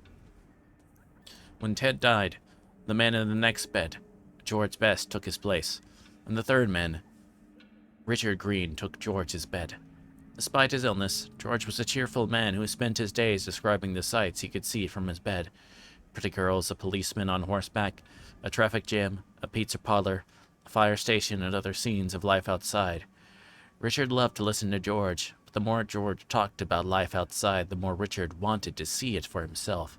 When Ted died, the man in the next bed, George Best, took his place, and the third man, Richard Green, took George's bed. Despite his illness, George was a cheerful man who spent his days describing the sights he could see from his bed. Pretty girls, a policeman on horseback, a traffic jam, a pizza parlor, a fire station, and other scenes of life outside. Richard loved to listen to George, but the more George talked about life outside, the more Richard wanted to see it for himself.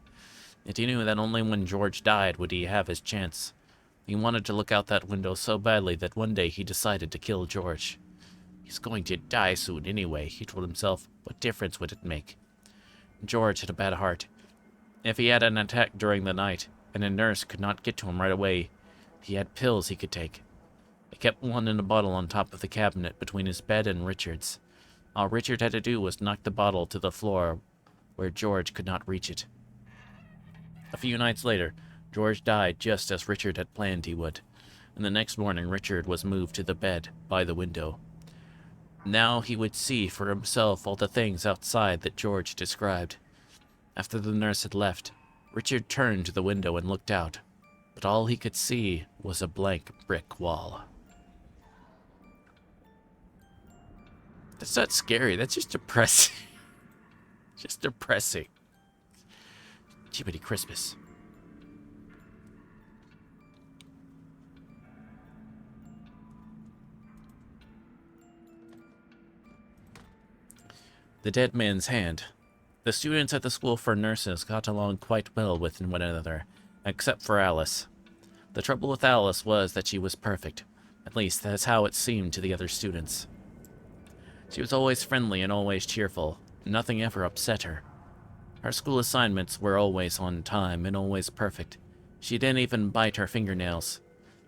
Yet he knew that only when George died would he have his chance. He wanted to look out that window so badly that one day he decided to kill George. He's going to die soon anyway, he told himself. What difference would it make? George had a bad heart. If he had an attack during the night, and a nurse could not get to him right away, he had pills he could take. He kept one in a bottle on top of the cabinet between his bed and Richard's. All Richard had to do was knock the bottle to the floor where George could not reach it. A few nights later, George died just as Richard had planned he would, and the next morning Richard was moved to the bed by the window. Now he would see for himself all the things outside that George described. After the nurse had left, Richard turned to the window and looked out, but all he could see was a blank brick wall. That's not scary, that's just depressing. Just depressing. Jiminy Christmas. The dead man's hand. The students at the school for nurses got along quite well with one another, except for Alice. The trouble with Alice was that she was perfect. At least, that's how it seemed to the other students. She was always friendly and always cheerful. Nothing ever upset her. Her school assignments were always on time and always perfect. She didn't even bite her fingernails.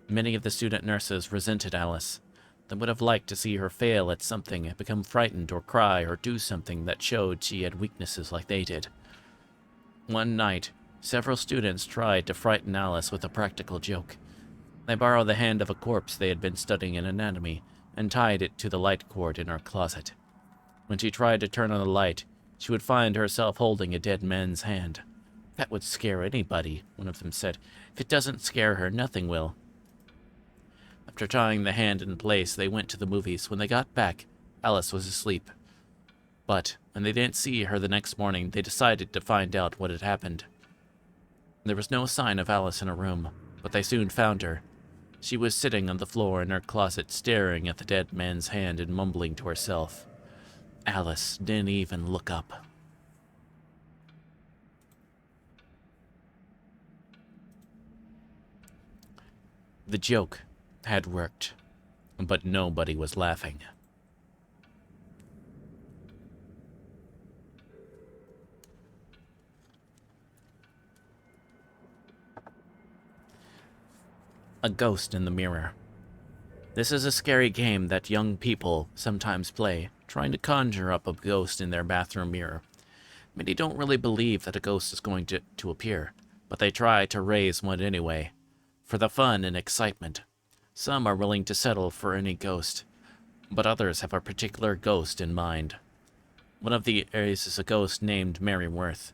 Many of the student nurses resented Alice. They would have liked to see her fail at something, become frightened or cry or do something that showed she had weaknesses like they did. One night, several students tried to frighten Alice with a practical joke. They borrowed the hand of a corpse they had been studying in anatomy and tied it to the light cord in her closet. When she tried to turn on the light, she would find herself holding a dead man's hand. "That would scare anybody," one of them said. "If it doesn't scare her, nothing will." After tying the hand in place, they went to the movies. When they got back, Alice was asleep. But when they didn't see her the next morning, they decided to find out what had happened. There was no sign of Alice in her room, but they soon found her. She was sitting on the floor in her closet, staring at the dead man's hand and mumbling to herself. Alice didn't even look up. The joke had worked, but nobody was laughing. A ghost in the mirror. This is a scary game that young people sometimes play, trying to conjure up a ghost in their bathroom mirror. Many don't really believe that a ghost is going to appear, but they try to raise one anyway, for the fun and excitement. Some are willing to settle for any ghost, but others have a particular ghost in mind. One of the areas is a ghost named Mary Worth,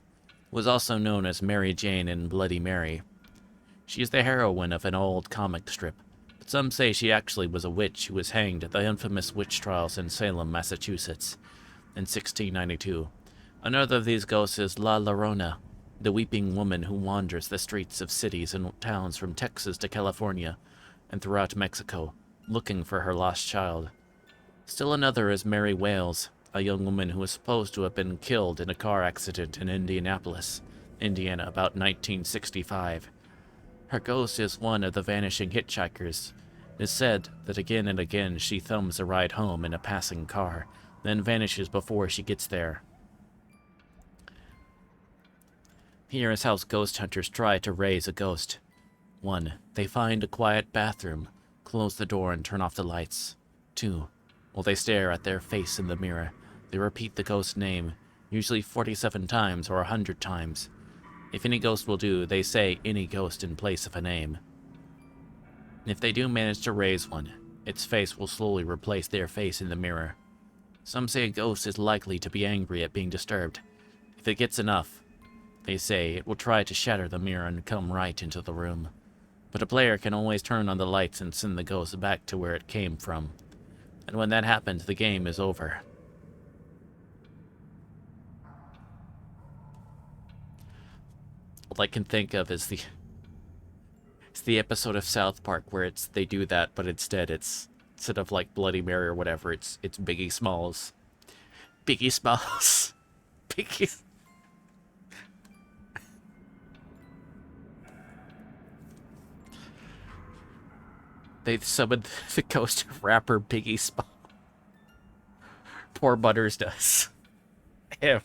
who was also known as Mary Jane in Bloody Mary. She is the heroine of an old comic strip, but some say she actually was a witch who was hanged at the infamous witch trials in Salem, Massachusetts, in 1692. Another of these ghosts is La Llorona, the weeping woman who wanders the streets of cities and towns from Texas to California and throughout Mexico, looking for her lost child. Still another is Mary Wales, a young woman who is supposed to have been killed in a car accident in Indianapolis, Indiana, about 1965. Her ghost is one of the vanishing hitchhikers. It is said that again and again she thumbs a ride home in a passing car, then vanishes before she gets there. Here is how ghost hunters try to raise a ghost. 1. They find a quiet bathroom, close the door and turn off the lights. 2. While they stare at their face in the mirror, they repeat the ghost's name, usually 47 times or 100 times. If any ghost will do, they say any ghost in place of a name. If they do manage to raise one, its face will slowly replace their face in the mirror. Some say a ghost is likely to be angry at being disturbed. If it gets enough, they say it will try to shatter the mirror and come right into the room. But a player can always turn on the lights and send the ghost back to where it came from. And when that happens, the game is over. All I can think of is the episode of South Park where they do that, but instead instead of like Bloody Mary or whatever, it's Biggie Smalls. Biggie Smalls. Biggie. They summoned the ghost of rapper Biggie Smalls. Poor Butters does. Him.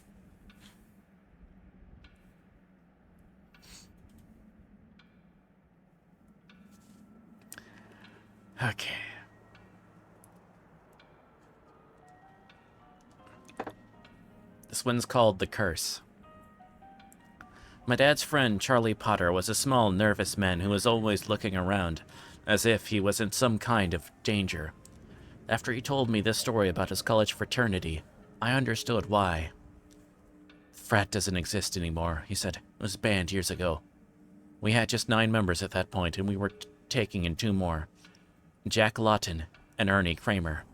Okay. This one's called The Curse. My dad's friend, Charlie Potter, was a small, nervous man who was always looking around, as if he was in some kind of danger. After he told me this story about his college fraternity, I understood why. Frat doesn't exist anymore, he said. It was banned years ago. We had just 9 members at that point, and we were taking in 2 more. Jack Lawton and Ernie Kramer.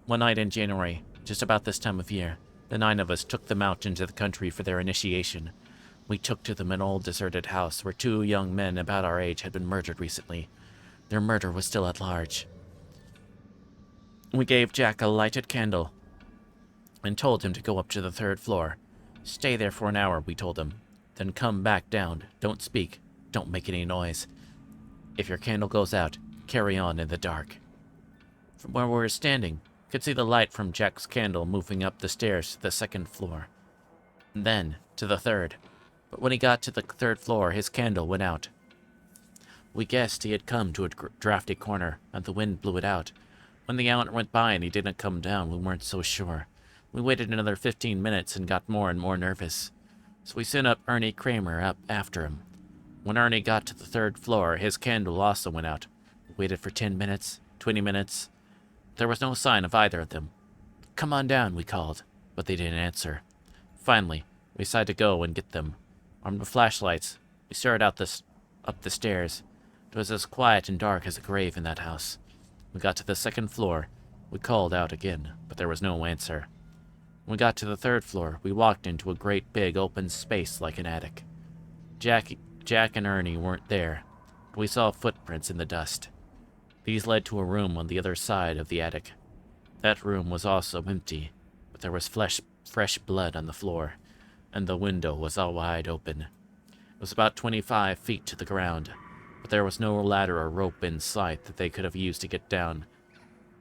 One night in January, just about this time of year, the 9 of us took them out into the country for their initiation. We took to them an old deserted house where 2 young men about our age had been murdered recently. Their murder was still at large. We gave Jack a lighted candle and told him to go up to the 3rd floor. Stay there for an hour, we told him. Then come back down. Don't speak. Don't make any noise. If your candle goes out, carry on in the dark. From where we were standing, we could see the light from Jack's candle moving up the stairs to the 2nd floor. Then to the 3rd. But when he got to the 3rd floor, his candle went out. We guessed he had come to a drafty corner, and the wind blew it out. When the hour went by and he didn't come down, we weren't so sure. We waited another 15 minutes and got more and more nervous. So we sent up Ernie Kramer up after him. When Ernie got to the 3rd floor, his candle also went out. We waited for 10 minutes, 20 minutes. There was no sign of either of them. Come on down, we called, but they didn't answer. Finally, we decided to go and get them. Armed with flashlights, we started up the stairs. It was as quiet and dark as a grave in that house. We got to the 2nd floor. We called out again, but there was no answer. When we got to the 3rd floor, we walked into a great big open space like an attic. Jack and Ernie weren't there, but we saw footprints in the dust. These led to a room on the other side of the attic. That room was also empty, but there was fresh blood on the floor, and the window was all wide open. It was about 25 feet to the ground, but there was no ladder or rope in sight that they could have used to get down.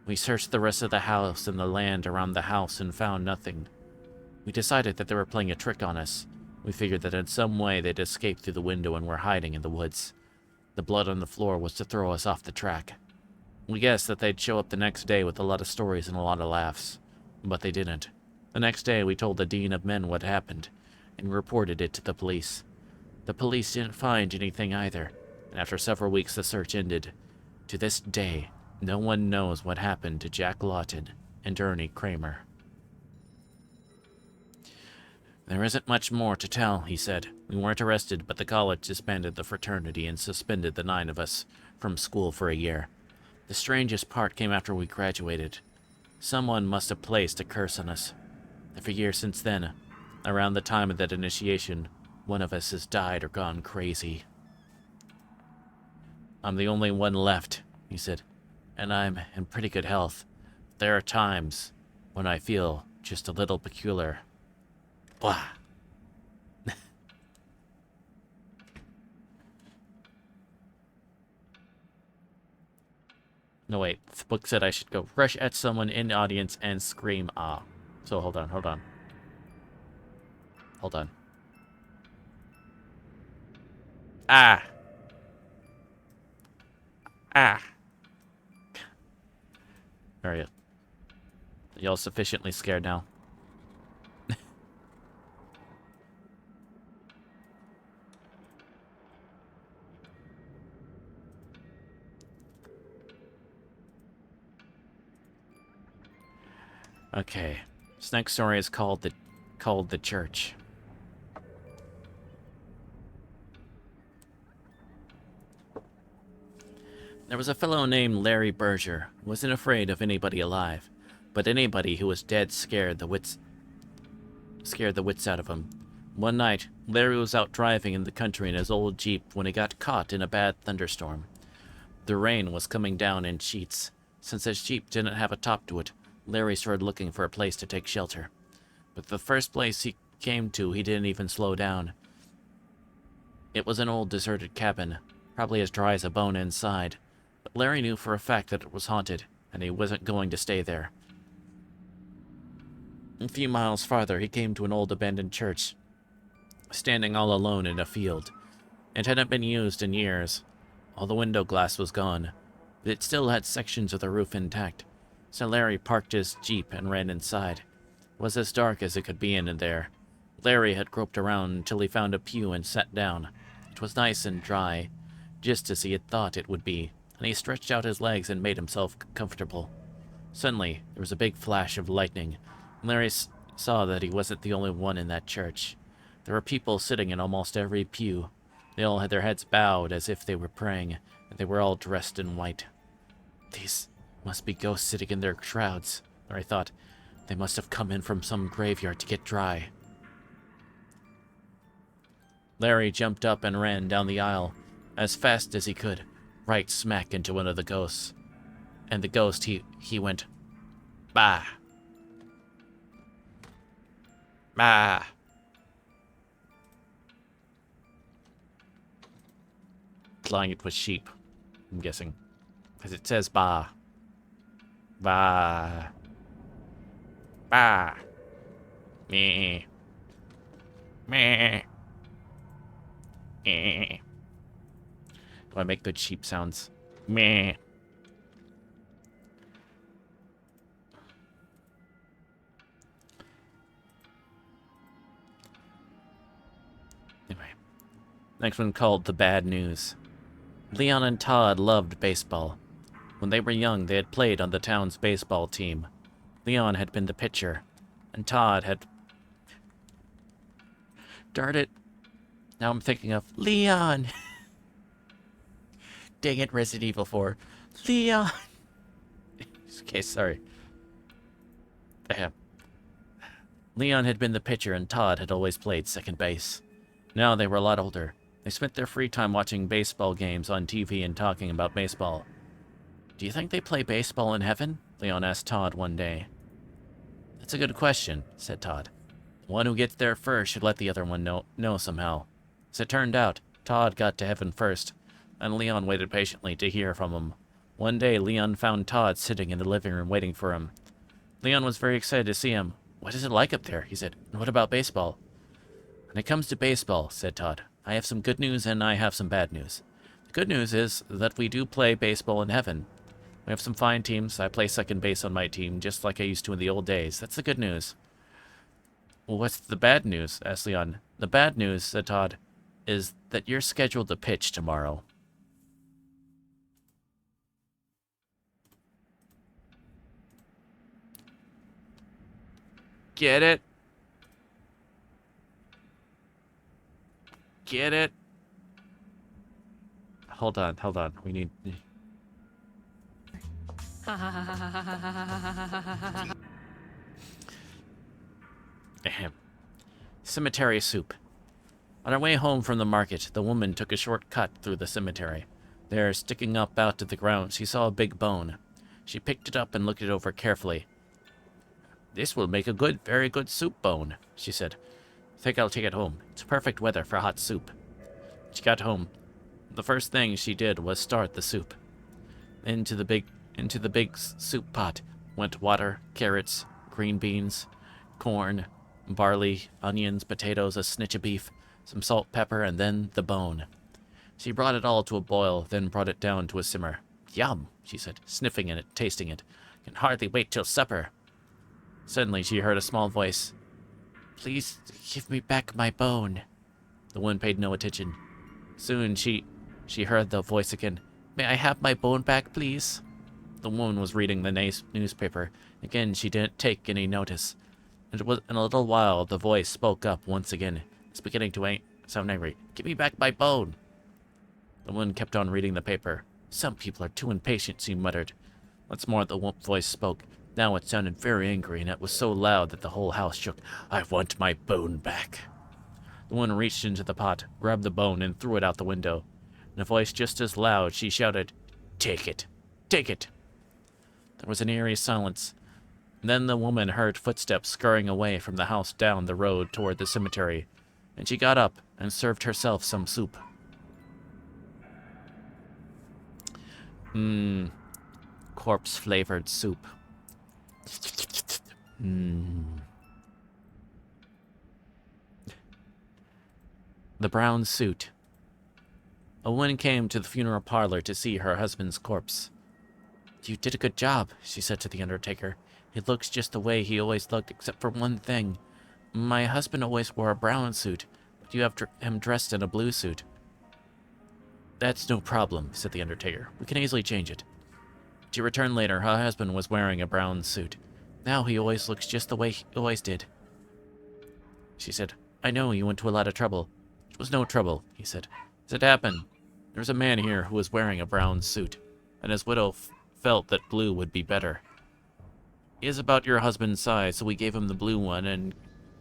We searched the rest of the house and the land around the house and found nothing. We decided that they were playing a trick on us. We figured that in some way they'd escaped through the window and were hiding in the woods. The blood on the floor was to throw us off the track. We guessed that they'd show up the next day with a lot of stories and a lot of laughs, but they didn't. The next day we told the Dean of Men what happened, and reported it to the police. The police didn't find anything either, and after several weeks the search ended. To this day, no one knows what happened to Jack Lawton and Ernie Kramer. There isn't much more to tell, he said. We weren't arrested, but the college disbanded the fraternity and suspended the 9 of us from school for a year. The strangest part came after we graduated. Someone must have placed a curse on us. Every year since then, around the time of that initiation, one of us has died or gone crazy. I'm the only one left, he said, and I'm in pretty good health. There are times when I feel just a little peculiar. Blah. No, wait. The book said I should go rush at someone in the audience and scream, ah. So, hold on. Hold on. Ah. Are you? Y'all sufficiently scared now? Okay. This next story is called the Church. There was a fellow named Larry Berger who wasn't afraid of anybody alive, but anybody who was dead scared the wits out of him. One night, Larry was out driving in the country in his old Jeep when he got caught in a bad thunderstorm. The rain was coming down in sheets. Since his Jeep didn't have a top to it, Larry started looking for a place to take shelter. But the first place he came to, he didn't even slow down. It was an old deserted cabin, probably as dry as a bone inside. But Larry knew for a fact that it was haunted, and he wasn't going to stay there. A few miles farther, he came to an old abandoned church, standing all alone in a field. It hadn't been used in years. All the window glass was gone, but it still had sections of the roof intact. So Larry parked his Jeep and ran inside. It was as dark as it could be in there. Larry had groped around until he found a pew and sat down. It was nice and dry, just as he had thought it would be, and he stretched out his legs and made himself comfortable. Suddenly, there was a big flash of lightning. Larry saw that he wasn't the only one in that church. There were people sitting in almost every pew. They all had their heads bowed as if they were praying, and they were all dressed in white. These must be ghosts sitting in their shrouds, Larry thought. They must have come in from some graveyard to get dry. Larry jumped up and ran down the aisle as fast as he could, right smack into one of the ghosts. And the ghost, he went, bah. Bah. Implying it was sheep, I'm guessing. Because it says bah. Bah. Bah. Meh. Meh. Meh. Do I make good sheep sounds? Meh. Anyway. Next one called The Bad News. Leon and Todd loved baseball. When they were young, they had played on the town's baseball team. Leon had been the pitcher, and Todd had... Darn it. Now I'm thinking of Leon. Dang it, Resident Evil 4. Leon. Okay, sorry. Leon had been the pitcher, and Todd had always played second base. Now they were a lot older. They spent their free time watching baseball games on TV and talking about baseball. Do you think they play baseball in heaven? Leon asked Todd one day. That's a good question, said Todd. The one who gets there first should let the other one know somehow. As it turned out, Todd got to heaven first, and Leon waited patiently to hear from him. One day, Leon found Todd sitting in the living room waiting for him. Leon was very excited to see him. What is it like up there? He said. And what about baseball? When it comes to baseball, said Todd, I have some good news and I have some bad news. The good news is that we do play baseball in heaven. We have some fine teams. I play second base on my team, just like I used to in the old days. That's the good news. Well, what's the bad news? Asked Leon. The bad news, said Todd, is that you're scheduled to pitch tomorrow. Get it? Get it? Hold on. We need... Ahem. Cemetery soup. On our way home from the market, the woman took a short cut through the cemetery. There, sticking up out to the ground, she saw a big bone. She picked it up and looked it over carefully. This will make a very good soup bone, she said. I think I'll take it home. It's perfect weather for hot soup. She got home. The first thing she did was start the soup. Into the big soup pot went water, carrots, green beans, corn, barley, onions, potatoes, a snitch of beef, some salt, pepper, and then the bone. She brought it all to a boil, then brought it down to a simmer. Yum, she said, sniffing at it, tasting it. Can hardly wait till supper. Suddenly she heard a small voice. Please give me back my bone. The woman paid no attention. Soon she heard the voice again. May I have my bone back, please? The woman was reading the newspaper. Again, she didn't take any notice. And in a little while, the voice spoke up once again. It's beginning to sound angry. Give me back my bone. The woman kept on reading the paper. Some people are too impatient, she muttered. Once more, the voice spoke. Now it sounded very angry, and it was so loud that the whole house shook. I want my bone back. The woman reached into the pot, grabbed the bone, and threw it out the window. In a voice just as loud, she shouted, Take it! Take it! There was an eerie silence. Then the woman heard footsteps scurrying away from the house down the road toward the cemetery, and she got up and served herself some soup. Corpse-flavored soup. The brown suit. A woman came to the funeral parlor to see her husband's corpse. You did a good job, she said to the undertaker. He looks just the way he always looked, except for one thing. My husband always wore a brown suit, but you have him dressed in a blue suit. That's no problem, said the undertaker. We can easily change it. She returned later. Her husband was wearing a brown suit. Now he always looks just the way he always did. She said, I know you went to a lot of trouble. It was no trouble, he said. As it happened, there was a man here who was wearing a brown suit, and his widow felt that blue would be better. He is about your husband's size, so we gave him the blue one and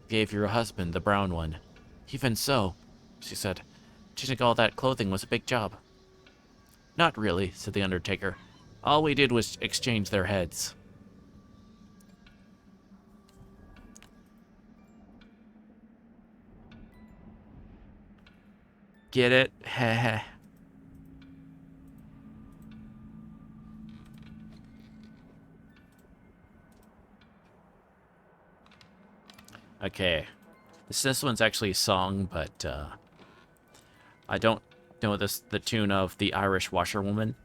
gave your husband the brown one. Even so, she said, do you think all that clothing was a big job? Not really, said the Undertaker. All we did was exchange their heads. Get it? Heh. Okay. This one's actually a song, but I don't know the tune of the Irish Washerwoman.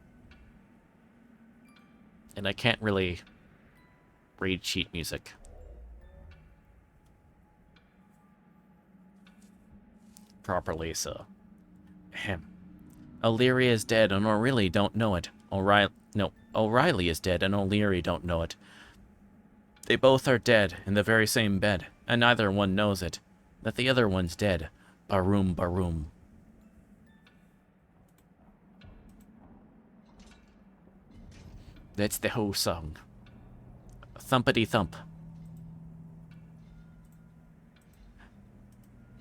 And I can't really read sheet music. Properly, so. Ahem. O'Leary is dead and O'Reilly don't know it. O'Reilly is dead and O'Leary don't know it. They both are dead in the very same bed, and neither one knows it. That the other one's dead. Baroom, baroom. That's the whole song. Thumpity thump.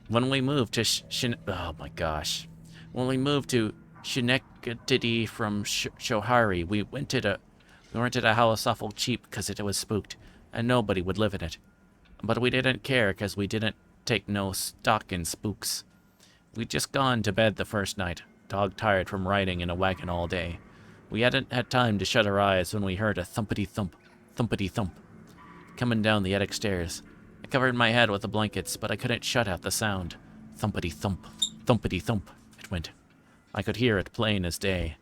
When we moved to oh my gosh. When we moved to Schenectady from Shohari, we rented a house awful cheap because it was spooked, and nobody would live in it. But we didn't care because we didn't take no stock in spooks. We'd just gone to bed the first night, dog-tired from riding in a wagon all day. We hadn't had time to shut our eyes when we heard a thumpity-thump, thumpity-thump, coming down the attic stairs. I covered my head with the blankets, but I couldn't shut out the sound. Thumpity-thump, thumpity-thump, it went. I could hear it plain as day.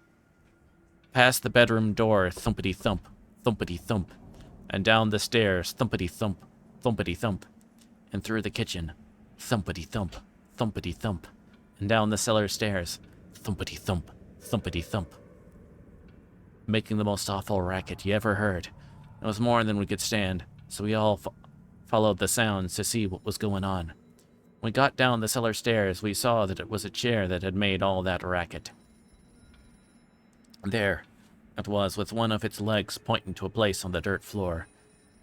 Past the bedroom door, thumpity-thump, thumpity-thump, and down the stairs, thumpity-thump, thumpity-thump, and through the kitchen, thumpity-thump, thumpity-thump, and down the cellar stairs, thumpity-thump, thumpity-thump, making the most awful racket you ever heard. It was more than we could stand, so we all followed the sounds to see what was going on. When we got down the cellar stairs, we saw that it was a chair that had made all that racket. There it was, with one of its legs pointing to a place on the dirt floor.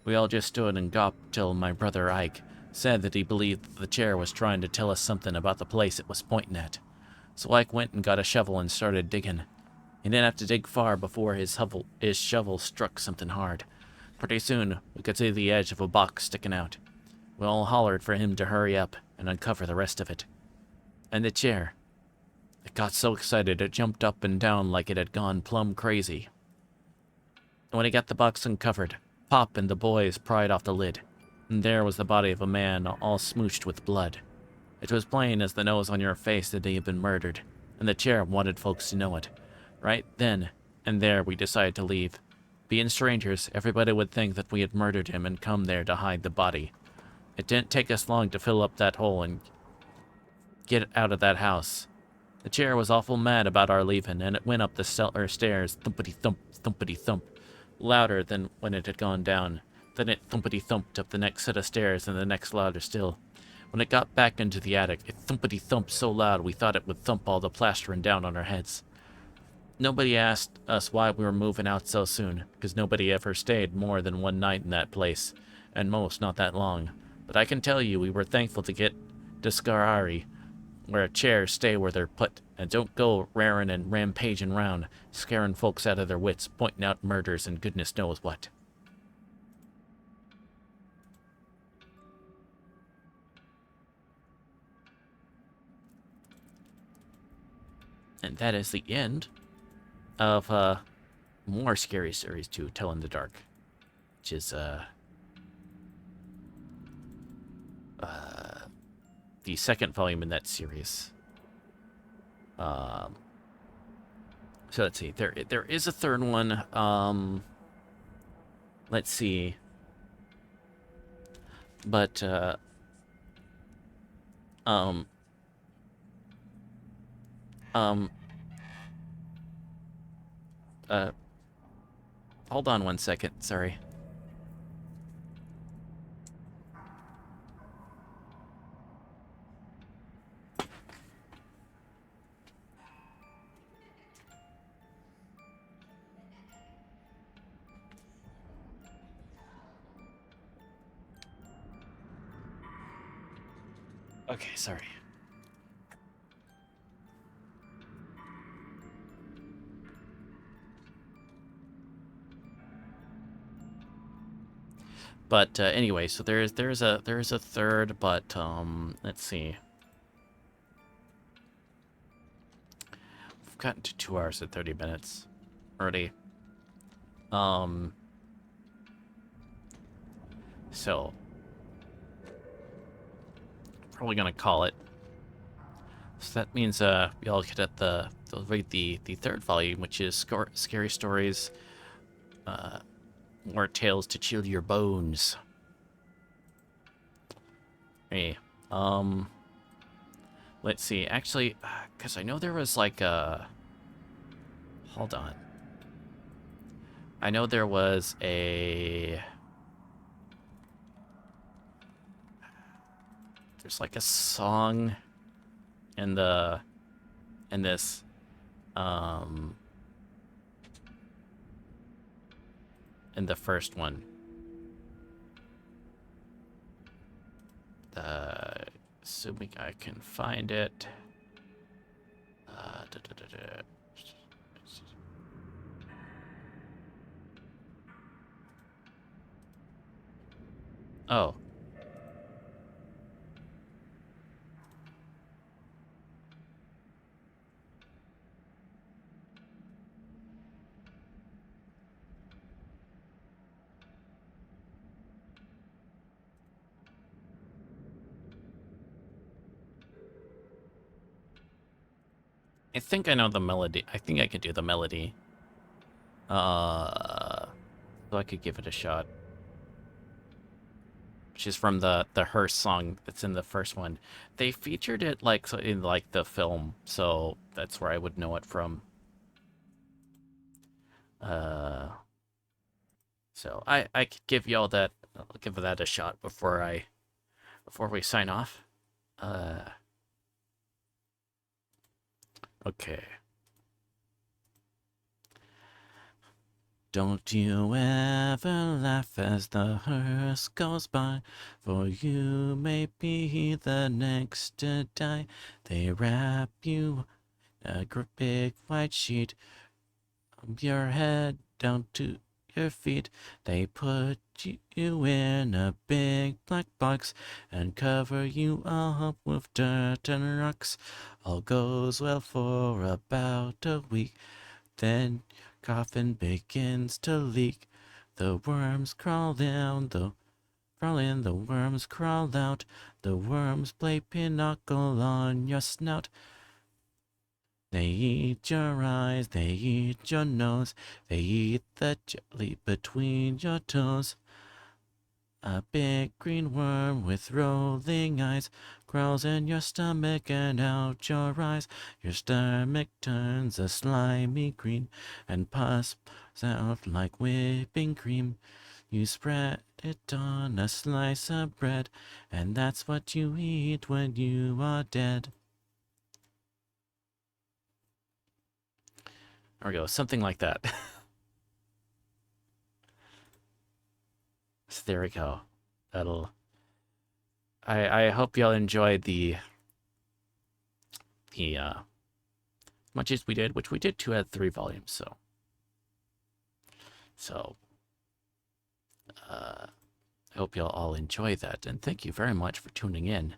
We all just stood and gawped till my brother Ike said that he believed that the chair was trying to tell us something about the place it was pointing at. So Ike went and got a shovel and started digging. He didn't have to dig far before his shovel struck something hard. Pretty soon, we could see the edge of a box sticking out. We all hollered for him to hurry up and uncover the rest of it. And the chair. It got so excited it jumped up and down like it had gone plumb crazy. And when he got the box uncovered, Pop and the boys pried off the lid, and there was the body of a man all smooched with blood. It was plain as the nose on your face that he had been murdered, and the chair wanted folks to know it. Right then and there we decided to leave. Being strangers, everybody would think that we had murdered him and come there to hide the body. It didn't take us long to fill up that hole and get out of that house. The chair was awful mad about our leaving, and it went up the cellar stairs, thumpity-thump, thumpity-thump, louder than when it had gone down. Then it thumpity-thumped up the next set of stairs, and the next louder still. When it got back into the attic, it thumpity-thumped so loud we thought it would thump all the plastering down on our heads. Nobody asked us why we were moving out so soon, because nobody ever stayed more than one night in that place, and most not that long. But I can tell you we were thankful to get to Scarari, where chairs stay where they're put, and don't go raring and rampaging round, scaring folks out of their wits, pointing out murders and goodness knows what. And that is the end of more Scary Series 2, Tell in the Dark, which is the second volume in that series. So let's see, there is a third one. Let's see, but Hold on 1 second, sorry. Okay, sorry. But anyway, so there's a third, but let's see. We've gotten to 2 hours and 30 minutes already. So probably gonna call it. So that means we all get at they'll read the third volume, which is Scary Stories, More Tales to Chill Your Bones. Hey, let's see. Actually, because I know there was like a. Hold on. I know there was a. There's like a song in this in the first one. Assuming I can find it. Oh. I think I know the melody. I think I could do the melody. So I could give it a shot. Which is from the hearse song that's in the first one. They featured it like in like the film, so that's where I would know it from. So I could give y'all that. I'll give that a shot before we sign off. Okay. Don't you ever laugh as the hearse goes by, for you may be the next to die. They wrap you in a big white sheet from your head down to your feet. They put you in a big black box and cover you up with dirt and rocks. All goes well for about a week. Then coffin begins to leak. The worms crawl down, crawl in, the worms crawl out. The worms play pinochle on your snout. They eat your eyes, they eat your nose, they eat the jelly between your toes. A big green worm with rolling eyes crawls in your stomach and out your eyes. Your stomach turns a slimy green and puffs out like whipping cream. You spread it on a slice of bread, and that's what you eat when you are dead. There we go, something like that. So there we go. That'll. I hope y'all enjoyed the much as we did, which we did 2 out of 3 volumes. So I hope y'all all enjoy that, and thank you very much for tuning in.